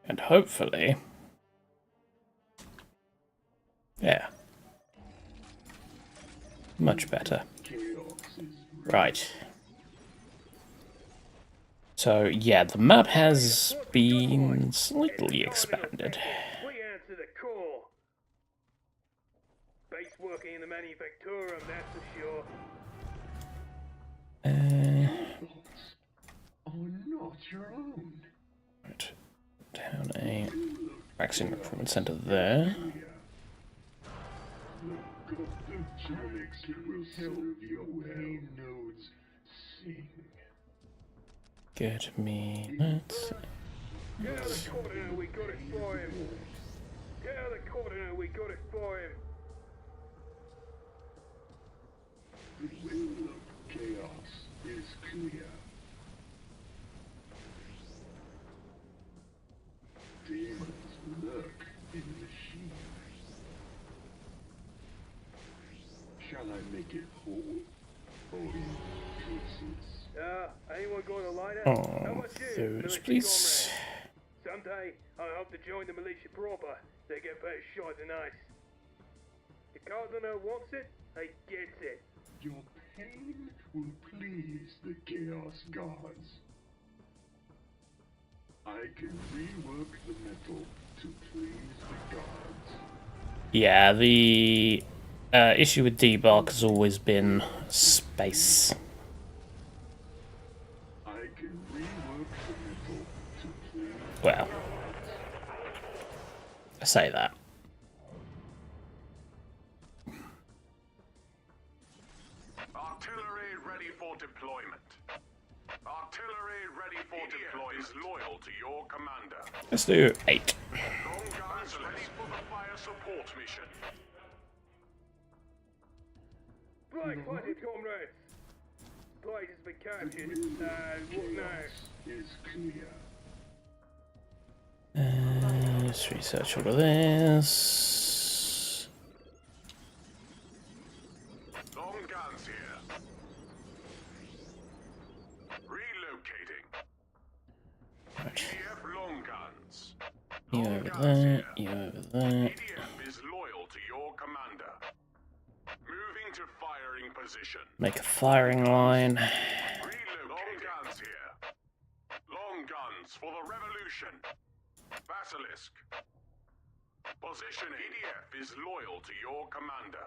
And hopefully... yeah. Much better. Right. So, yeah, the map has been slightly expanded. We answer the call. Base working in the manufactorum, that's for sure. Not your own. Right. Down a vaccine recruitment center there. Look up the giants that will serve your pain nodes. Sing. Get me that. Get out of the corner, we got it for him. Get out of the corner, we got it for him. The will of chaos is clear. Demons lurk in the sheep. Shall I make it whole or in pieces? Anyone got a lighter? Oh, How much is those, militia please. comrade? Someday, I hope to join the militia proper. They get better shot than us. The Cardinal wants it, he gets it. Your pain will please the Chaos Gods. I can rework the metal to please the gods. Yeah, the issue with Debark has always been space. I can rework the metal to please Well, I say that. Artillery ready for deployment. Artillery ready for deployment is loyal to your commander. Let's do 8. Long guns ready for the fire support mission. Right, fighting comrades. Place has been captured. What now? is clear. Let's research all of this. Long guns here. Relocating. Right. EDF long guns. You over there, you over there. EDF is loyal to your commander. Moving to firing position. Make a firing line. Reload. Long guns here. Long guns for the revolution. Basilisk. Positioning. EDF is loyal to your commander.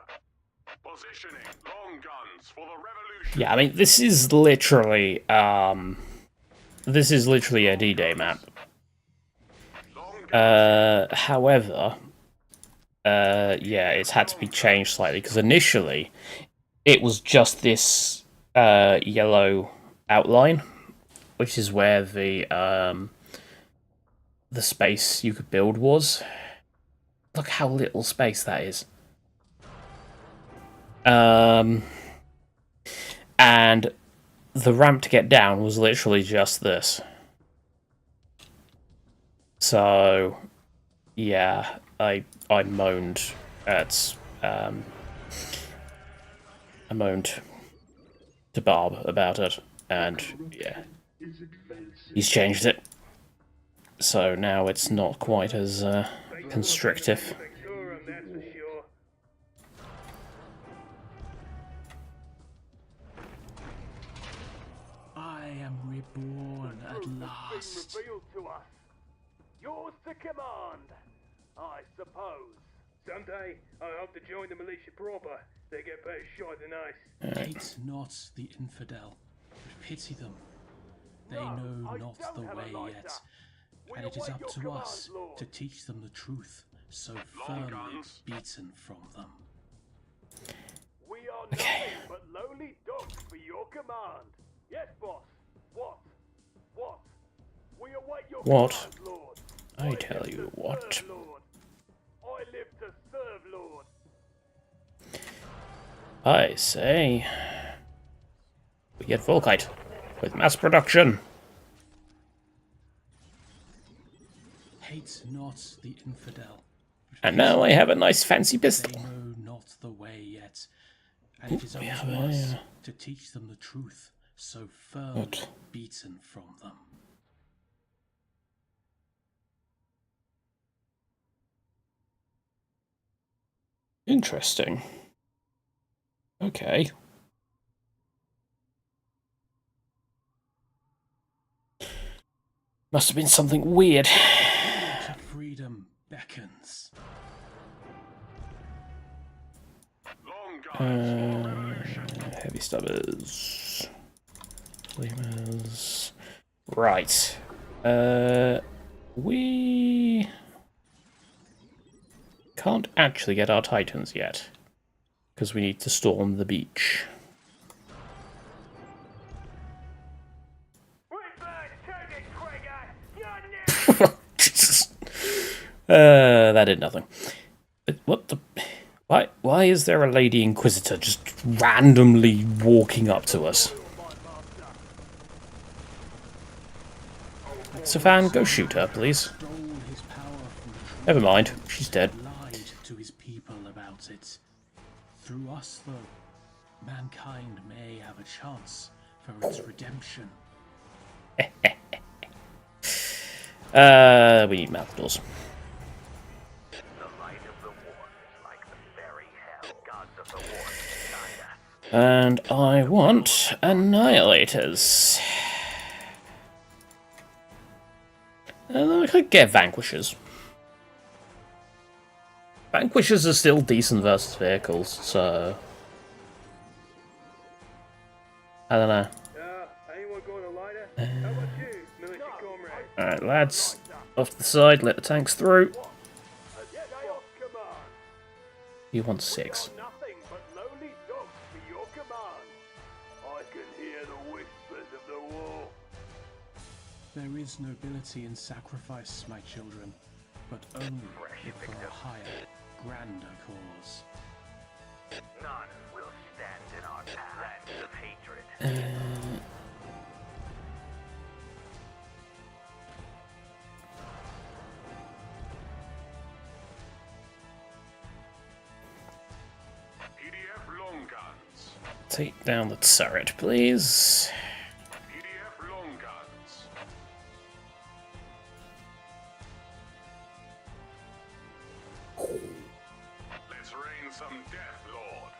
Positioning. Long guns for the revolution. Yeah, I mean, this is literally a D-Day map. However, yeah, it's had to be changed slightly, because initially it was just this yellow outline, which is where the space you could build was. Look how little space that is. And the ramp to get down was literally just this. So, yeah, I moaned at I moaned to Bob about it, and yeah, he's changed it. So now it's not quite as constrictive. I am reborn at last. Revealed to us. Yours to command, I suppose. Someday, I hope to join the militia proper. They get better shot than us. Hate not the infidel, but pity them. They know not the way yet, and it is up to us to teach them the truth, so firmly beaten from them. We are nothing but lowly dogs for your command. Yes, boss. What? What? We await your What? commands, Lord. I tell you what. Serve, Lord. I live to serve, Lord. I say we get Volkite with mass production. Hate not the infidel. And now I have a nice fancy pistol. They know not the way yet, and it is up to us to teach them the truth, so firmly beaten from them. Interesting. Okay. Must have been something weird. Freedom beckons. Heavy stubbers. Flamers. Right. We can't actually get our Titans yet, because we need to storm the beach. Jesus. That did nothing. What the... Why is there a Lady Inquisitor just randomly walking up to us? Safan, go shoot her, please. Never mind, she's dead. Lied to his people about it. Through us, though, mankind may have a chance for its redemption. We need mouth doors. And I want Annihilators. And I could get Vanquishers. Vanquishers are still decent versus vehicles, so... I don't know. Anyone got a lighter? How about you, militia comrade? Alright, lads. Off to the side, let the tanks through. You want 6. Nothing but lowly dogs for your command. I can hear the whispers of the war. There is nobility in sacrifice, my children, but only if for a higher, grander cause. None will stand in our path of hatred. PDF long guns. Take down the turret, please. PDF long guns. Let's rain some death, Lord.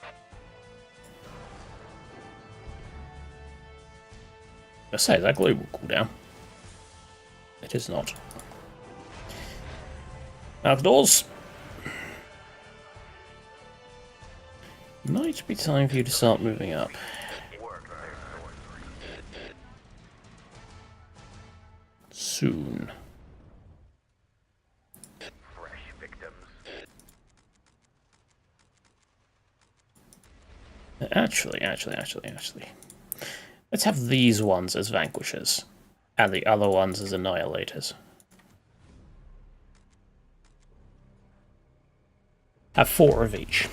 I say that global cooldown. It is not. Out the doors. Might be time for you to start moving up. Soon. Fresh victims. Actually. Let's have these ones as Vanquishers. And the other ones as Annihilators. Have 4 of each.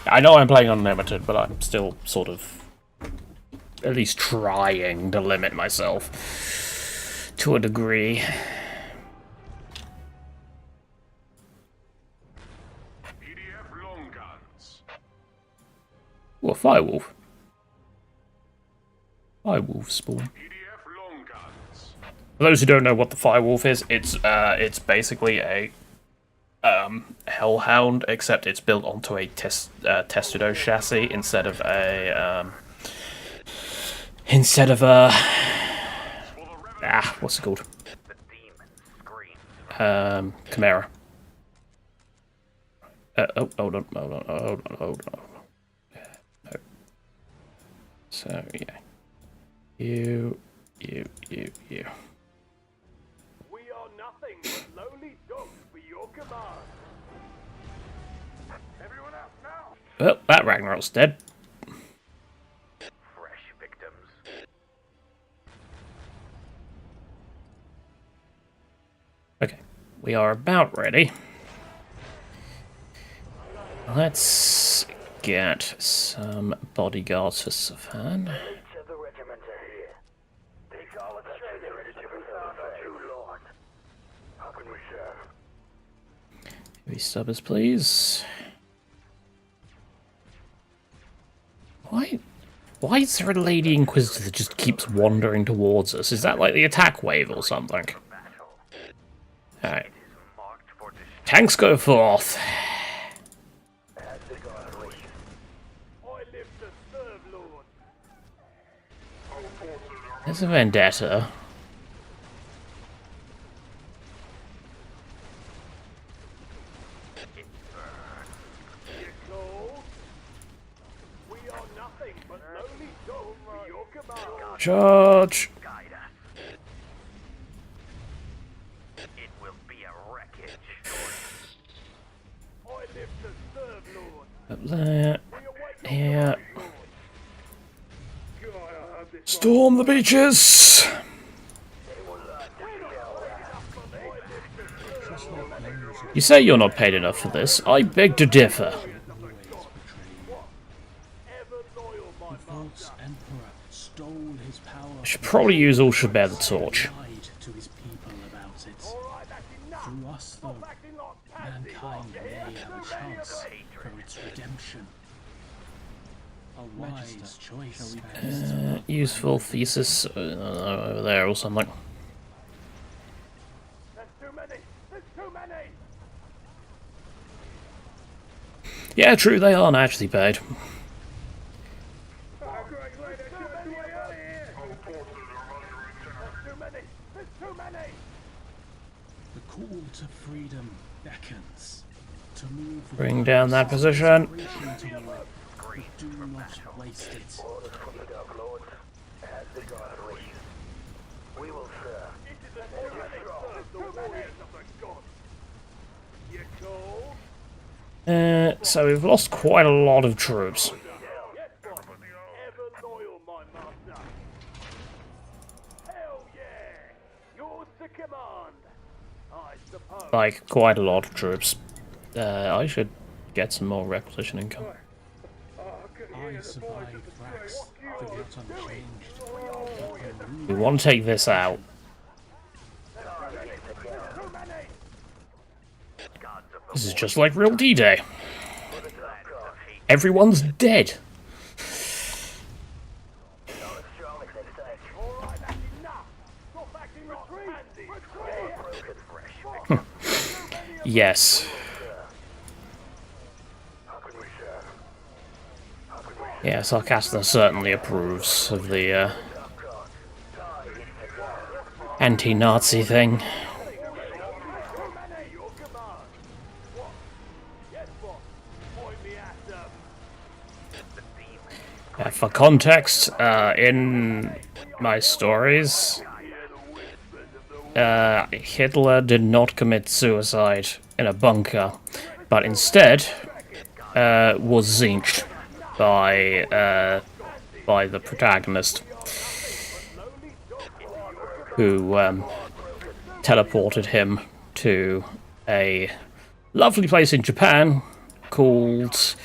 I know I'm playing unlimited, but I'm still sort of at least trying to limit myself to a degree. PDF long guns. Ooh, a Firewolf. Firewolf spawn. PDF long guns. For those who don't know what the Firewolf is, it's basically a Hellhound, except it's built onto a Testudo chassis instead of a what's it called? Chimera. Oh, hold on. No. So, yeah. You. We are nothing but lowly dogs for your command. Everyone out now. Well, that Ragnarok's dead. Fresh victims. Okay, we are about ready. Let's get some bodyguards for Safan. Each of the regiments are here. They call it straight. They're ready to be found for true lord. How can we serve? Heavy stubbers, please. Why is there a Lady Inquisitor that just keeps wandering towards us? Is that like the attack wave or something? Alright. Tanks go forth. There's a vendetta. Charge! It will be a wreckage. I live to serve, Lord. Up there. Here. Storm the beaches! You say you're not paid enough for this. I beg to differ. I should probably use all should bear the torch. To his people about it. Through us, though, mankind may have a chance for its redemption. A wise choice. Useful thesis over there or something. There's too many. There's too many. Yeah, true, they aren't actually paid. The call to freedom beckons. To move Bring down that position. Do not waste it. Orders from the Dark Lords. As the God wishes. We will serve. It is a too many of the gods. You cold? So we've lost quite a lot of troops. Yes, boss. Ever loyal, my master. Hell yeah! Yours to command. I suppose. Like, quite a lot of troops. I should get some more requisition income. I survived Vrax, forgot unchanged. We want to take this out. This is just like real D-Day. Everyone's dead. Yes. Yes, Arcasta certainly approves of the anti-Nazi thing. For context, in my stories, Hitler did not commit suicide in a bunker, but instead was zinched by the protagonist, who teleported him to a lovely place in Japan called...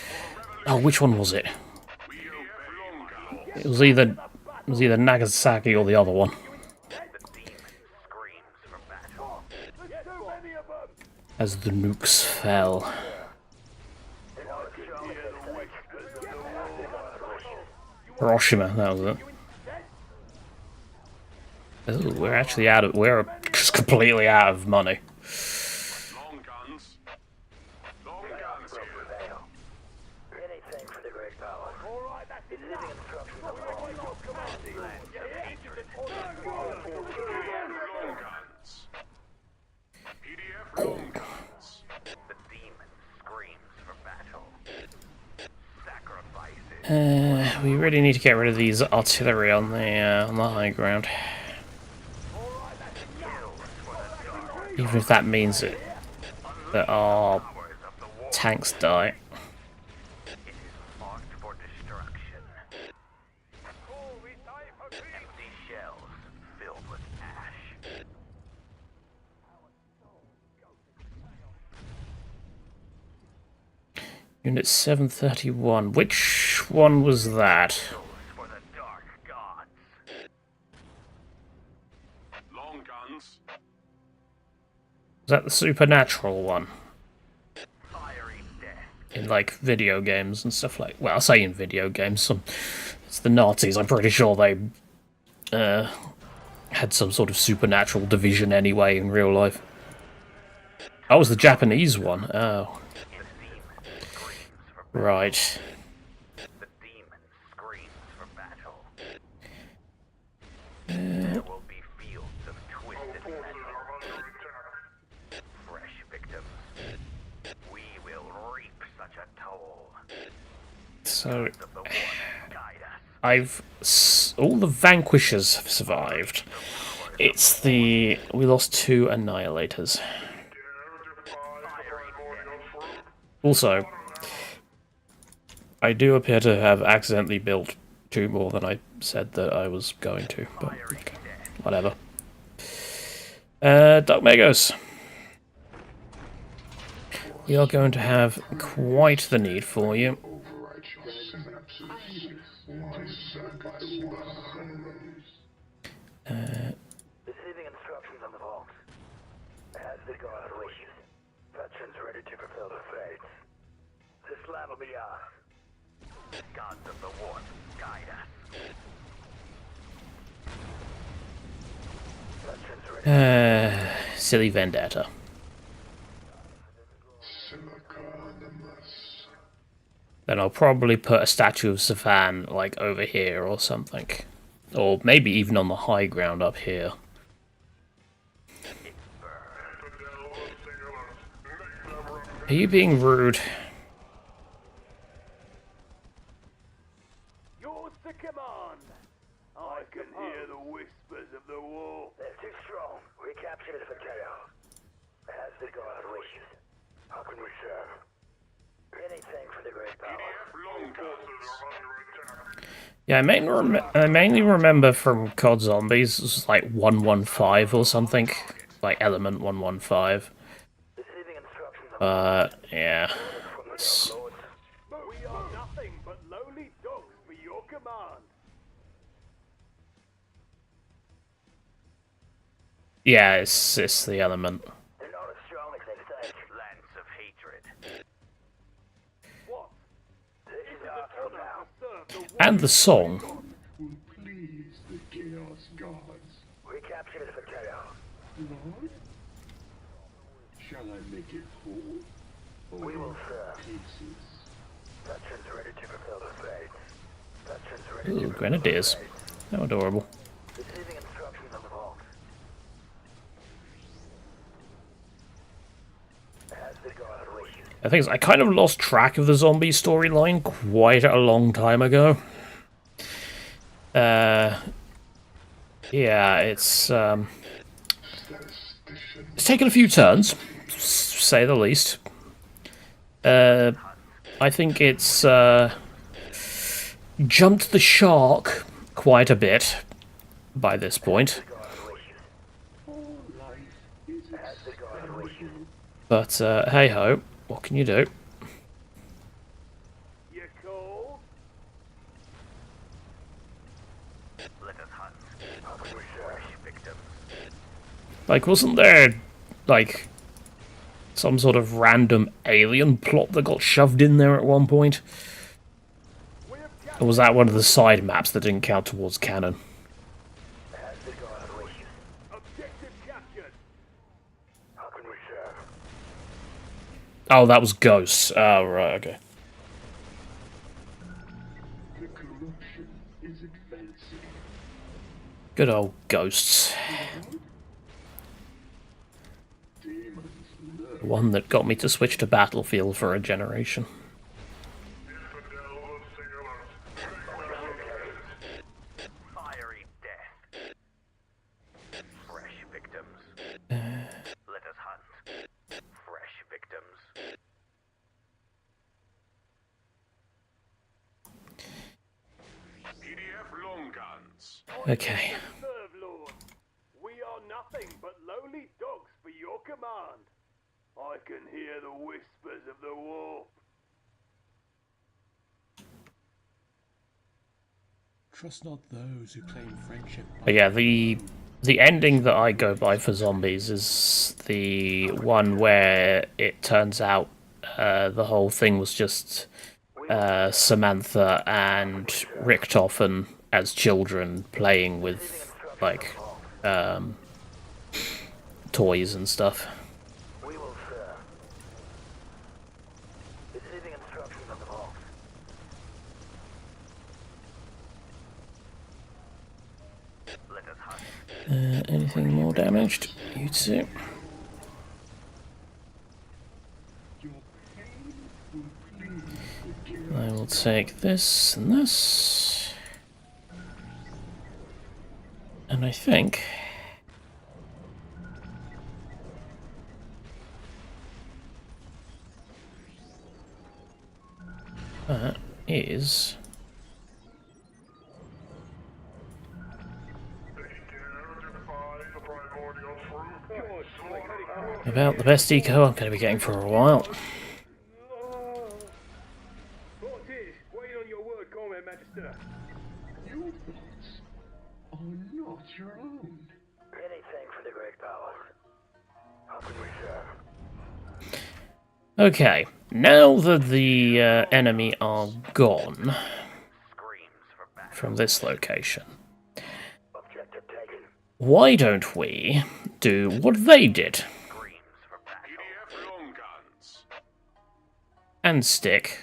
Oh, which one was it? It was either Nagasaki or the other one. As the nukes fell. Hiroshima, that was it. Ooh, we're actually we're just completely out of money. We really need to get rid of these artillery on the high ground. Even if that means that our tanks die. Unit 731. Which one was that? Long guns. Was that the supernatural one? In like video games and stuff like. Well, I say in video games. It's the Nazis. I'm pretty sure they had some sort of supernatural division anyway in real life. That was the Japanese one. Oh. Right. The demon screams for battle. There will be fields of twisted metal. Fresh victims. We will reap such a toll. So all the vanquishers have survived. It's we lost 2 annihilators. Also, I do appear to have accidentally built 2 more than I said that I was going to, but okay, whatever. Dark Magos. We are going to have quite the need for you. Receiving instructions on the vault. As the guard wishes. Veterans ready to fulfill their fates. This land will be ours. Gods of the war, guide us. Veterans ready. Silly vendetta. Then I'll probably put a statue of Savan like over here or something. Or maybe even on the high ground up here. Are you being rude? Yours to command. I can hear the whispers of the war. They're too strong. Recapture the Fateo. As the guard wishes. How can we serve? Anything for the great power. Yeah, I mainly remember from COD Zombies, it was like 115 or something. Like Element 115. Yeah. We are nothing but lowly dogs for your command. Yeah, it's the Element. They're not as strong as they think. Lance of hatred. What? This is our from now. And the song. Please, the Chaos Gods. Recapture the Fateo. Lord? Shall I make it whole? Or We will serve. pieces? Veterans ready to fulfill their fates. Veterans ready to Ooh, grenadiers. How adorable. Receiving instructions on the vault. As the guard wishes. The thing is, I kind of lost track of the zombie storyline quite a long time ago. Yeah, it's taken a few turns, to say the least. I think it's jumped the shark quite a bit by this point. But hey ho, what can you do? You cold? Let us hunt. Fresh victims. Like, wasn't there, like, some sort of random alien plot that got shoved in there at one point? Or was that one of the side maps that didn't count towards canon? As the guard wishes. Objective captured. How can we serve? Oh, that was Ghosts. Oh, right, okay. The corruption is advancing. Good old Ghosts. Demons lurk. The one that got me to switch to Battlefield for a generation. Okay. Serve, Lord. We are nothing but lowly dogs for your command. I can hear the whispers of the warp. Trust not those who claim friendship. But yeah, the ending that I go by for zombies is the one where it turns out the whole thing was just Samantha and Richtofen as children playing with like toys and stuff. We will, sir. Receiving instructions on the box. Anything more damaged? You too. I will take this and this. And I think that is about the best eco I'm going to be getting for a while. Wait on your word, Comrade Magister. Your thoughts are not your own. Anything for the great powers. How can we serve? Okay, now that the enemy are gone from this location, Objective taken. why don't we do what they did and stick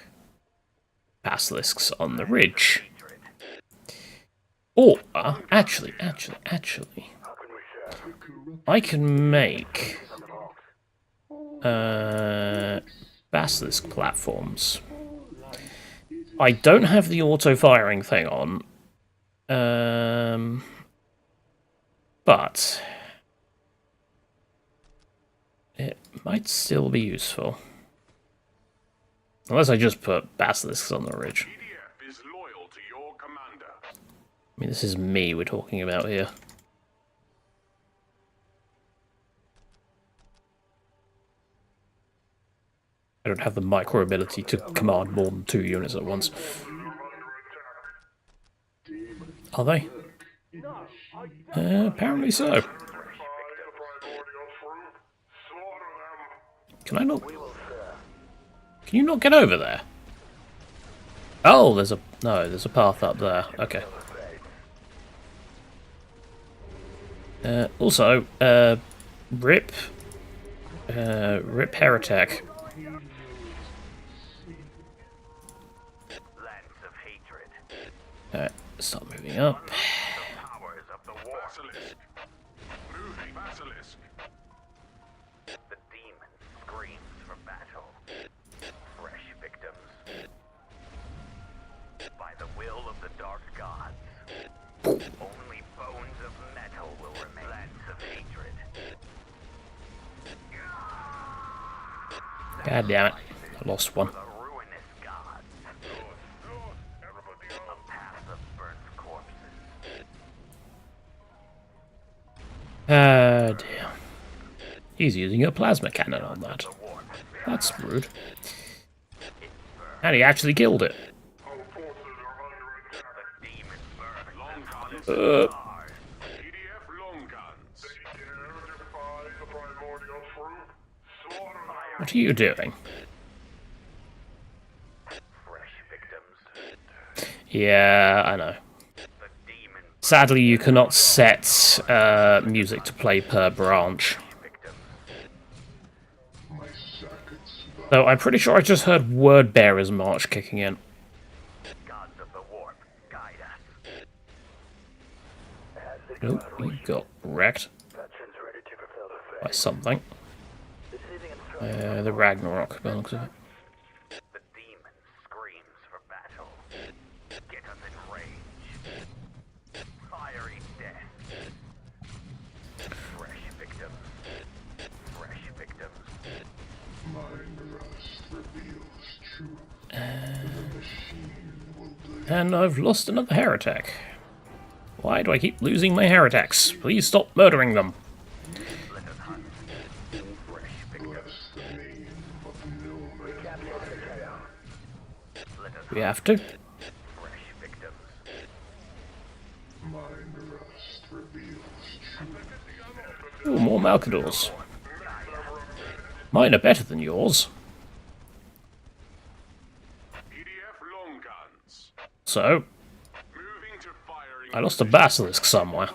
basilisks on the ridge? Or, actually, How can we serve? I can make basilisk platforms. I don't have the auto-firing thing on, but it might still be useful. Unless I just put basilisks on the ridge. is loyal to your commander. I mean, this is me we're talking about here. I don't have the micro ability to command more than 2 units at once. Are they? Apparently so. Can I not? Can you not get over there? Oh, there's a... No, there's a path up there. Okay. Also, RIP Heretic. Alright, start moving up. The demon screams for battle. Fresh victims. By the will of the dark gods. Only bones of metal will remain. Lands of hatred. God damn it. I lost one. The ruinous gods. A path of burnt corpses. Dear. He's using a plasma cannon on that. That's rude. And he actually killed it. What are you doing? Yeah, I know. Sadly, you cannot set music to play per branch. Though I'm pretty sure I just heard Word Bearer's March kicking in. Nope, you got wrecked by something. The Ragnarok, by the looks of it. The demon screams for battle. Get us in range. Fiery death. Fresh victims. Fresh victims. Mind rust reveals truth. The machine will bleed. And I've lost another heretic. Why do I keep losing my heretics? Please stop murdering them. We have to. Ooh, more Malcadors. Mine are better than yours. So, I lost a basilisk somewhere.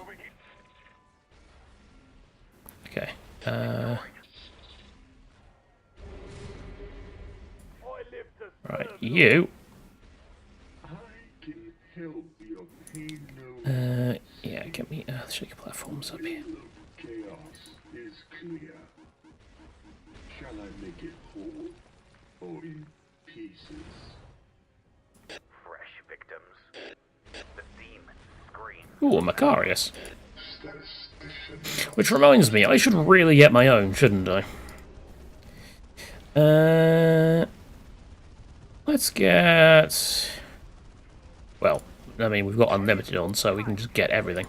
Okay. Right, you. Yeah, get me Earthshaker platforms up here. Chaos is clear. Shall I make it whole or in pieces? Fresh victims. The demon screams. Ooh, a Macarius. Which reminds me, I should really get my own, shouldn't I? Let's get... Well, I mean, we've got unlimited on, so we can just get everything.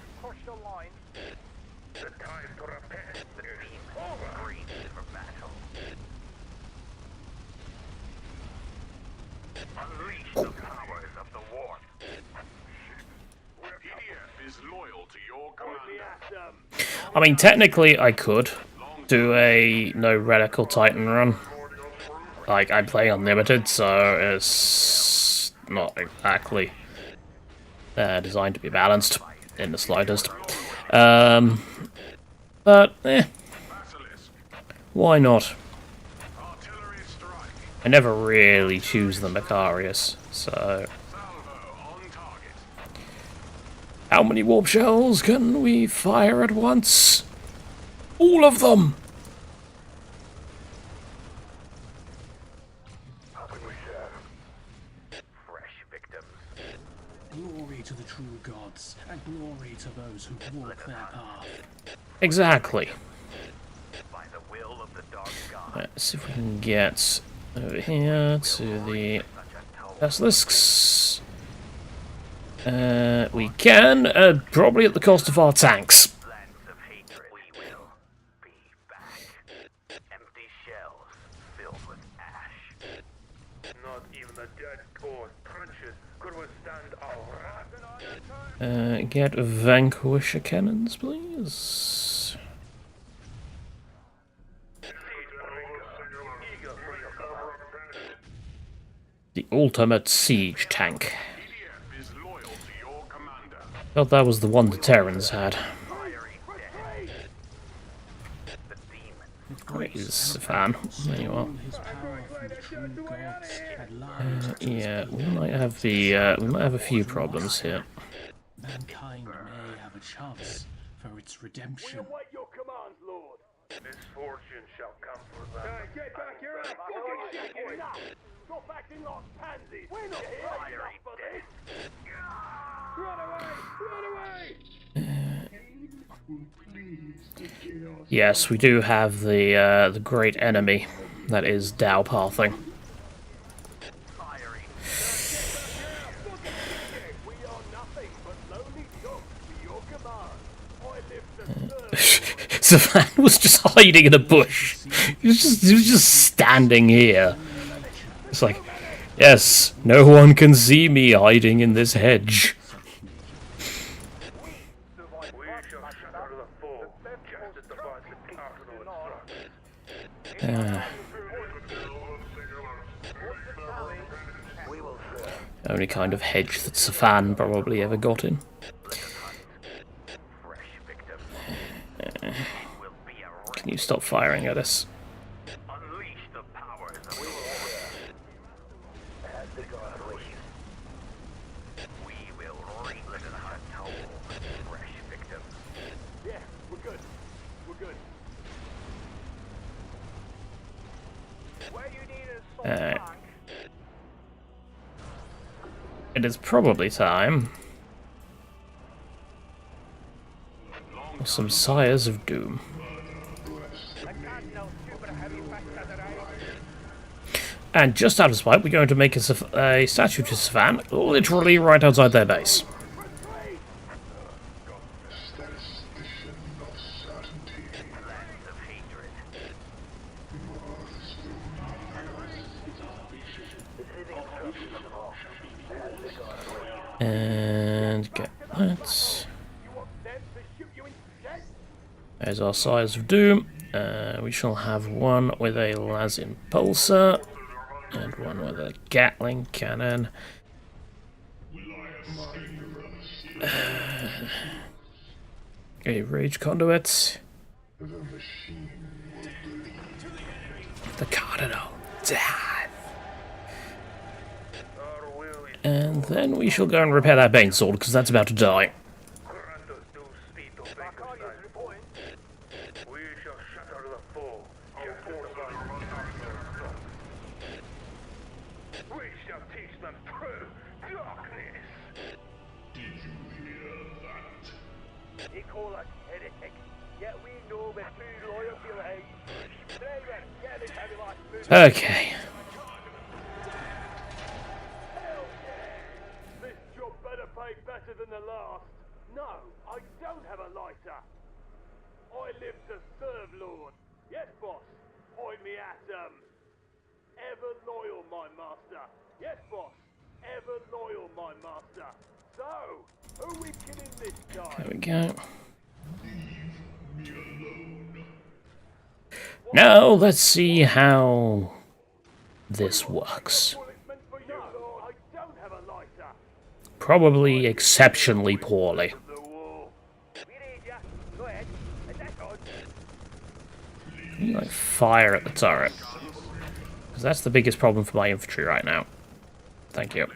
I mean, technically I could do a no Radical Titan run. Like, I play unlimited, so it's not exactly designed to be balanced in the slightest. But, why not? I never really choose the Macarius, so... How many warp shells can we fire at once? All of them! Glory to the true gods, and glory to those who walk their path. Exactly. Let's see if we can get over here to the basilisks. We can, probably at the cost of our tanks. Get Vanquisher cannons, please. The ultimate siege tank. Thought that was the one the Terrans had. Wait, is a fan. There you are. Yeah, we might have a few problems here. Mankind may have a chance for its redemption. We await your commands, Lord. Misfortune shall come for them. Hey, get back here and fucking shit! Enough! Stop acting like pansies! We're not fighting enough for this! Run away! Yes, we do have the great enemy that is Dow pathing. Savan was just hiding in a bush. He was just standing here. It's like, yes, no one can see me hiding in this hedge. Only kind of hedge that Savan probably ever got in. Can you stop firing at us? It is probably time for some Sires of Doom. And just out of spite, we're going to make a statue to Savan, literally right outside their base. And get that. There's our Sires of Doom. We shall have one with a las impulsor and one with a Gatling cannon. A rage conduit. The Cardinal. Death. And then we shall go and repair that Bane sword, because that's about to die. Okay. This job better pay better than the last. No, I don't have a lighter. I live to serve, Lord. Yes, boss. Point me at ever loyal, my master. Yes, boss. Ever loyal, my master. So, who we kidding this time? There we go. Now, let's see how this works. Probably exceptionally poorly. You like fire at the turret. Because that's the biggest problem for my infantry right now. Thank you.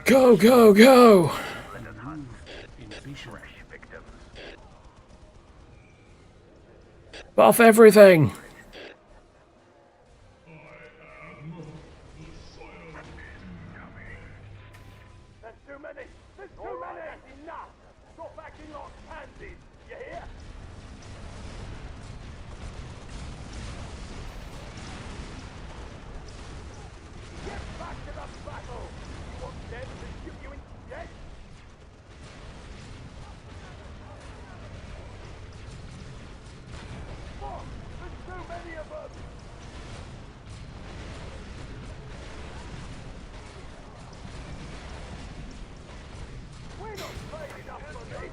Go, go, go! Buff everything! There's too many! There's too many! That's enough! Stop acting like pansies! You hear? Get back to the battle! You want them to shoot you instead? Fuck! There's too many of them! We're not playing enough for this!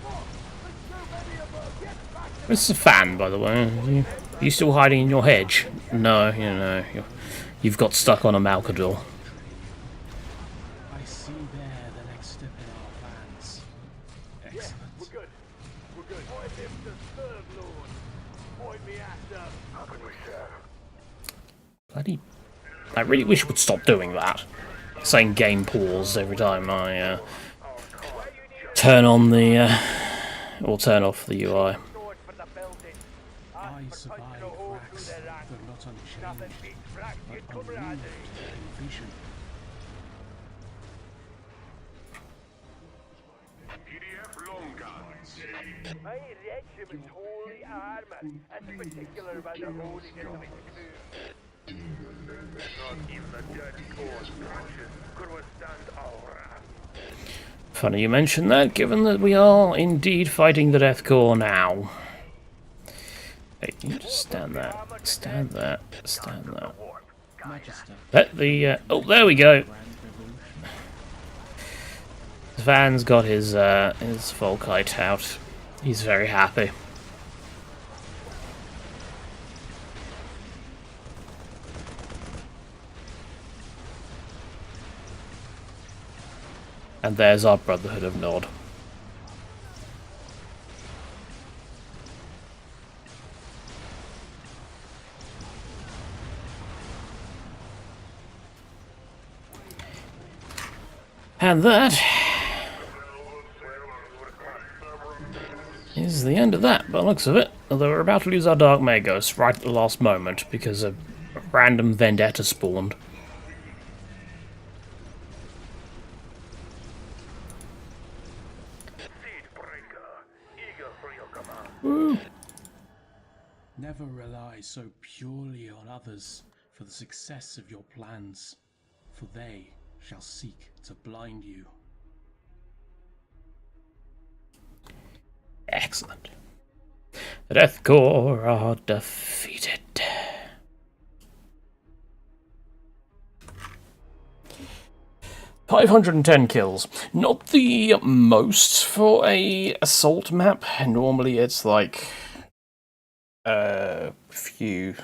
Fuck! There's too many of them! Get back to This is a fan, by the way. You still hiding in your hedge? No, you know, you've got stuck on a Malcador. I see there the next step in our plans. Excellent. We're good. We're good. I live to serve, Lord. Point me at them. How can we serve? Bloody... I really wish it would stop doing that. Saying game pause every time I turn on the... or turn off the UI. I survived racks, though not unchanged, but unmoved in vision. My regiment's wholly armoured, and particular about the holding of its crew. Not even the dead corps branches could withstand our wrath. Funny you mention that, given that we are indeed fighting the Death Corps now. Hey, you just stand there, stand there, stand there. Magister. Let the, oh, there we go. Van's got his Volkite out. He's very happy. And there's our Brotherhood of Nod. And that is the end of that, by the looks of it. Although we're about to lose our Dark Magos right at the last moment because a random vendetta spawned. Woo. Never rely so purely on others for the success of your plans, for they shall seek to blind you. Excellent. The Death Corps are defeated. 510 kills. Not the most for a assault map. Normally it's like a few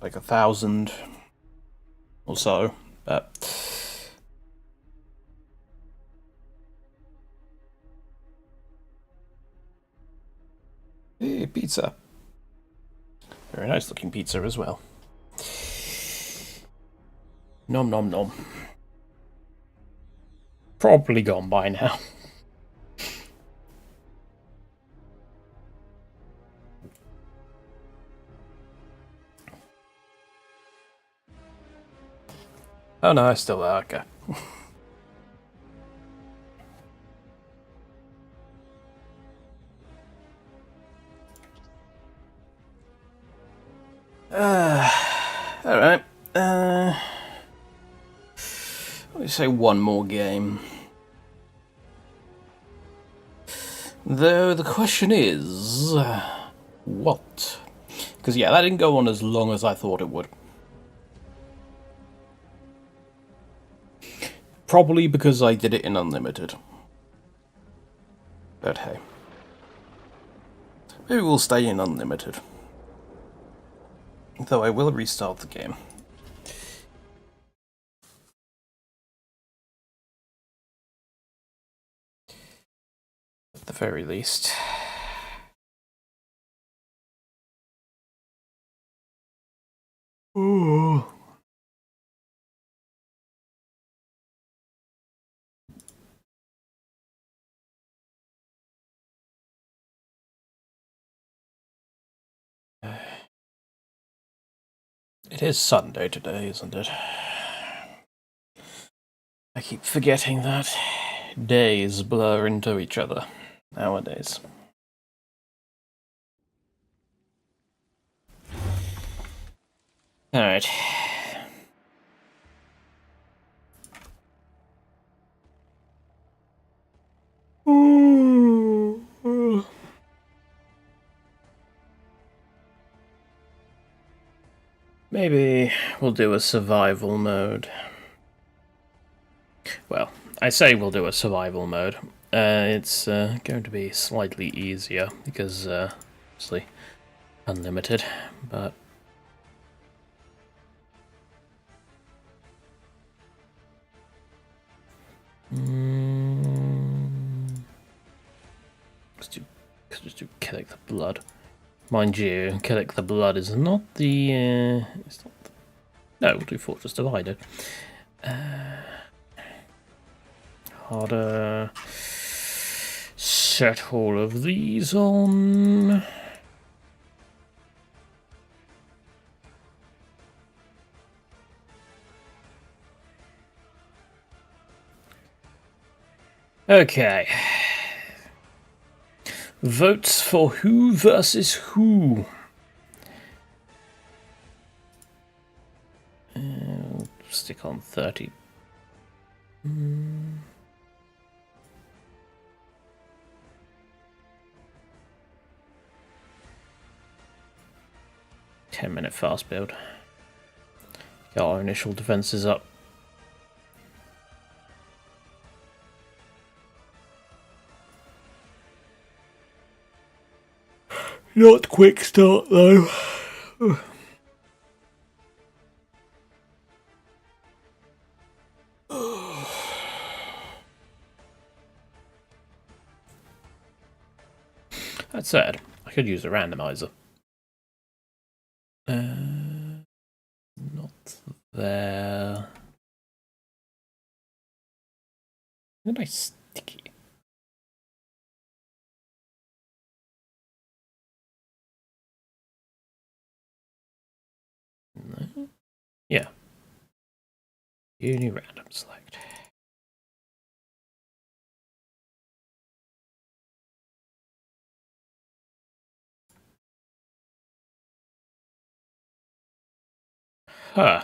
like 1,000 or so, but hey, pizza. Very nice looking pizza as well. Nom nom nom. Probably gone by now. Oh no, I still there, okay. Alright. Let me say one more game. Though the question is... what? Because yeah, that didn't go on as long as I thought it would. Probably because I did it in Unlimited. But hey. Maybe we'll stay in Unlimited. Though I will restart the game. At the very least. Ooh. It is Sunday today, isn't it? I keep forgetting that. Days blur into each other nowadays. Alright. Maybe we'll do a survival mode. Well, I say we'll do a survival mode. It's going to be slightly easier because, obviously, unlimited, but... Let's do Killick the Blood. Mind you, Killick the Blood is not the... it's not the... No, we'll do Fortress Divided. Harder. Set all of these on. Okay. Votes for who versus who. Stick on 30. 10-minute fast build. Get our initial defenses up. Not quick start though. That said, I could use a randomizer. Not there. Where did I stick it? No? Yeah. Uni random select. Huh.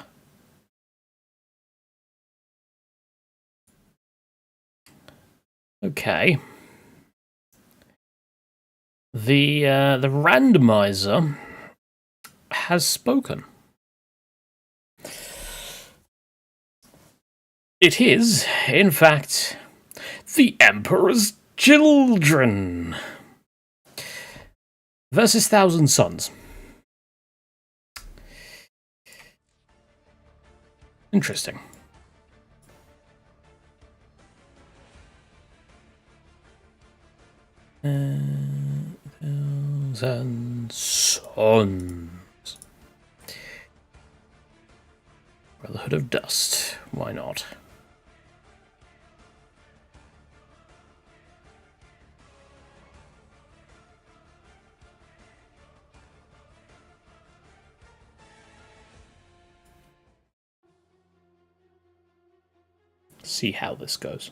Okay. The randomizer has spoken. It is, in fact, the Emperor's Children versus Thousand Suns. Interesting. Thousand Suns. Brotherhood of Dust. Why not? See how this goes.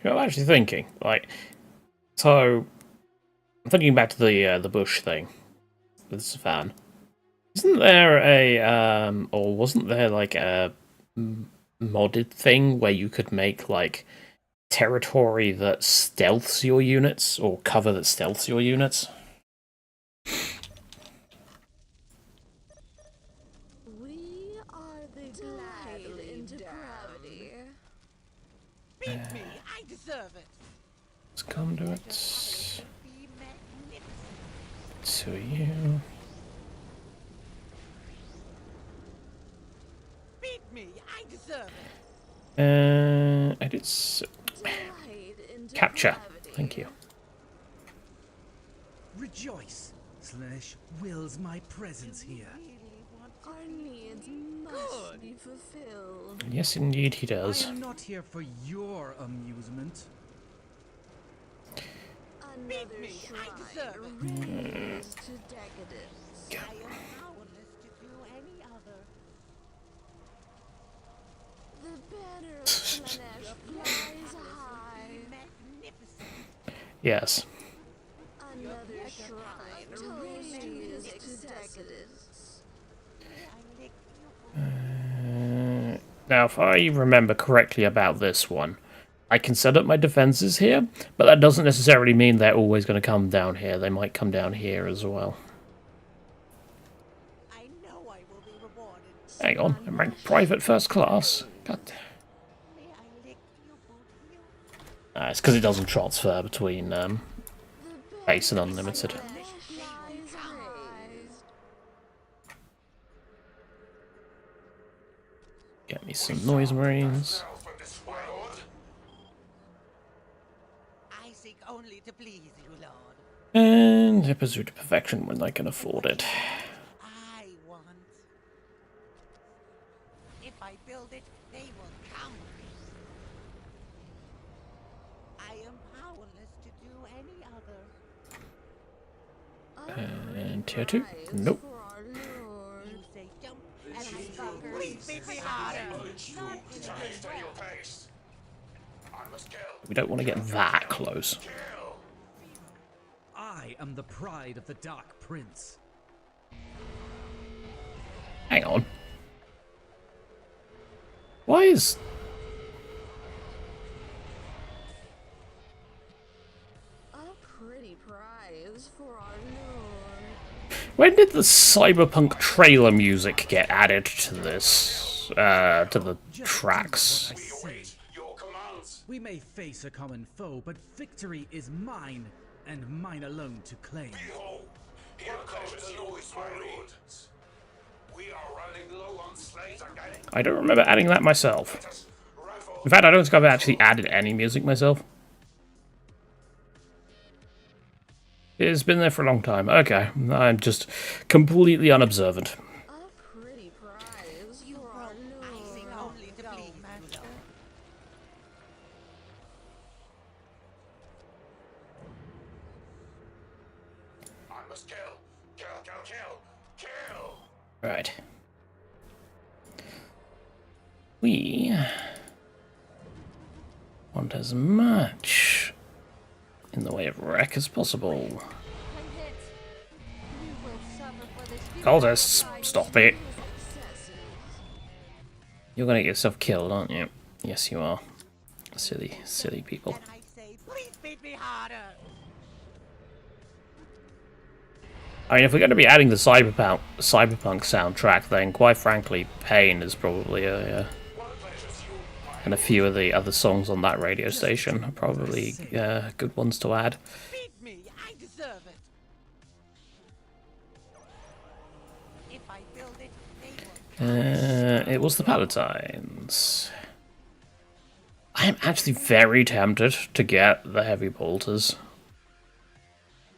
You know, I'm actually thinking, like, so I'm thinking back to the bush thing with Savan. Isn't there or wasn't there like a modded thing where you could make like territory that stealths your units or cover that stealths your units? We are the glad in depravity. Beat me, I deserve it. Let's conduits to you. Beat me, I deserve it. I did capture. Thank you. Rejoice. Slaanesh wills my presence here. Our needs must be fulfilled. Yes, indeed, he does. I am not here for your amusement. Another shrine raised to decadence. I am powerless to do any other. The banner of Slaanesh flies high. Magnificent. Yes. Another shrine raised to decadence. Now, if I remember correctly about this one, I can set up my defenses here, but that doesn't necessarily mean they're always going to come down here. They might come down here as well. I know I will be rewarded. Hang on, I'm ranked private first class. God. It's because it doesn't transfer between base and unlimited. Get me some noise marines. I seek only to please you, Lord. And a pursuit of perfection when I can afford it. I want. If I build it, they will come. I am powerless to do any other. And tier 2? Nope. You say jump, and I go. Please beat me harder. We don't want to get that close. I am the pride of the Dark Prince. Hang on. Why is... A pretty prize for our lord. When did the cyberpunk trailer music get added to this, to the tracks? We may face a common foe, but victory is mine, and mine alone to claim. Here comes the noise, my lord. We are running low on slaves again. I don't remember adding that myself. In fact, I don't think I've actually added any music myself. It's been there for a long time. Okay, I'm just completely unobservant. A pretty prize for our lord. Only to please you, Lord. I must kill. Kill, kill, kill. Kill. Right. We want want as much in the way of wreck as possible. Caldaris, stop it. You're gonna get yourself killed, aren't you? Yes, you are. Silly, silly people. I mean, if we're going to be adding the cyberpunk soundtrack, then quite frankly, Pain is probably a and a few of the other songs on that radio station are probably good ones to add. It was the Palatines. I am actually very tempted to get the heavy bolters.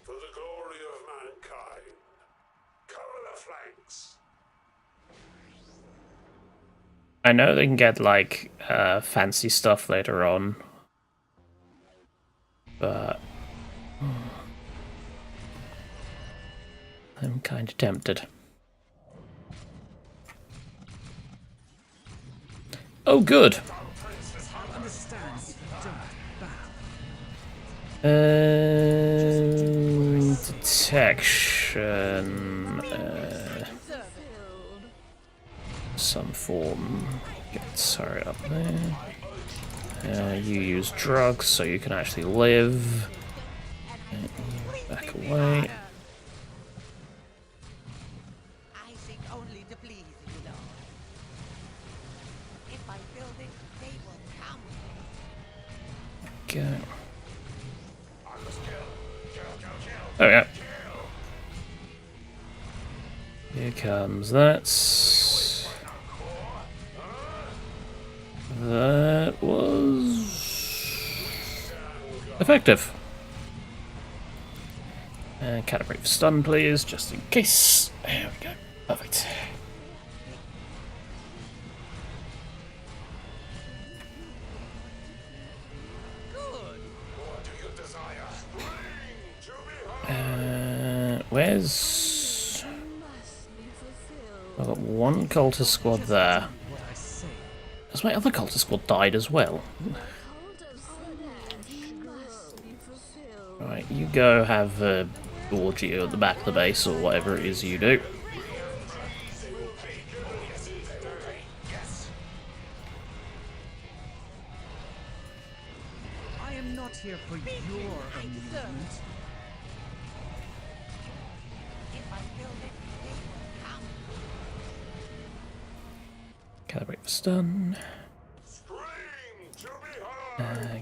For the glory of mankind, cover the flanks. I know they can get like fancy stuff later on, but I'm kind of tempted. Oh, good. Detection. Some form. Sorry, up there. You use drugs so you can actually live. Back away. Go. Oh yeah. Here comes that. That was effective. And calibrate for stun, please, just in case. There we go. Perfect. Where's... I've got one cultist squad there. Has my other cultist squad died as well? Right, you go have a orgy at the back of the base or whatever it is you do. I am not here for your amusement. Calibrate for stun.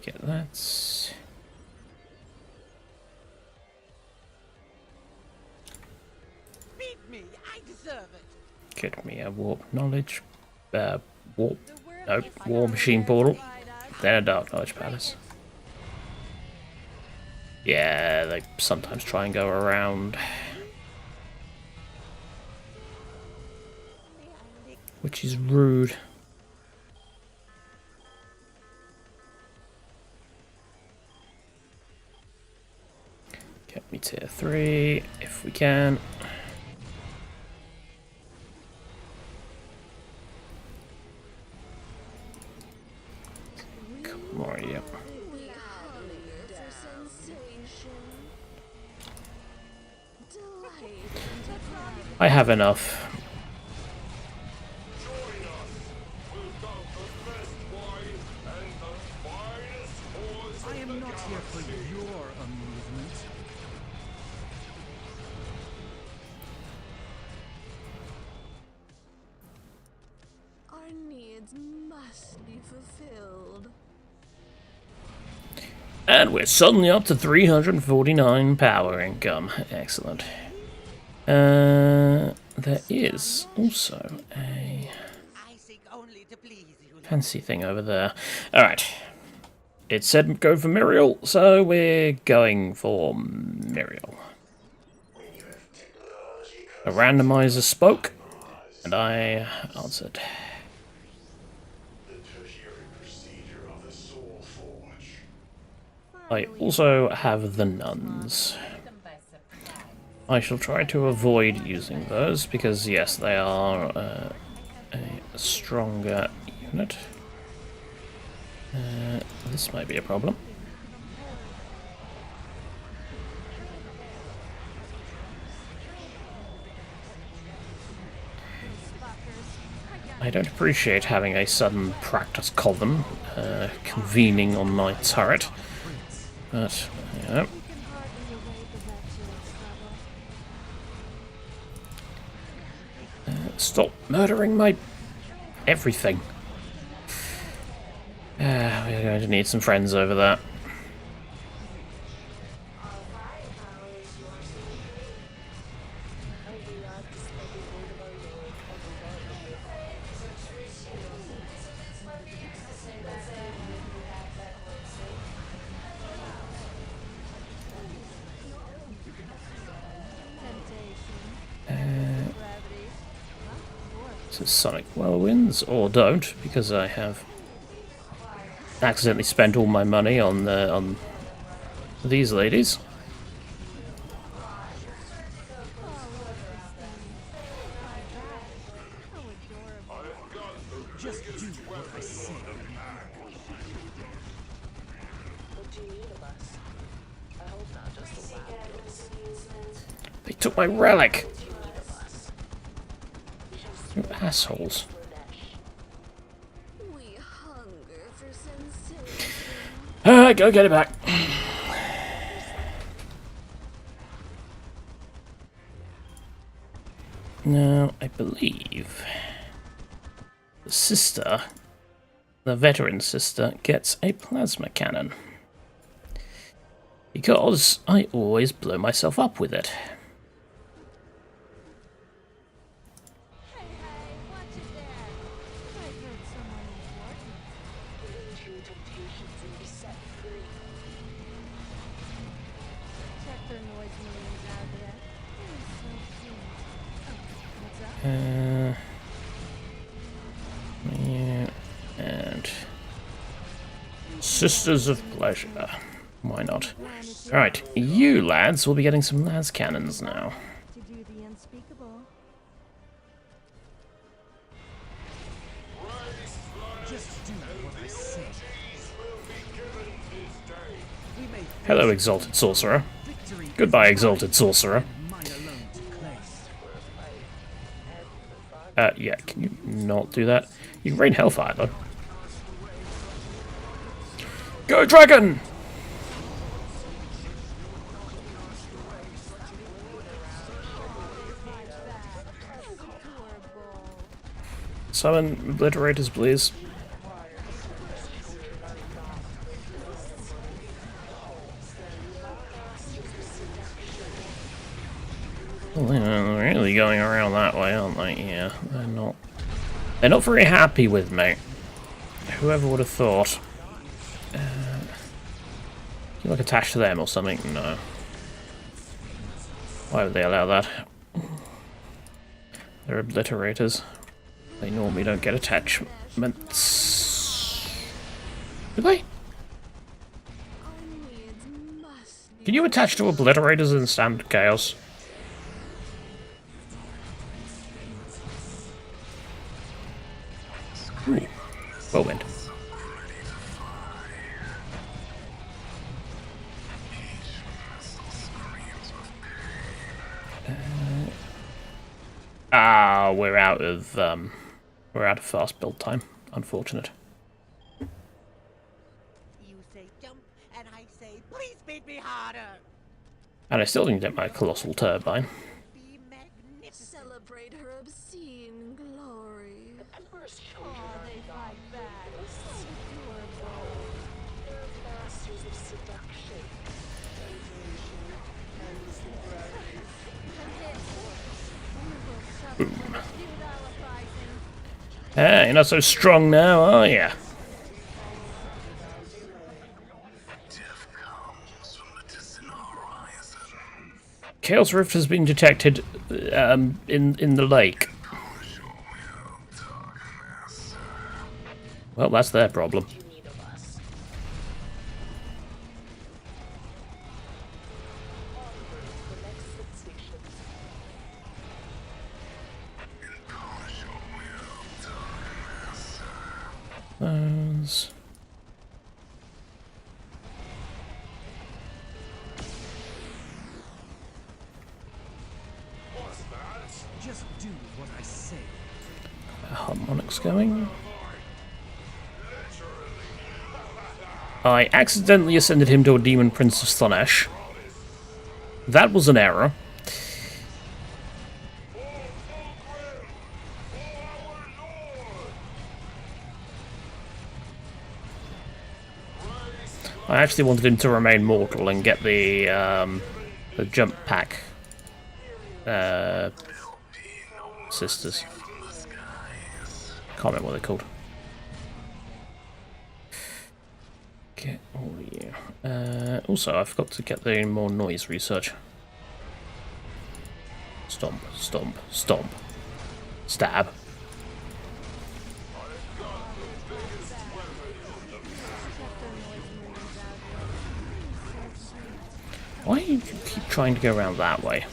Get that. Beat me, I deserve it. Get me a warp knowledge. War machine portal. Then a dark knowledge palace. Yeah, they sometimes try and go around. Which is rude. Get me tier 3 if we can. Couple more, yep. I have enough. I am not here for your amusement. Our needs must be fulfilled. And we're suddenly up to 349 power income. Excellent. There is also a fancy thing over there. Alright. It said go for Muriel, so we're going for Muriel. A randomizer spoke, and I answered. I also have the nuns. I shall try to avoid using those, because yes, they are a stronger unit. This might be a problem. I don't appreciate having a sudden practice coven convening on my turret, but, you know. Stop murdering my everything. We're going to need some friends over that. Sonic Whirlwinds, or don't, because I have accidentally spent all my money on these ladies. Just do what I say. They took my relic! You assholes. Go get it back. Now, I believe the sister, the veteran sister, gets a plasma cannon. Because I always blow myself up with it. Yeah, and Sisters of Pleasure. Why not? Alright, you lads will be getting some las cannons now. To do the unspeakable. Just do what I say. Hello, Exalted Sorcerer. Goodbye, Exalted Sorcerer. Yeah, can you not do that? You can rain Hellfire, though. Go, Dragon! Summon Obliterators, please. Well, they're really going around that way, aren't they? Yeah, they're not. They're not very happy with me. Whoever would have thought? You like attached to them or something? No. Why would they allow that? They're obliterators. They normally don't get attachments. Do they? Can you attach to obliterators in standard chaos? Ooh. Whirlwind. We're out of fast build time. Unfortunate. You say jump, and I say please beat me harder. And I still didn't get my colossal turbine. Be magnificent. Celebrate her obscene glory. Oh, they fight back. They're masters of seduction. You're not so strong now, are ya? Chaos Rift has been detected in the lake. Well, that's their problem. harmonics going. I accidentally ascended him to a Demon Prince of Slanesh. That was an error. I actually wanted him to remain mortal and get the jump pack sisters. Can't remember what they're called. Get all of you. Also, I forgot to get the more noise research. Stomp, stomp, stomp. Stab. Why do you keep trying to go around that way?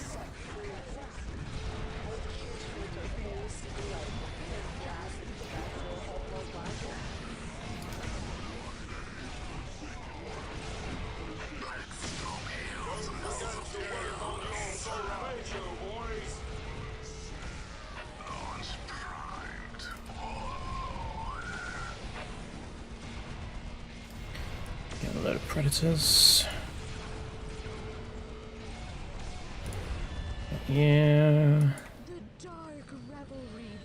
Get a load of predators. Yeah.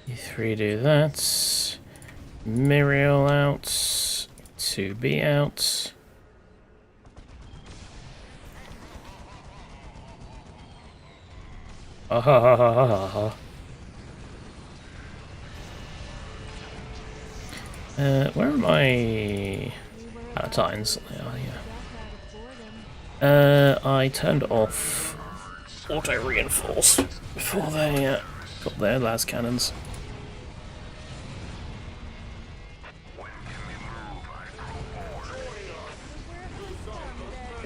You three do that. Muriel out. 2B out. Ah ha ha ha ha ha. Where are my Palatines? Oh, yeah. I turned off auto reinforce before they got their las cannons.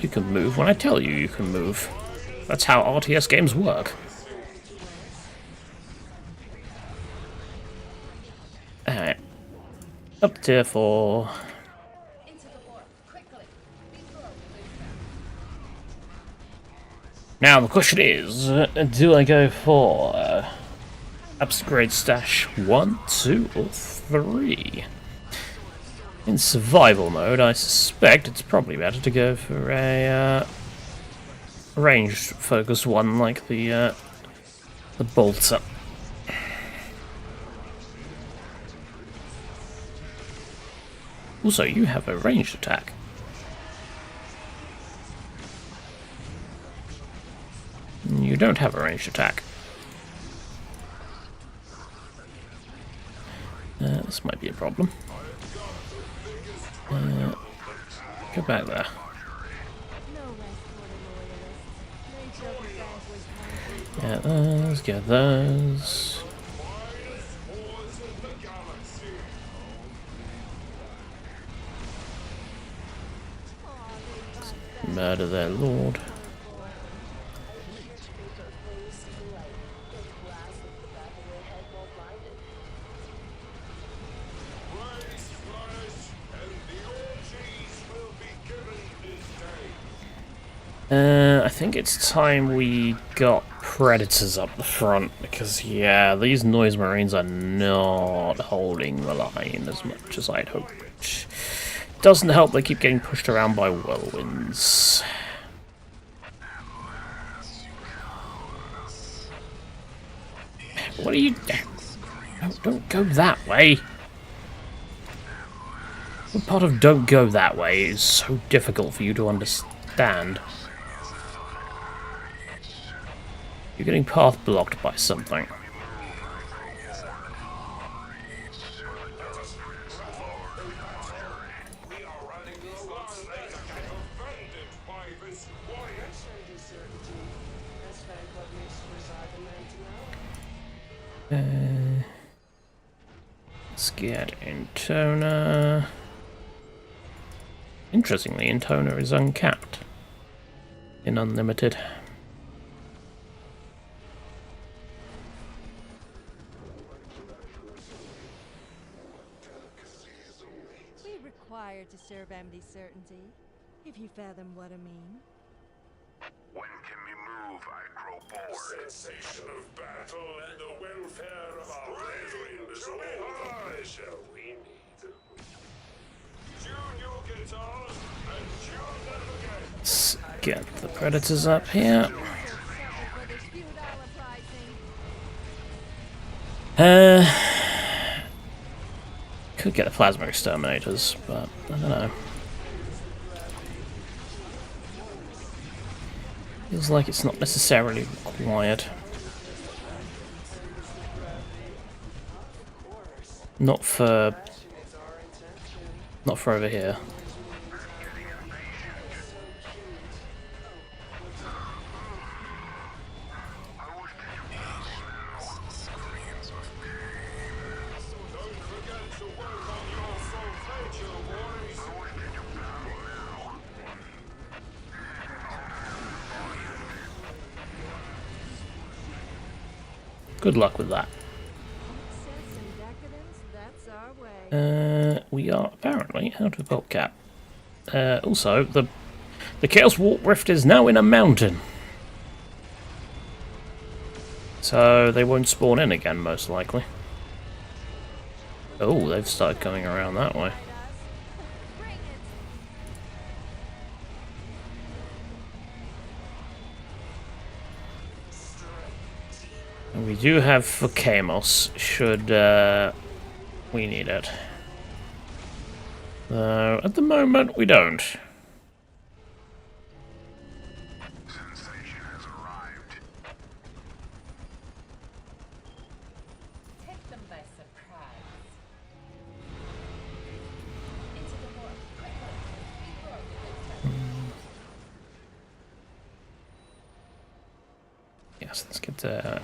You can move when I tell you you can move. That's how RTS games work. Alright. Up to tier 4. Now the question is, do I go for upgrade stash 1, 2, or 3? In survival mode, I suspect it's probably better to go for a ranged focused one like the bolter. Also, you have a ranged attack. You don't have a ranged attack. This might be a problem. Go back there. Get those, get those. Murder their lord. I think it's time we got predators up the front, because yeah, these noise marines are not holding the line as much as I'd hoped. Doesn't help they keep getting pushed around by whirlwinds. What are you... Don't go that way. What part of don't go that way is so difficult for you to understand? You're getting path blocked by something. Let's get Intona. Interestingly, Intona is uncapped in Unlimited. We require to serve empty certainty, if you fathom what I mean. When can we move, I grow Cessation of battle and the welfare of our brethren is all the pleasure we need. Tune your guitars and tune them again. Let's get the predators up here. Could get the plasma exterminators, but I don't know. Feels like it's not necessarily required. Not for over here. Good luck with that. We are apparently out of bulk cap. Also, the Chaos Warp Rift is now in a mountain. So they won't spawn in again, most likely. Oh, they've started coming around that way. We do have for Kamos, should we need it. Though, at the moment, we don't. Sensation has arrived. Take them by surprise. Into the warp. Yes, let's get that.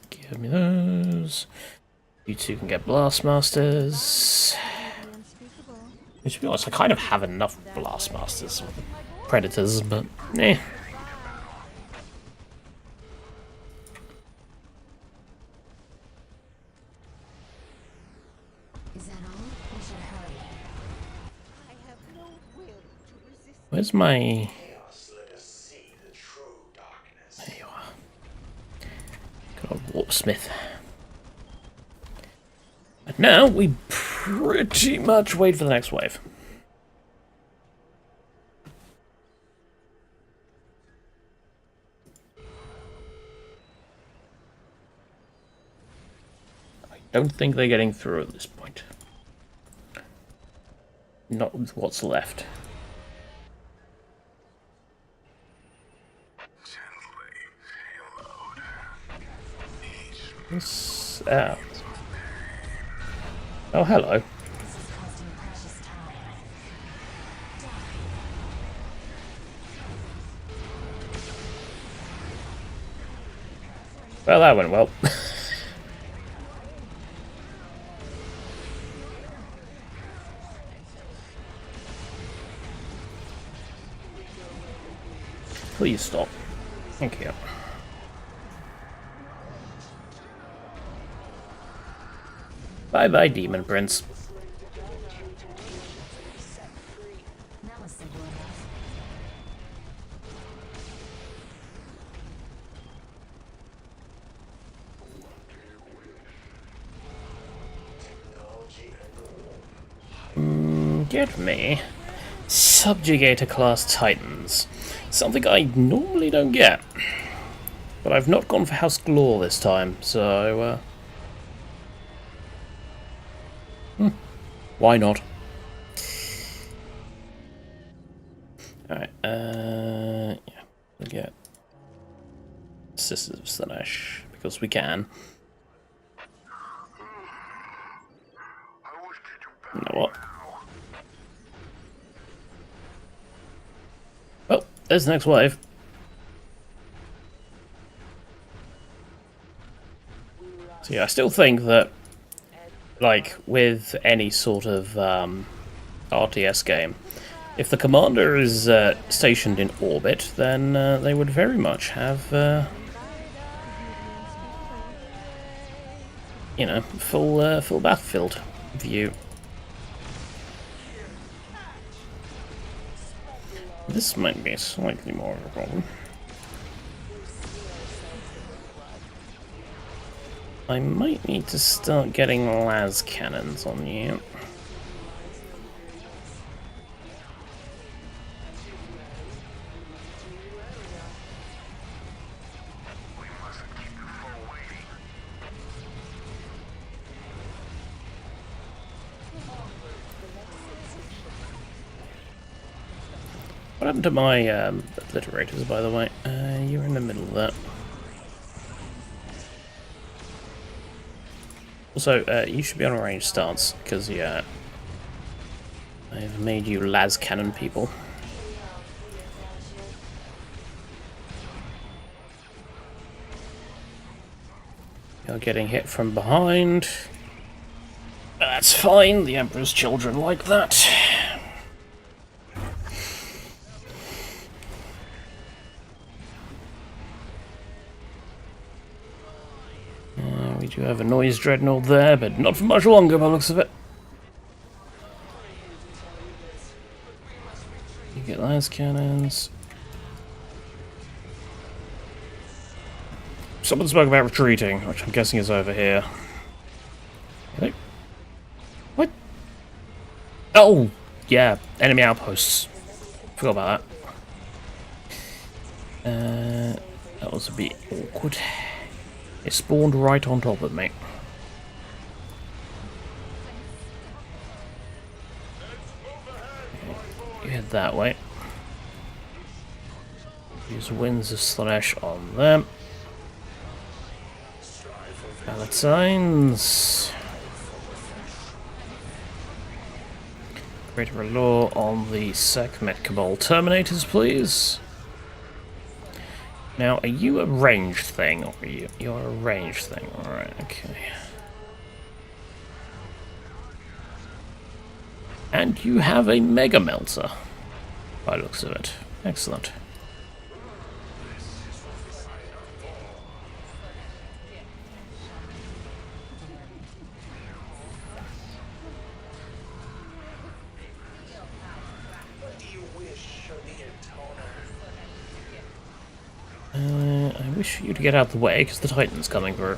Give me those. You two can get Blastmasters. To be honest, I kind of have enough Blastmasters with the Predators, but eh. Is that all? We should hurry. I have no will to resist. Where's my... There you are. Good old Warpsmith. And now we pretty much wait for the next wave. I don't think they're getting through at this point. Not with what's left. This, oh, hello. Well, that went well. Please stop. Thank you. Bye-bye, Demon Prince. Get me Subjugator class Titans. Something I normally don't get. But I've not gone for House Glore this time, so why not? Alright, yeah, we'll get Sisters of Slanesh, because we can. You know what? Oh, there's the next wave. So yeah, I still think that, like, with any sort of RTS game, if the commander is stationed in orbit, then they would very much have, you know, full battlefield view. This might be slightly more of a problem. I might need to start getting las cannons on you. What happened to my obliterators, by the way? You're in the middle of that. Also, you should be on a range stance, because, yeah, I've made you las cannon people. You're getting hit from behind. That's fine, the Emperor's children like that. We do have a noise dreadnought there, but not for much longer by the looks of it. You get las cannons. Someone spoke about retreating, which I'm guessing is over here. Really? What? Oh, yeah, enemy outposts. Forgot about that. That was a bit awkward. It spawned right on top of me. You head that way. Use Winds of Slash on them. Palatines. Greater Allure on the Sekhmet Cabal Terminators, please. Now, are you a ranged thing, or are you? You're a ranged thing, alright, okay. And you have a Mega Melter, by the looks of it. Excellent. I wish you to get out of the way, because the Titan's coming through.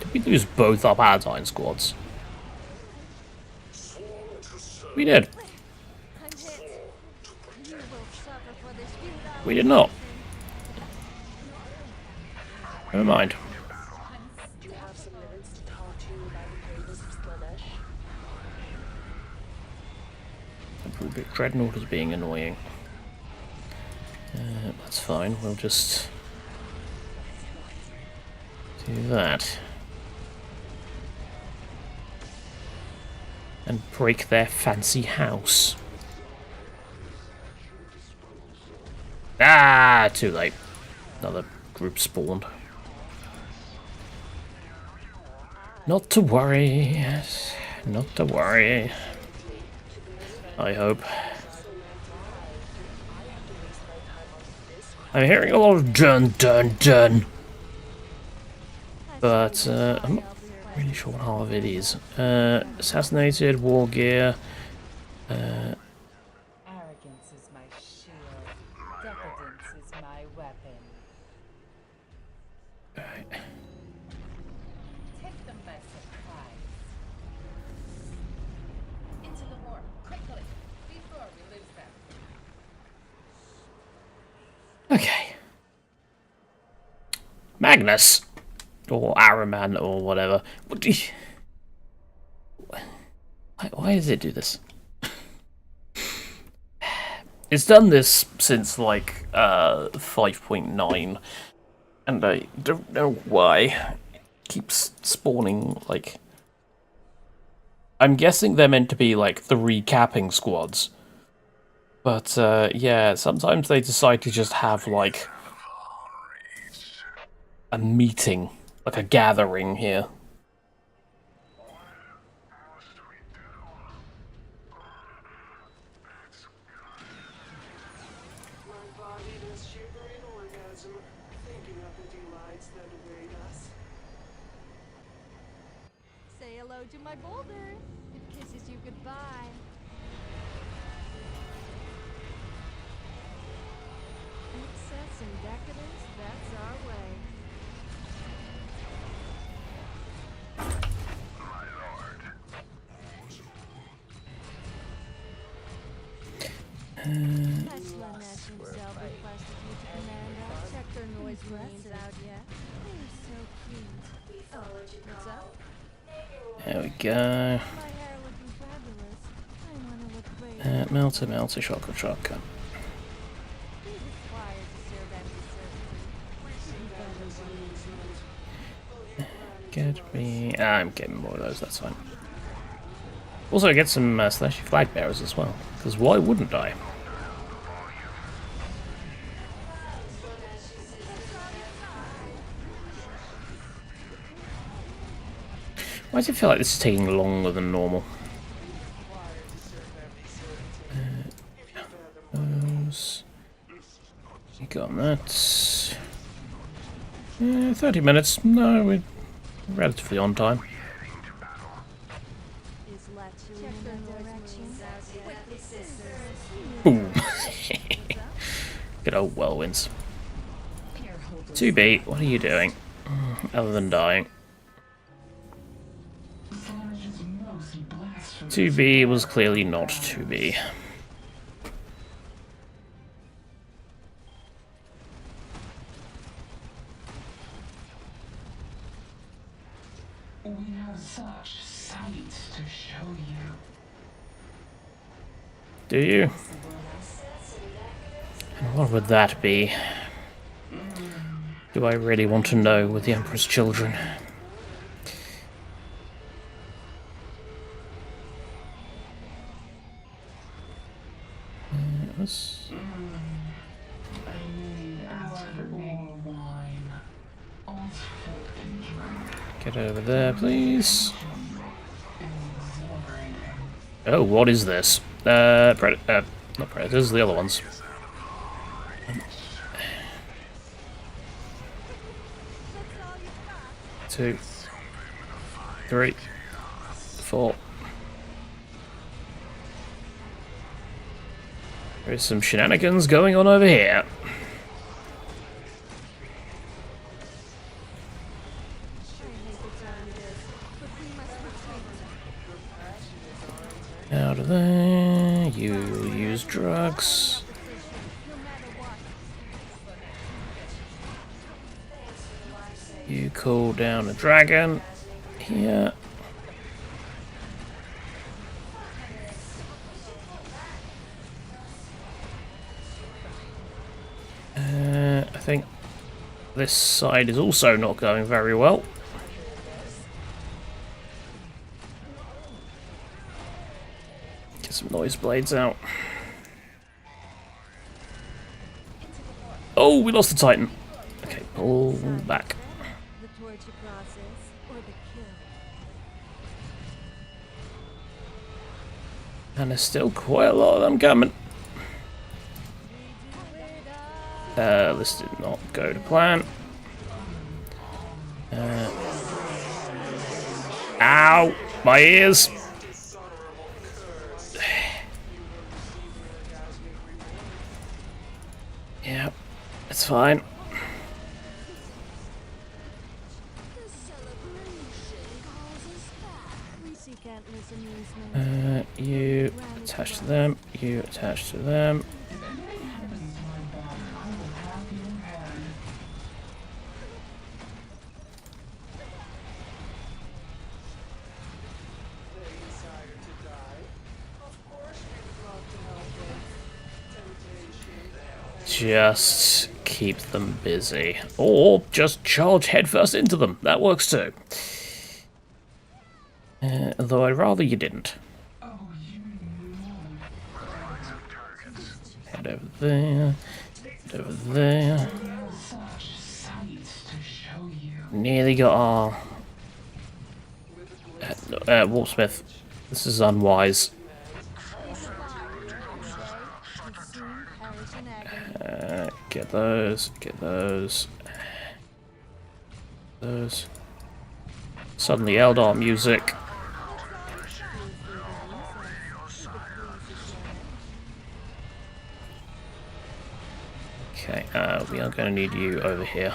Did we lose both our Palatine squads? We did. We did not. Never mind. Dreadnought is being annoying. That's fine, we'll just do that. And break their fancy house. Ah, too late. Another group spawned. Not to worry. Not to worry. I hope. I'm hearing a lot of dun dun dun. But I'm not really sure what half of it is. Assassinated, war gear. Arrogance is my shield. Decadence is my weapon. Alright. Take them by surprise. Into the war, quickly, before we lose them. Okay. Magnus. Or Araman, or whatever. What do you... Why does it do this? It's done this since, like, 5.9. And I don't know why. It keeps spawning, like... I'm guessing they're meant to be, like, 3 capping squads. But, yeah, sometimes they decide to just have, like... a meeting. Like a gathering here. Say hello to my boulder. kisses you goodbye. Excess and decadence, that's our way. Slanesh himself requested you to command us. Check their noise remains out yet. They are so cute. What's up? There we go. My hair looking fabulous. I wanna look great. Melter, shotgun. Be required to serve empty servitude. Get me. I'm getting more of those, that's fine. Also, get some slashy flag bearers as well, because why wouldn't I? Why does it feel like this is taking longer than normal? Those. You got that. 30 minutes. No, we're relatively on time. Ooh. Good old whirlwinds. 2B, what are you doing? Other than dying. 2B was clearly not 2B. We have such sights to show you. Do you? And what would that be? Do I really want to know with the Emperor's children? Get over there, please. Oh, what is this? Not predators, the other ones. 2, 3, 4. There's some shenanigans going on over here. Out of there. You use drugs. You call down a dragon. Here. I think this side is also not going very well. Get some noise blades out. Oh, we lost the Titan. Okay, pull back. The torture process or the kill. And there's still quite a lot of them coming. This did not go to plan. Ow! My ears! Yeah, it's fine. You attach to them, you attach to them. Just keep them busy. Or just charge headfirst into them. That works too. Although I'd rather you didn't. Head over there. Head over there. Nearly got our... Warpsmith. This is unwise. Get those, get those. Those. Suddenly Eldar music. Okay, we are going to need you over here.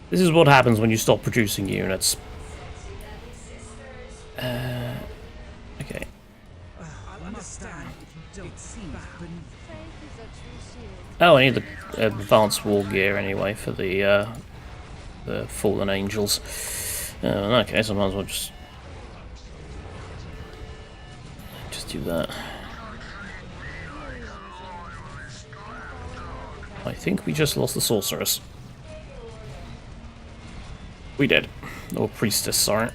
This is what happens when you stop producing units. Okay. Oh, I need the advanced war gear anyway for the fallen angels. In that case, I might as well just do that. I think we just lost the sorceress. We did. Or priestess, sorry.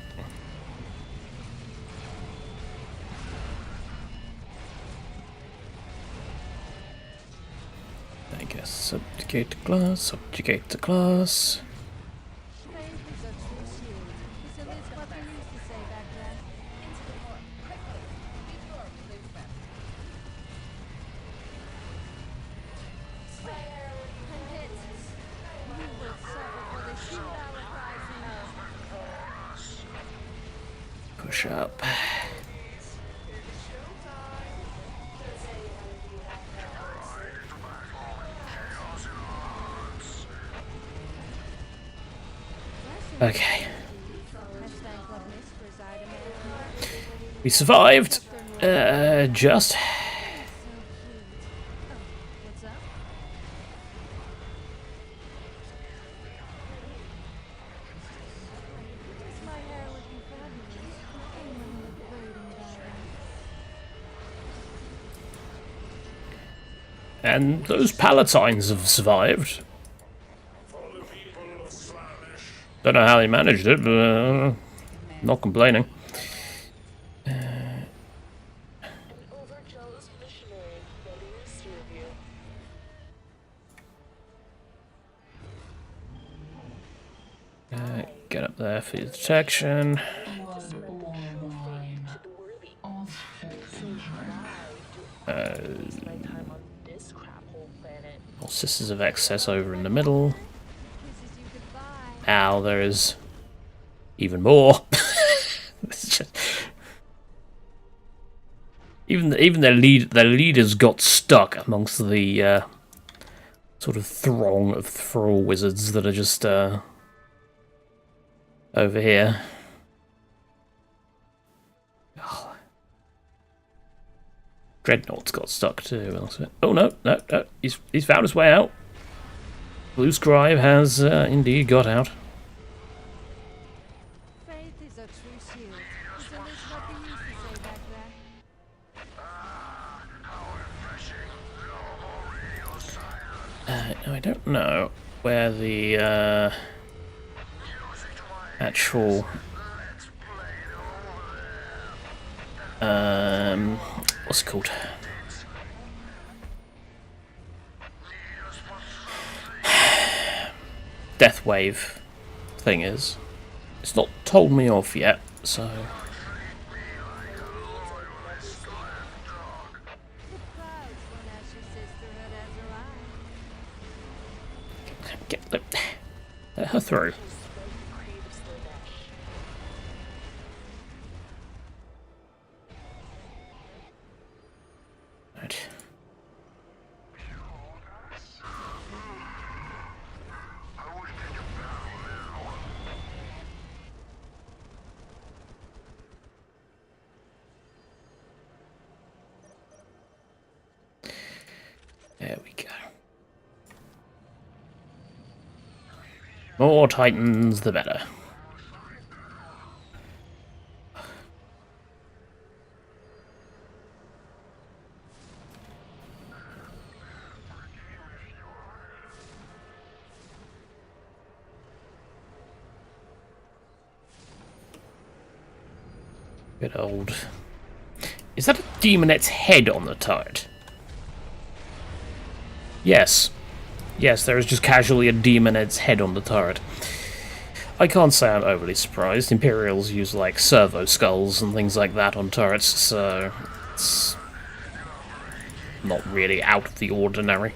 I guess subjugate the class, subjugate the class. Push up. Okay. We survived. Just. And those Palatines have survived. Don't know how they managed it, but not complaining. Get up there for your detection. Sisters of Excess over in the middle. Ow, there is even more. Even their leaders got stuck amongst the sort of throng of thrall wizards that are just over here. Oh. Dreadnought's got stuck too. Oh no, he's found his way out. Blue Scribe has indeed got out. Faith is a true shield. Isn't this what they used to say back there? I don't know where the actual what's it called? Death wave thing is. It's not told me off yet, so let her through. Right. There we go. More Titans, the better. Bit old. Is that a demonet's head on the turret? Yes. Yes, there is just casually a demonet's head on the turret. I can't say I'm overly surprised. Imperials use, like, servo skulls and things like that on turrets, so it's not really out of the ordinary.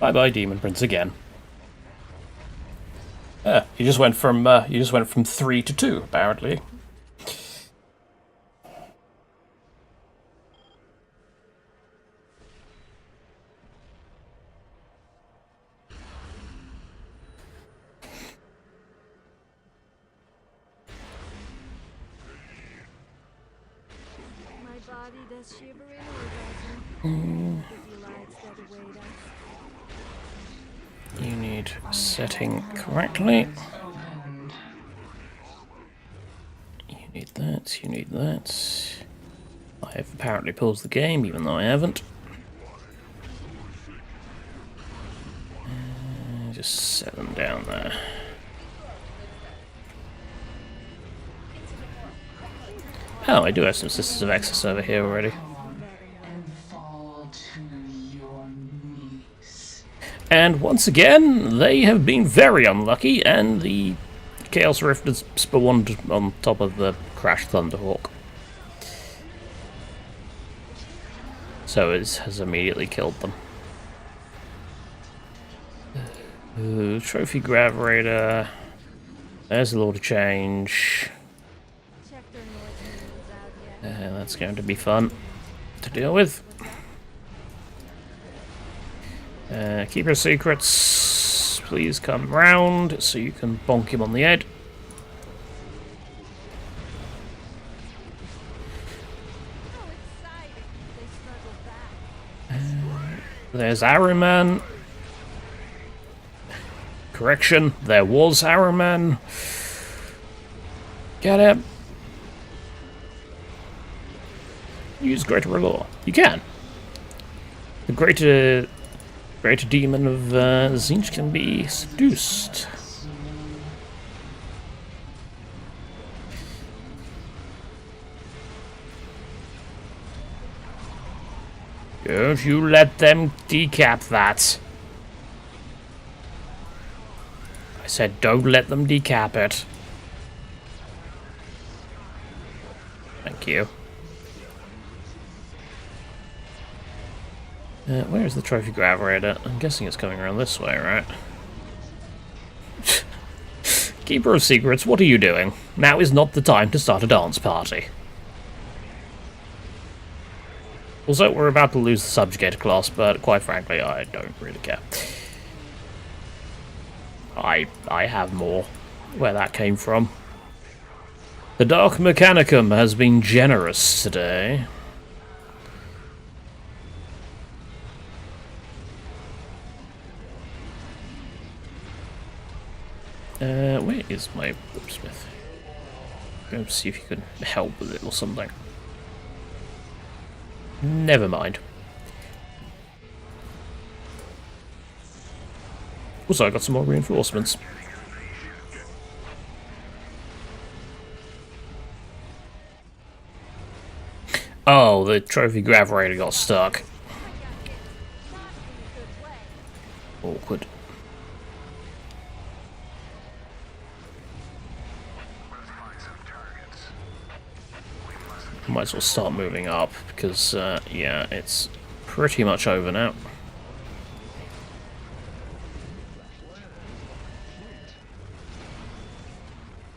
Bye bye, Demon Prince again. You just went from 3 to 2, apparently. My body does shiver in orgasm. The delights that await us. You need setting correctly. You need that, you need that. I have apparently paused the game, even though I haven't. Just set them down there. Oh, I do have some Sisters of Access over here already. And once again, they have been very unlucky, and the Chaos Rift has spawned on top of the Crash Thunderhawk. So it has immediately killed them. Trophy Grav Raider. There's a lot of change. That's going to be fun to deal with. Keeper of Secrets, please come round so you can bonk him on the head. There's Arrowman. Correction, there was Arrowman. Get him. Use Greater Law. You can. The Greater Demon of Tzeentch can be seduced. Don't you let them decap that. I said don't let them decap it. Thank you. Where's the Trophy Grav Raider? I'm guessing it's coming around this way, right? Keeper of Secrets, what are you doing? Now is not the time to start a dance party. Also, we're about to lose the Subjugator class, but quite frankly, I don't really care. I have more where that came from. The Dark Mechanicum has been generous today. Where is my Whipsmith? Go see if you can help with it or something. Never mind. Also, I got some more reinforcements. Oh, the Trophy Grav Raider got stuck. Awkward. Might as well start moving up, because, yeah, it's pretty much over now.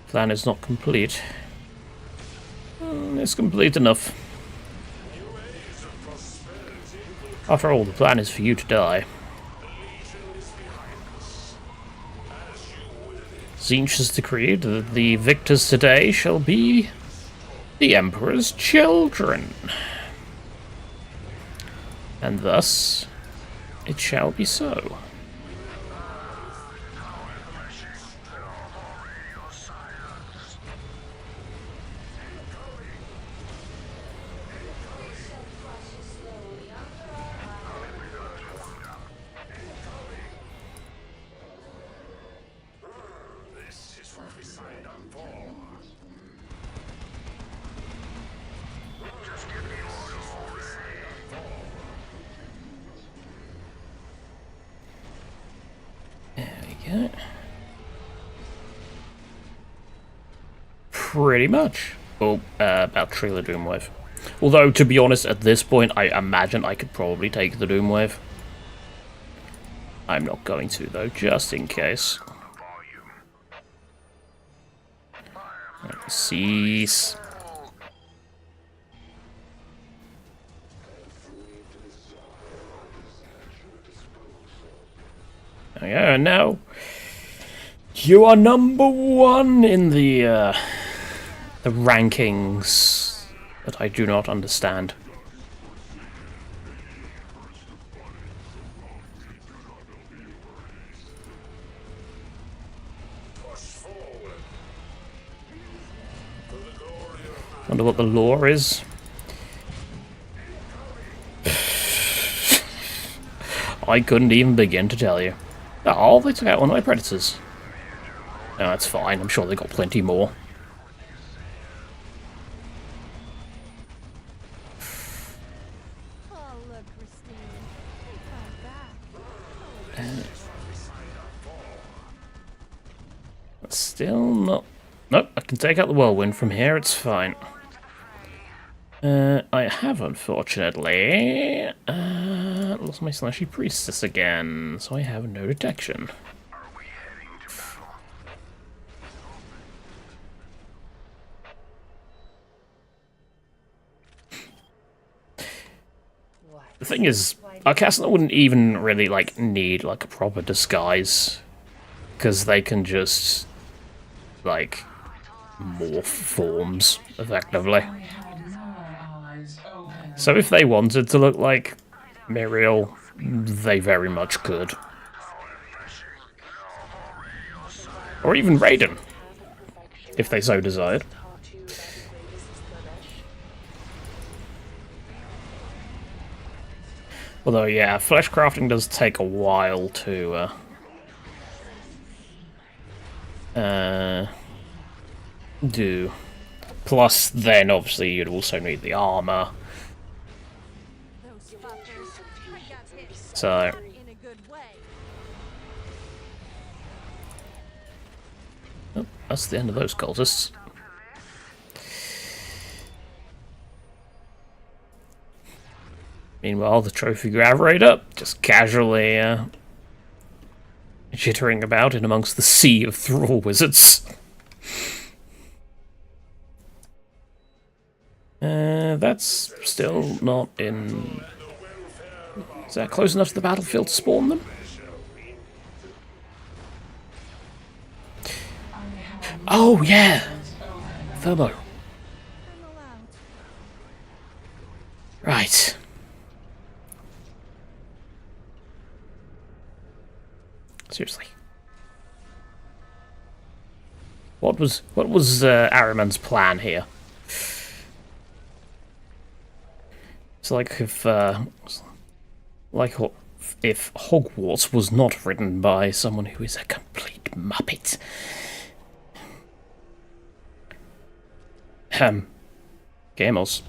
Plan is not complete. It's complete enough. After all, the plan is for you to die. Tzeentch has decreed that the victors today shall be the Emperor's children. And thus, it shall be so. Pretty much. Oh, about Trailer Doomwave. Although, to be honest, at this point, I imagine I could probably take the Doomwave. I'm not going to, though, just in case. Cease. There we go, and now you are number 1 in the rankings that I do not understand. Wonder what the lore is. I couldn't even begin to tell you. Oh, they took out one of my predators. No, that's fine. I'm sure they got plenty more. Oh, look, Christine. They come back. Still not... Nope, I can take out the whirlwind from here. It's fine. I have, unfortunately, lost my slashy priestess again, so I have no detection. The thing is, our castle wouldn't even really, like, need, like, a proper disguise, because they can just, like, morph forms, effectively. So if they wanted to look like Miriel, they very much could. Or even Raiden, if they so desired. Although, yeah, flesh crafting does take a while to do. Plus, then, obviously, you'd also need the armor. So... Oh, that's the end of those cultists. Meanwhile, the trophy Graverator just casually jittering about in amongst the sea of thrall wizards. That's still not in... Is that close enough to the battlefield to spawn them? Oh, yeah! Thermo. Right. Seriously. What was Ahriman's plan here? It's like if Hogwarts was not written by someone who is a complete muppet. Gamos.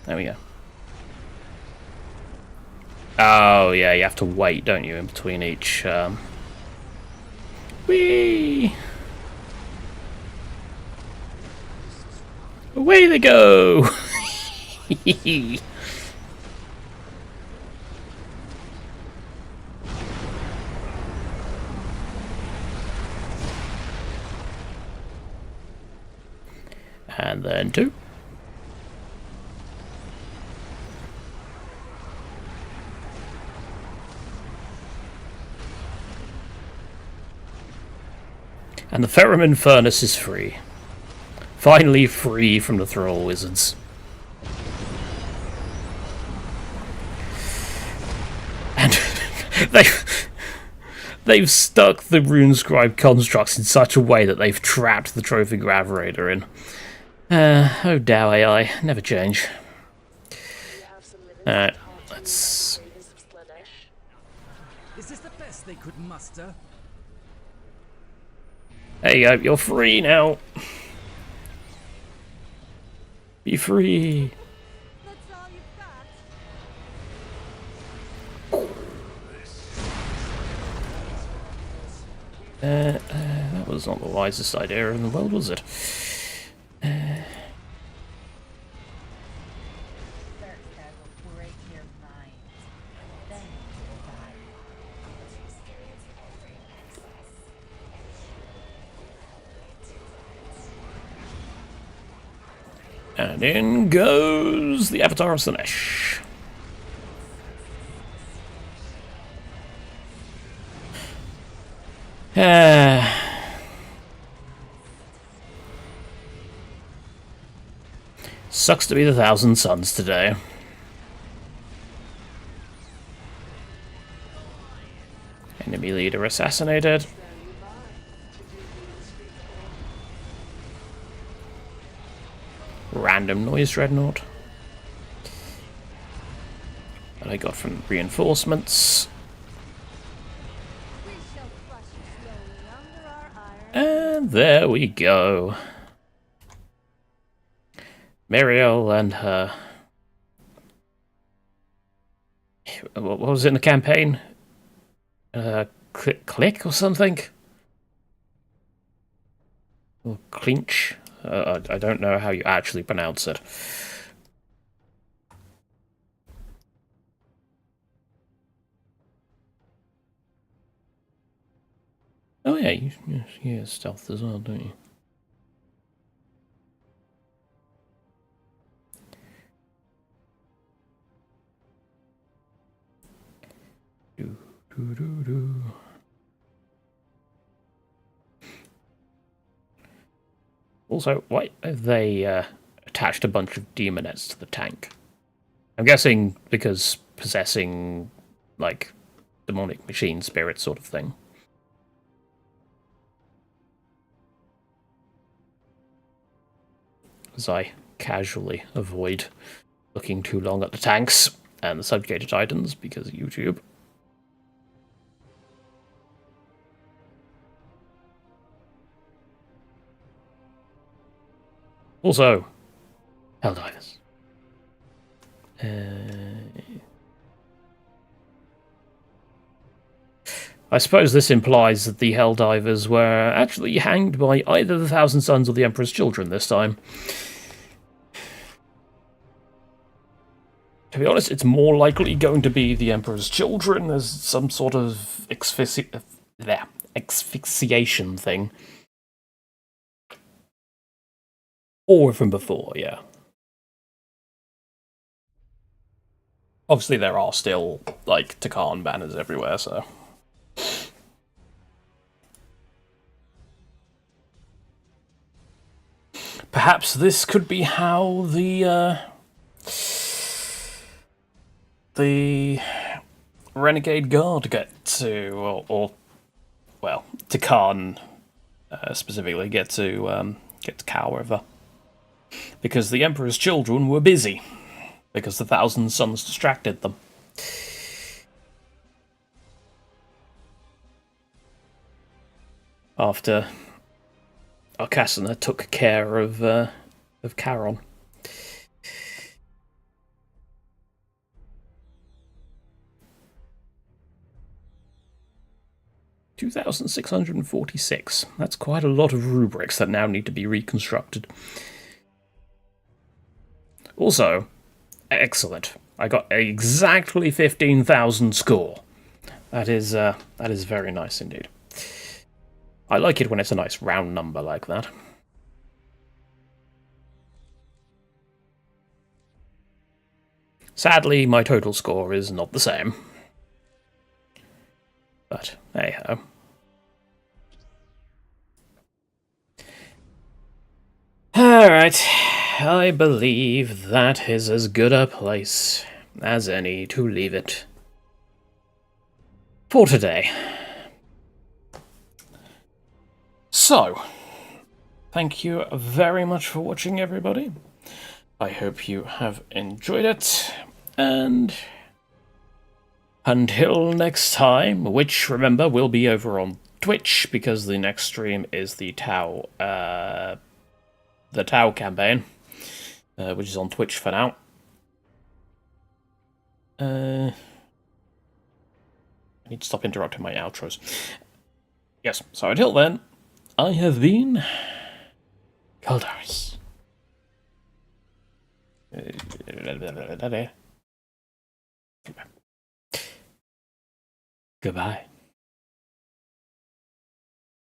There we go. Oh yeah, you have to wait, don't you, in between each Whee! Away they go! And then 2. And the Ferroman Furnace is free. Finally free from the Thrall Wizards. And they've stuck the RuneScribe constructs in such a way that they've trapped the Trophy Graverator in. Oh, Dow AI, never change. Alright, let's... Is this the best they could muster? There you go, you're free now. Be free. That was not the wisest idea in the world, was it? And in goes the Avatar of Slanesh. Sucks to be the Thousand Suns today. Enemy leader assassinated. Random noise dreadnought. That I got from reinforcements. And there we go. Muriel and her... What was it in the campaign? Click or something? Or clinch? I don't know how you actually pronounce it. Oh yeah, you have stealth as well, don't you? Also, why have they attached a bunch of demonettes to the tank? I'm guessing because possessing, like, demonic machine spirit sort of thing. As I casually avoid looking too long at the tanks and the subjugated items because of YouTube. Also, Helldivers. I suppose this implies that the Helldivers were actually hanged by either the Thousand Sons or the Emperor's Children this time. To be honest, it's more likely going to be the Emperor's Children as some sort of asphyxiation thing. Or from before, yeah. Obviously there are still, like, Takan banners everywhere, so... Perhaps this could be how the Renegade Guard get to, or well, Takan specifically get to Khal River. Because the Emperor's Children were busy. Because the Thousand Sons distracted them. After Arcasana took care of Charon. $2,646. That's quite a lot of rubrics that now need to be reconstructed. Also, excellent. I got exactly 15,000 score. That is very nice indeed. I like it when it's a nice round number like that. Sadly, my total score is not the same. But, hey-ho. Alright, I believe that is as good a place as any to leave it for today. So, thank you very much for watching, everybody. I hope you have enjoyed it, and until next time, which, remember, will be over on Twitch, because the next stream is the Tau campaign, which is on Twitch for now. I need to stop interrupting my outros. Yes, so until then, I have been Caldaris. Goodbye.